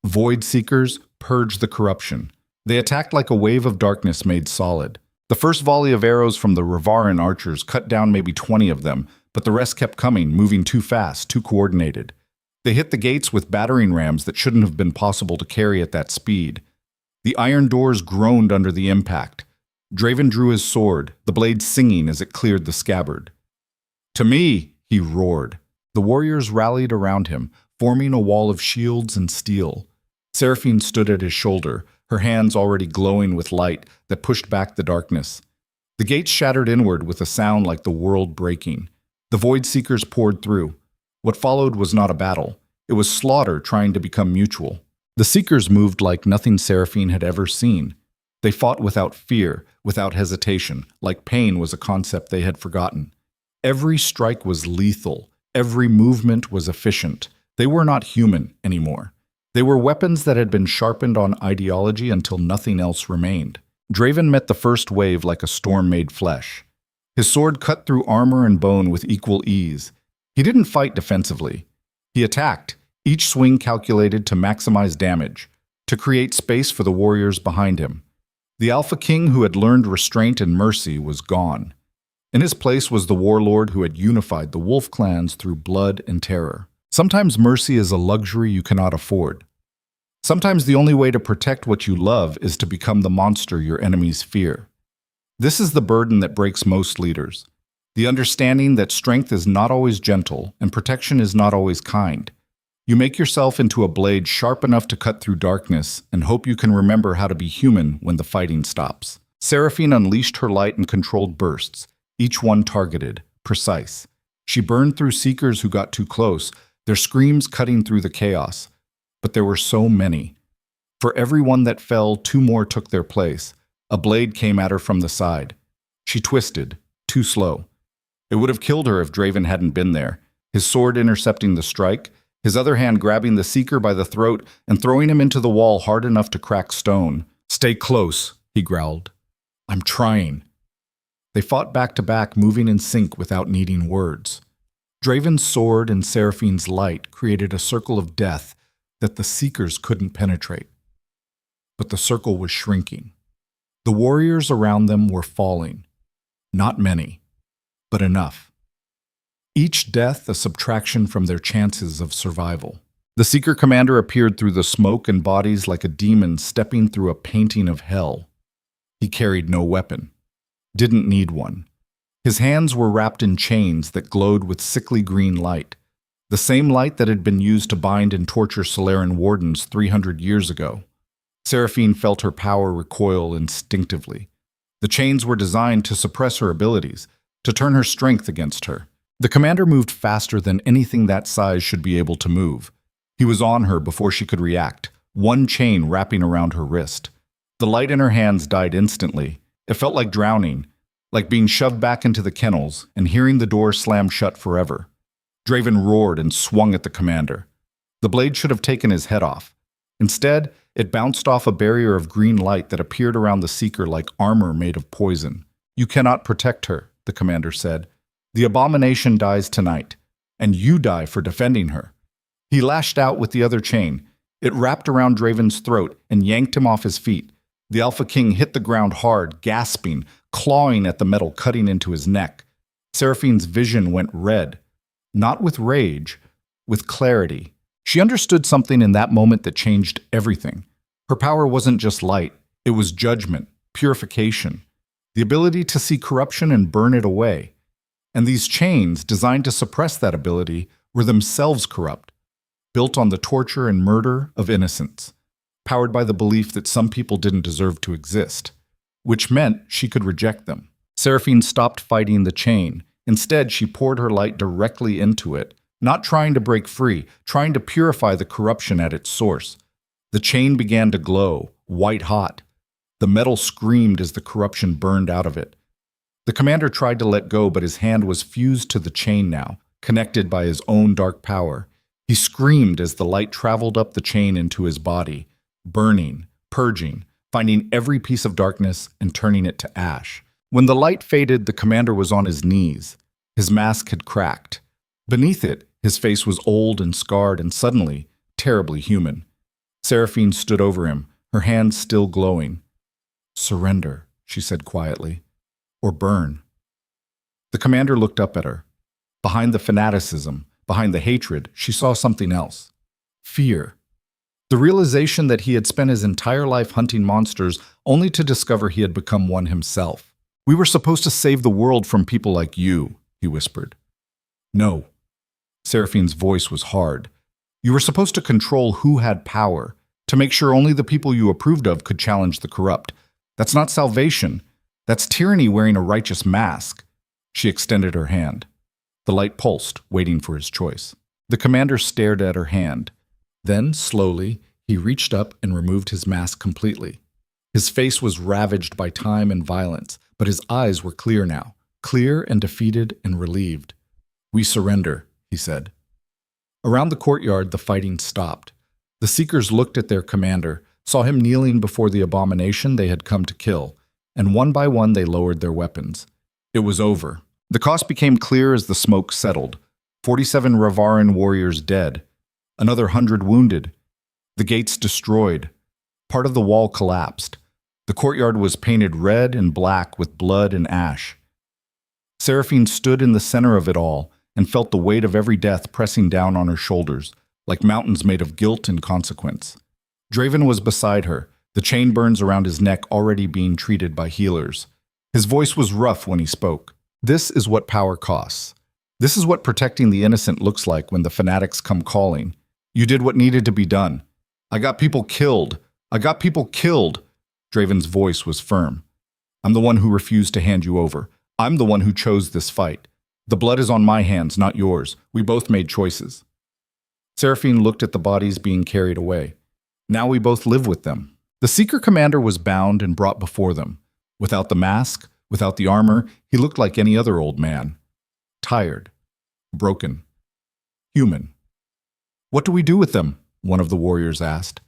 Void Seekers, purge the corruption. They attacked like a wave of darkness made solid. The first volley of arrows from the Rivaran archers cut down maybe 20 of them, but the rest kept coming, moving too fast, too coordinated. They hit the gates with battering rams that shouldn't have been possible to carry at that speed. The iron doors groaned under the impact. Draven drew his sword, the blade singing as it cleared the scabbard. To me, he roared. The warriors rallied around him, forming a wall of shields and steel. Seraphine stood at his shoulder, her hands already glowing with light that pushed back the darkness. The gates shattered inward with a sound like the world breaking. The Void Seekers poured through. What followed was not a battle. It was slaughter trying to become mutual. The Seekers moved like nothing Seraphine had ever seen. They fought without fear, without hesitation, like pain was a concept they had forgotten. Every strike was lethal. Every movement was efficient. They were not human anymore. They were weapons that had been sharpened on ideology until nothing else remained. Draven met the first wave like a storm made flesh. His sword cut through armor and bone with equal ease. He didn't fight defensively. He attacked, each swing calculated to maximize damage, to create space for the warriors behind him. The Alpha King who had learned restraint and mercy was gone. In his place was the warlord who had unified the wolf clans through blood and terror. Sometimes mercy is a luxury you cannot afford. Sometimes the only way to protect what you love is to become the monster your enemies fear. This is the burden that breaks most leaders. The understanding that strength is not always gentle and protection is not always kind. You make yourself into a blade sharp enough to cut through darkness and hope you can remember how to be human when the fighting stops. Seraphine unleashed her light in controlled bursts, each one targeted, precise. She burned through seekers who got too close, their screams cutting through the chaos. But there were so many. For every one that fell, two more took their place. A blade came at her from the side. She twisted, too slow. It would have killed her if Draven hadn't been there, his sword intercepting the strike, his other hand grabbing the seeker by the throat and throwing him into the wall hard enough to crack stone. Stay close, he growled. I'm trying. They fought back to back, moving in sync without needing words. Draven's sword and Seraphine's light created a circle of death that the seekers couldn't penetrate. But the circle was shrinking. The warriors around them were falling. Not many, but enough. Each death a subtraction from their chances of survival. The Seeker commander appeared through the smoke and bodies like a demon stepping through a painting of hell. He carried no weapon. Didn't need one. His hands were wrapped in chains that glowed with sickly green light, the same light that had been used to bind and torture Solaran wardens 300 years ago. Seraphine felt her power recoil instinctively. The chains were designed to suppress her abilities, to turn her strength against her. The commander moved faster than anything that size should be able to move. He was on her before she could react, one chain wrapping around her wrist. The light in her hands died instantly. It felt like drowning, like being shoved back into the kennels and hearing the door slam shut forever. Draven roared and swung at the commander. The blade should have taken his head off. Instead, it bounced off a barrier of green light that appeared around the Seeker like armor made of poison. "You cannot protect her," the commander said. "The abomination dies tonight, and you die for defending her." He lashed out with the other chain. It wrapped around Draven's throat and yanked him off his feet. The Alpha King hit the ground hard, gasping, clawing at the metal cutting into his neck. Seraphine's vision went red, not with rage, with clarity. She understood something in that moment that changed everything. Her power wasn't just light, it was judgment, purification, the ability to see corruption and burn it away. And these chains, designed to suppress that ability, were themselves corrupt, built on the torture and murder of innocents, powered by the belief that some people didn't deserve to exist, which meant she could reject them. Seraphine stopped fighting the chain. Instead, she poured her light directly into it, not trying to break free, trying to purify the corruption at its source. The chain began to glow, white hot. The metal screamed as the corruption burned out of it. The commander tried to let go, but his hand was fused to the chain now, connected by his own dark power. He screamed as the light traveled up the chain into his body, burning, purging, finding every piece of darkness and turning it to ash. When the light faded, the commander was on his knees. His mask had cracked. Beneath it, his face was old and scarred and suddenly terribly human. Seraphine stood over him, her hands still glowing. "Surrender," she said quietly, "or burn." The commander looked up at her. Behind the fanaticism, behind the hatred, she saw something else. Fear. The realization that he had spent his entire life hunting monsters only to discover he had become one himself. "We were supposed to save the world from people like you," he whispered. "No." Seraphine's voice was hard. "You were supposed to control who had power, to make sure only the people you approved of could challenge the corrupt. That's not salvation. That's tyranny wearing a righteous mask." She extended her hand. The light pulsed, waiting for his choice. The commander stared at her hand. Then, slowly, he reached up and removed his mask completely. His face was ravaged by time and violence, but his eyes were clear now, clear and defeated and relieved. "We surrender," he said. Around the courtyard, the fighting stopped. The Seekers looked at their commander, saw him kneeling before the abomination they had come to kill, and one by one they lowered their weapons. It was over. The cost became clear as the smoke settled. 47 Ravaran warriors dead. Another 100 wounded. The gates destroyed. Part of the wall collapsed. The courtyard was painted red and black with blood and ash. Seraphine stood in the center of it all and felt the weight of every death pressing down on her shoulders, like mountains made of guilt and consequence. Draven was beside her, the chain burns around his neck already being treated by healers. His voice was rough when he spoke. "This is what power costs. This is what protecting the innocent looks like when the fanatics come calling. You did what needed to be done. I got people killed. I got people killed." Draven's voice was firm. "I'm the one who refused to hand you over. I'm the one who chose this fight. The blood is on my hands, not yours. We both made choices." Seraphine looked at the bodies being carried away. "Now we both live with them." The Seeker commander was bound and brought before them. Without the mask, without the armor, he looked like any other old man. Tired. Broken. Human. "What do we do with them?" one of the warriors asked.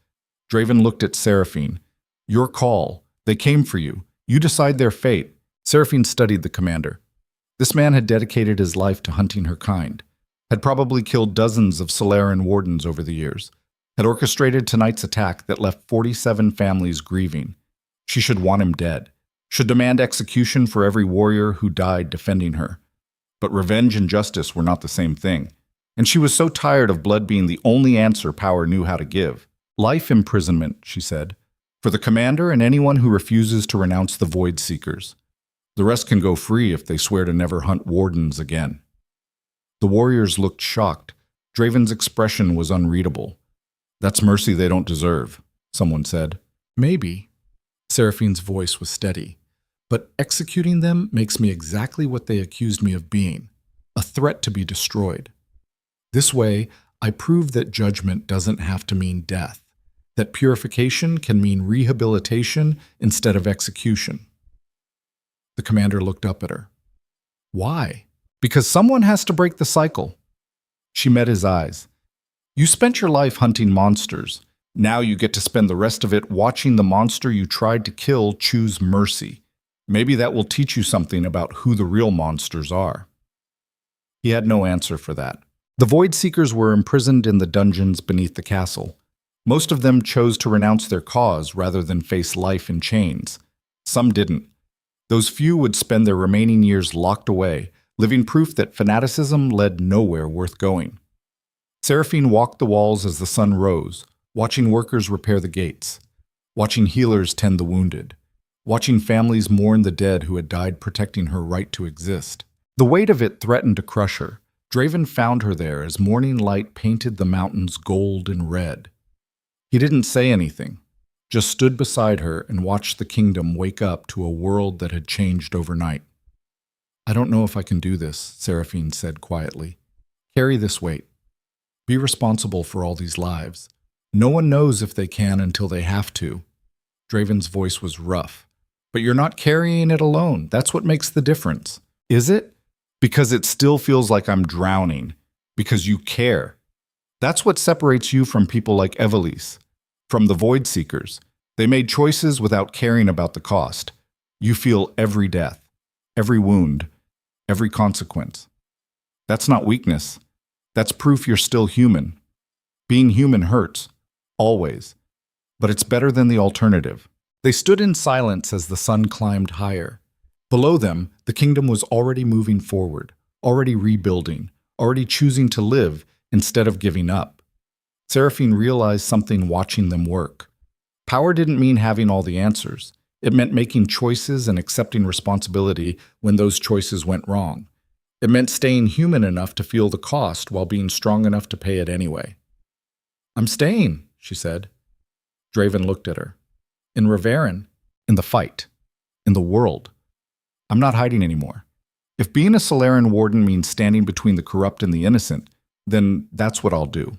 Draven looked at Seraphine. "Your call. They came for you. You decide their fate." Seraphine studied the commander. This man had dedicated his life to hunting her kind, had probably killed dozens of Seraphine wardens over the years, had orchestrated tonight's attack that left 47 families grieving. She should want him dead, should demand execution for every warrior who died defending her. But revenge and justice were not the same thing, and she was so tired of blood being the only answer power knew how to give. "Life imprisonment," she said, "for the commander and anyone who refuses to renounce the Void Seekers. The rest can go free if they swear to never hunt wardens again." The warriors looked shocked. Draven's expression was unreadable. "That's mercy they don't deserve," someone said. "Maybe." Seraphine's voice was steady. "But executing them makes me exactly what they accused me of being, a threat to be destroyed. This way, I prove that judgment doesn't have to mean death, that purification can mean rehabilitation instead of execution. The commander looked up at her. Why? Because someone has to break the cycle. She met his eyes. You spent your life hunting monsters. Now you get to spend the rest of it watching the monster you tried to kill choose mercy. Maybe that will teach you something about who the real monsters are. He had no answer for that. The Void Seekers were imprisoned in the dungeons beneath the castle. Most of them chose to renounce their cause rather than face life in chains. Some didn't. Those few would spend their remaining years locked away, living proof that fanaticism led nowhere worth going. Seraphine walked the walls as the sun rose, watching workers repair the gates, watching healers tend the wounded, watching families mourn the dead who had died protecting her right to exist. The weight of it threatened to crush her. Draven found her there as morning light painted the mountains gold and red. He didn't say anything, just stood beside her and watched the kingdom wake up to a world that had changed overnight. I don't know if I can do this, Seraphine said quietly. Carry this weight. Be responsible for all these lives. No one knows if they can until they have to. Draven's voice was rough. But you're not carrying it alone. That's what makes the difference. Is it? Because it still feels like I'm drowning. Because you care. That's what separates you from people like Evelise, from the Void Seekers. They made choices without caring about the cost. You feel every death, every wound, every consequence. That's not weakness. That's proof you're still human. Being human hurts, always. But it's better than the alternative. They stood in silence as the sun climbed higher. Below them, the kingdom was already moving forward, already rebuilding, already choosing to live instead of giving up. Seraphine realized something watching them work. Power didn't mean having all the answers. It meant making choices and accepting responsibility when those choices went wrong. It meant staying human enough to feel the cost while being strong enough to pay it anyway. I'm staying, she said. Draven looked at her. In Reverin, in the fight, in the world. I'm not hiding anymore. If being a Solaren warden means standing between the corrupt and the innocent, then that's what I'll do.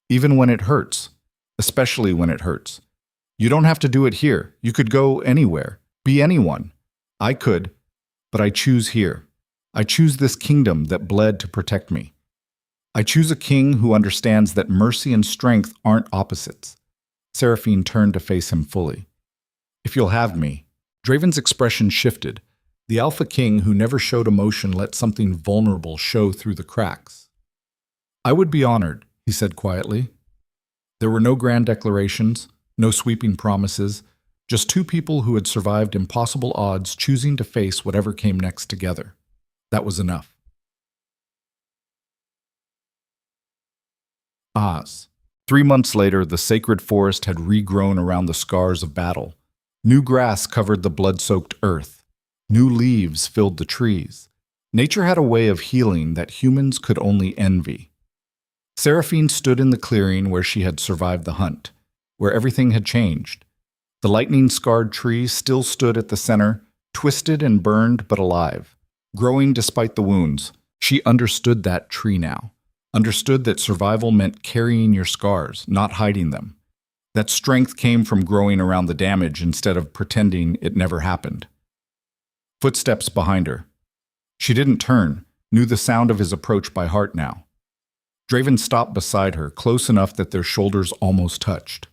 Even when it hurts. Especially when it hurts. You don't have to do it here. You could go anywhere. Be anyone. I could. But I choose here. I choose this kingdom that bled to protect me. I choose a king who understands that mercy and strength aren't opposites. Seraphine turned to face him fully. If you'll have me. Draven's expression shifted. The Alpha King who never showed emotion let something vulnerable show through the cracks. I would be honored, he said quietly. There were no grand declarations, no sweeping promises, just two people who had survived impossible odds choosing to face whatever came next together. That was enough. Oz. 3 months later, the sacred forest had regrown around the scars of battle. New grass covered the blood-soaked earth. New leaves filled the trees. Nature had a way of healing that humans could only envy. Seraphine stood in the clearing where she had survived the hunt, where everything had changed. The lightning-scarred tree still stood at the center, twisted and burned but alive, growing despite the wounds. She understood that tree now, understood that survival meant carrying your scars, not hiding them. That strength came from growing around the damage instead of pretending it never happened. Footsteps behind her. She didn't turn, knew the sound of his approach by heart now. Draven stopped beside her, close enough that their shoulders almost touched.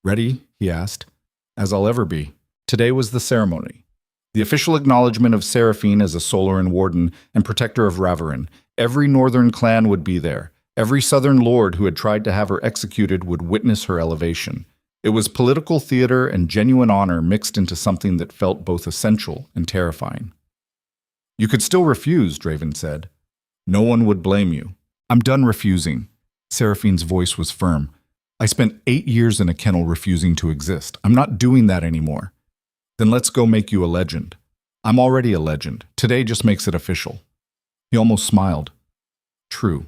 Ready? He asked. As I'll ever be. Today was the ceremony. The official acknowledgement of Seraphine as a Solaren warden and protector of Reverin. Every northern clan would be there. Every southern lord who had tried to have her executed would witness her elevation. It was political theater and genuine honor mixed into something that felt both essential and terrifying. You could still refuse, Draven said. No one would blame you. I'm done refusing. Seraphine's voice was firm. I spent 8 years in a kennel refusing to exist. I'm not doing that anymore. Then let's go make you a legend. I'm already a legend. Today just makes it official. He almost smiled. True.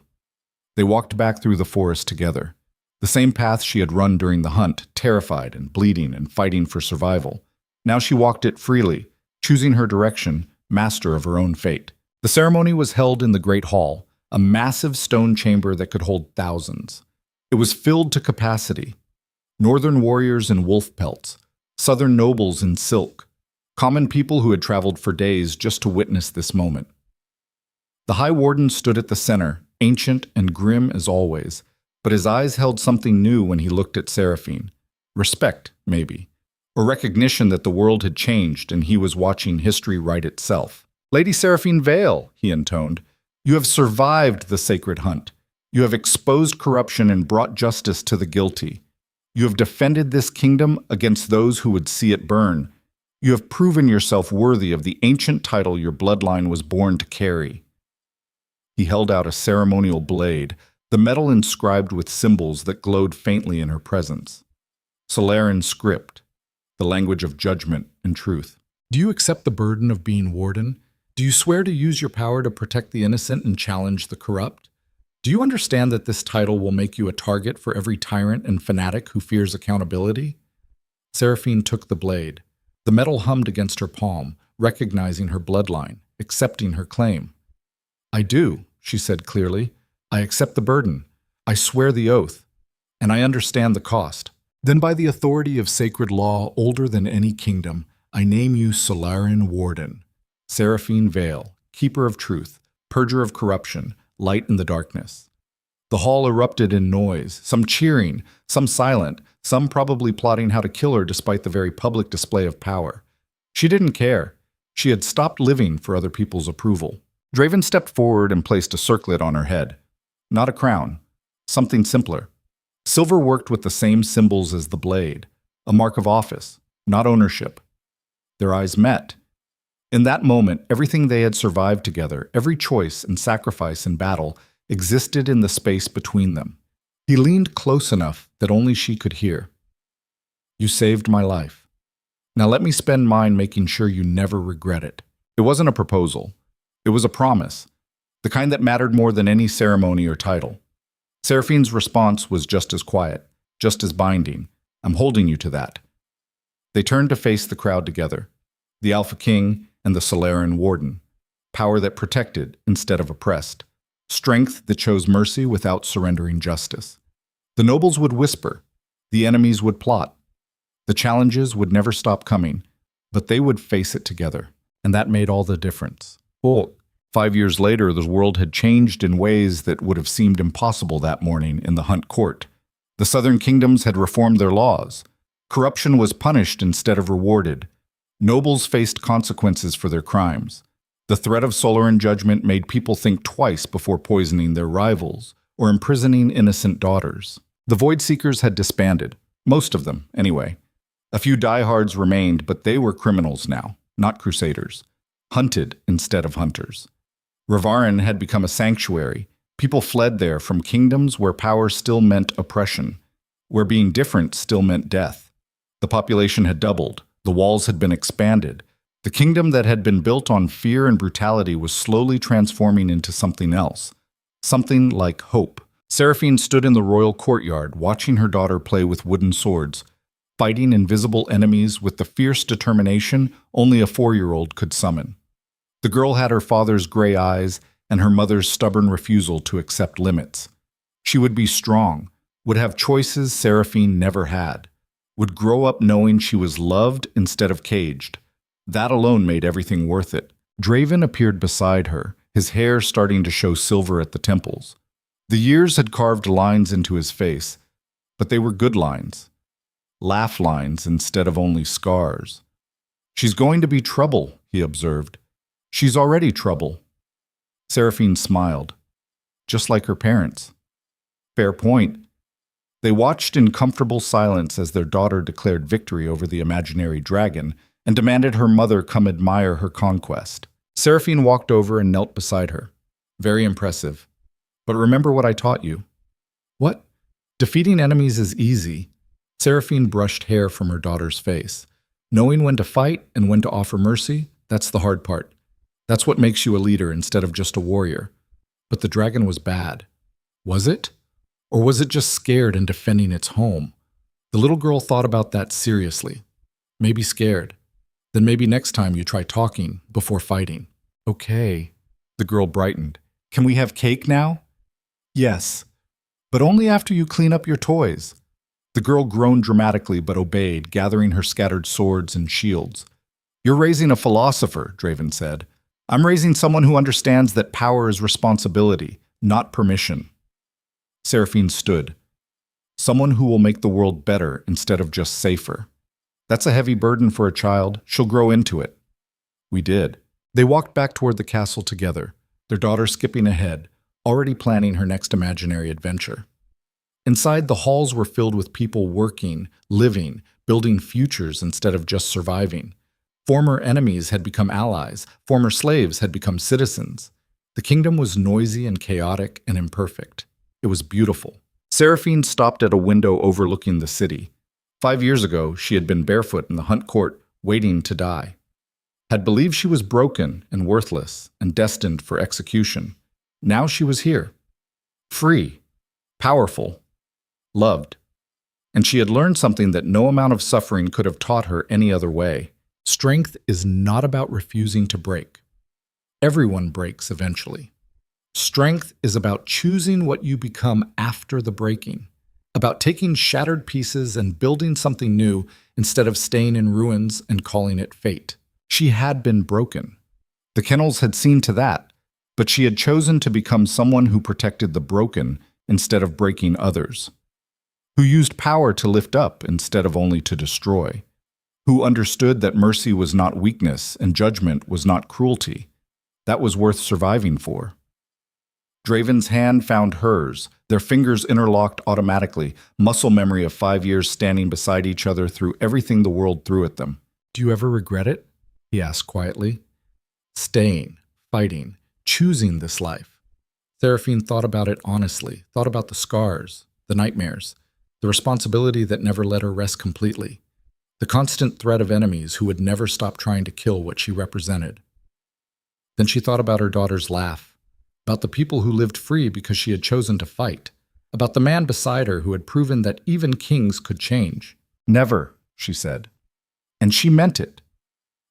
They walked back through the forest together. The same path she had run during the hunt, terrified and bleeding and fighting for survival. Now she walked it freely, choosing her direction, master of her own fate. The ceremony was held in the Great Hall, a massive stone chamber that could hold thousands. It was filled to capacity. Northern warriors in wolf pelts, southern nobles in silk, common people who had traveled for days just to witness this moment. The High Warden stood at the center, ancient and grim as always, but his eyes held something new when he looked at Seraphine. Respect, maybe, or recognition that the world had changed and he was watching history write itself. "Lady Seraphine Vale," he intoned, "you have survived the sacred hunt. You have exposed corruption and brought justice to the guilty. You have defended this kingdom against those who would see it burn. You have proven yourself worthy of the ancient title your bloodline was born to carry." He held out a ceremonial blade, the metal inscribed with symbols that glowed faintly in her presence. Solaren script, the language of judgment and truth. "Do you accept the burden of being warden? Do you swear to use your power to protect the innocent and challenge the corrupt? Do you understand that this title will make you a target for every tyrant and fanatic who fears accountability?" Seraphine took the blade. The metal hummed against her palm, recognizing her bloodline, accepting her claim. "I do," she said clearly. "I accept the burden. I swear the oath. And I understand the cost. Then by the authority of sacred law older than any kingdom, I name you Seraphine Warden, Seraphine Vale, keeper of truth, purger of corruption, light in the darkness." The hall erupted in noise, some cheering, some silent, some probably plotting how to kill her despite the very public display of power. She didn't care. She had stopped living for other people's approval. Draven stepped forward and placed a circlet on her head. Not a crown. Something simpler. Silver worked with the same symbols as the blade. A mark of office, not ownership. Their eyes met. In that moment, everything they had survived together, every choice and sacrifice in battle, existed in the space between them. He leaned close enough that only she could hear. "You saved my life. Now let me spend mine making sure you never regret it." It wasn't a proposal. It was a promise, the kind that mattered more than any ceremony or title. Seraphine's response was just as quiet, just as binding. "I'm holding you to that." They turned to face the crowd together, the Alpha King and the Seraphine Warden, power that protected instead of oppressed, strength that chose mercy without surrendering justice. The nobles would whisper, the enemies would plot, the challenges would never stop coming, but they would face it together, and that made all the difference. 5 years later, the world had changed in ways that would have seemed impossible that morning in the Hunt Court. The southern kingdoms had reformed their laws. Corruption was punished instead of rewarded. Nobles faced consequences for their crimes. The threat of Solaran judgment made people think twice before poisoning their rivals or imprisoning innocent daughters. The Void Seekers had disbanded, most of them, anyway. A few diehards remained, but they were criminals now, not crusaders. Hunted instead of hunters. Ravaran had become a sanctuary. People fled there from kingdoms where power still meant oppression, where being different still meant death. The population had doubled. The walls had been expanded. The kingdom that had been built on fear and brutality was slowly transforming into something else. Something like hope. Seraphine stood in the royal courtyard, watching her daughter play with wooden swords, fighting invisible enemies with the fierce determination only a 4-year-old could summon. The girl had her father's gray eyes and her mother's stubborn refusal to accept limits. She would be strong, would have choices Seraphine never had, would grow up knowing she was loved instead of caged. That alone made everything worth it. Draven appeared beside her, his hair starting to show silver at the temples. The years had carved lines into his face, but they were good lines. Laugh lines instead of only scars. "She's going to be trouble," he observed. "She's already trouble." Seraphine smiled, just like her parents. Fair point. They watched in comfortable silence as their daughter declared victory over the imaginary dragon and demanded her mother come admire her conquest. Seraphine walked over and knelt beside her. "Very impressive. But remember what I taught you." "What?" "Defeating enemies is easy." Seraphine brushed hair from her daughter's face. "Knowing when to fight and when to offer mercy, that's the hard part. That's what makes you a leader instead of just a warrior." But the dragon was bad. Was it? Or was it just scared and defending its home? The little girl thought about that seriously. Maybe scared. Then maybe next time you try talking before fighting. "Okay." The girl brightened. Can we have cake now? Yes, but only after you clean up your toys. The girl groaned dramatically but obeyed, gathering her scattered swords and shields. You're raising a philosopher, Draven said. I'm raising someone who understands that power is responsibility, not permission. Seraphine stood. Someone who will make the world better instead of just safer. That's a heavy burden for a child. She'll grow into it. We did. They walked back toward the castle together, their daughter skipping ahead, already planning her next imaginary adventure. Inside, the halls were filled with people working, living, building futures instead of just surviving. Former enemies had become allies. Former slaves had become citizens. The kingdom was noisy and chaotic and imperfect. It was beautiful. Seraphine stopped at a window overlooking the city. 5 years ago, she had been barefoot in the hunt court, waiting to die. Had believed she was broken and worthless and destined for execution. Now she was here. Free. Powerful. Loved. And she had learned something that no amount of suffering could have taught her any other way. Strength is not about refusing to break. Everyone breaks eventually. Strength is about choosing what you become after the breaking, about taking shattered pieces and building something new instead of staying in ruins and calling it fate. She had been broken. The kennels had seen to that, but she had chosen to become someone who protected the broken instead of breaking others, who used power to lift up instead of only to destroy, who understood that mercy was not weakness and judgment was not cruelty. That was worth surviving for. Draven's hand found hers, their fingers interlocked automatically, muscle memory of 5 years standing beside each other through everything the world threw at them. Do you ever regret it? He asked quietly. Staying, fighting, choosing this life. Seraphine thought about it honestly, thought about the scars, the nightmares, the responsibility that never let her rest completely, the constant threat of enemies who would never stop trying to kill what she represented. Then she thought about her daughter's laugh, about the people who lived free because she had chosen to fight, about the man beside her who had proven that even kings could change. Never, she said. And she meant it.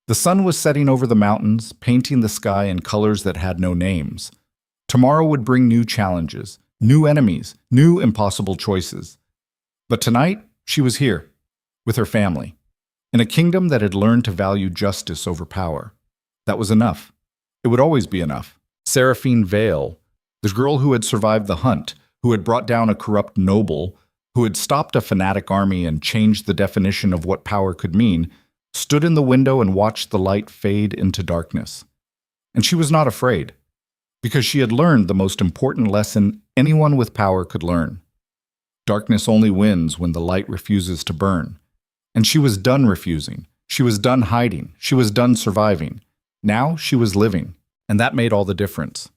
The sun was setting over the mountains, painting the sky in colors that had no names. Tomorrow would bring new challenges, new enemies, new impossible choices. But tonight, she was here, with her family, in a kingdom that had learned to value justice over power. That was enough. It would always be enough. Seraphine Vale, the girl who had survived the hunt, who had brought down a corrupt noble, who had stopped a fanatic army and changed the definition of what power could mean, stood in the window and watched the light fade into darkness. And she was not afraid, because she had learned the most important lesson anyone with power could learn. Darkness only wins when the light refuses to burn. And she was done refusing. She was done hiding. She was done surviving. Now she was living, and that made all the difference.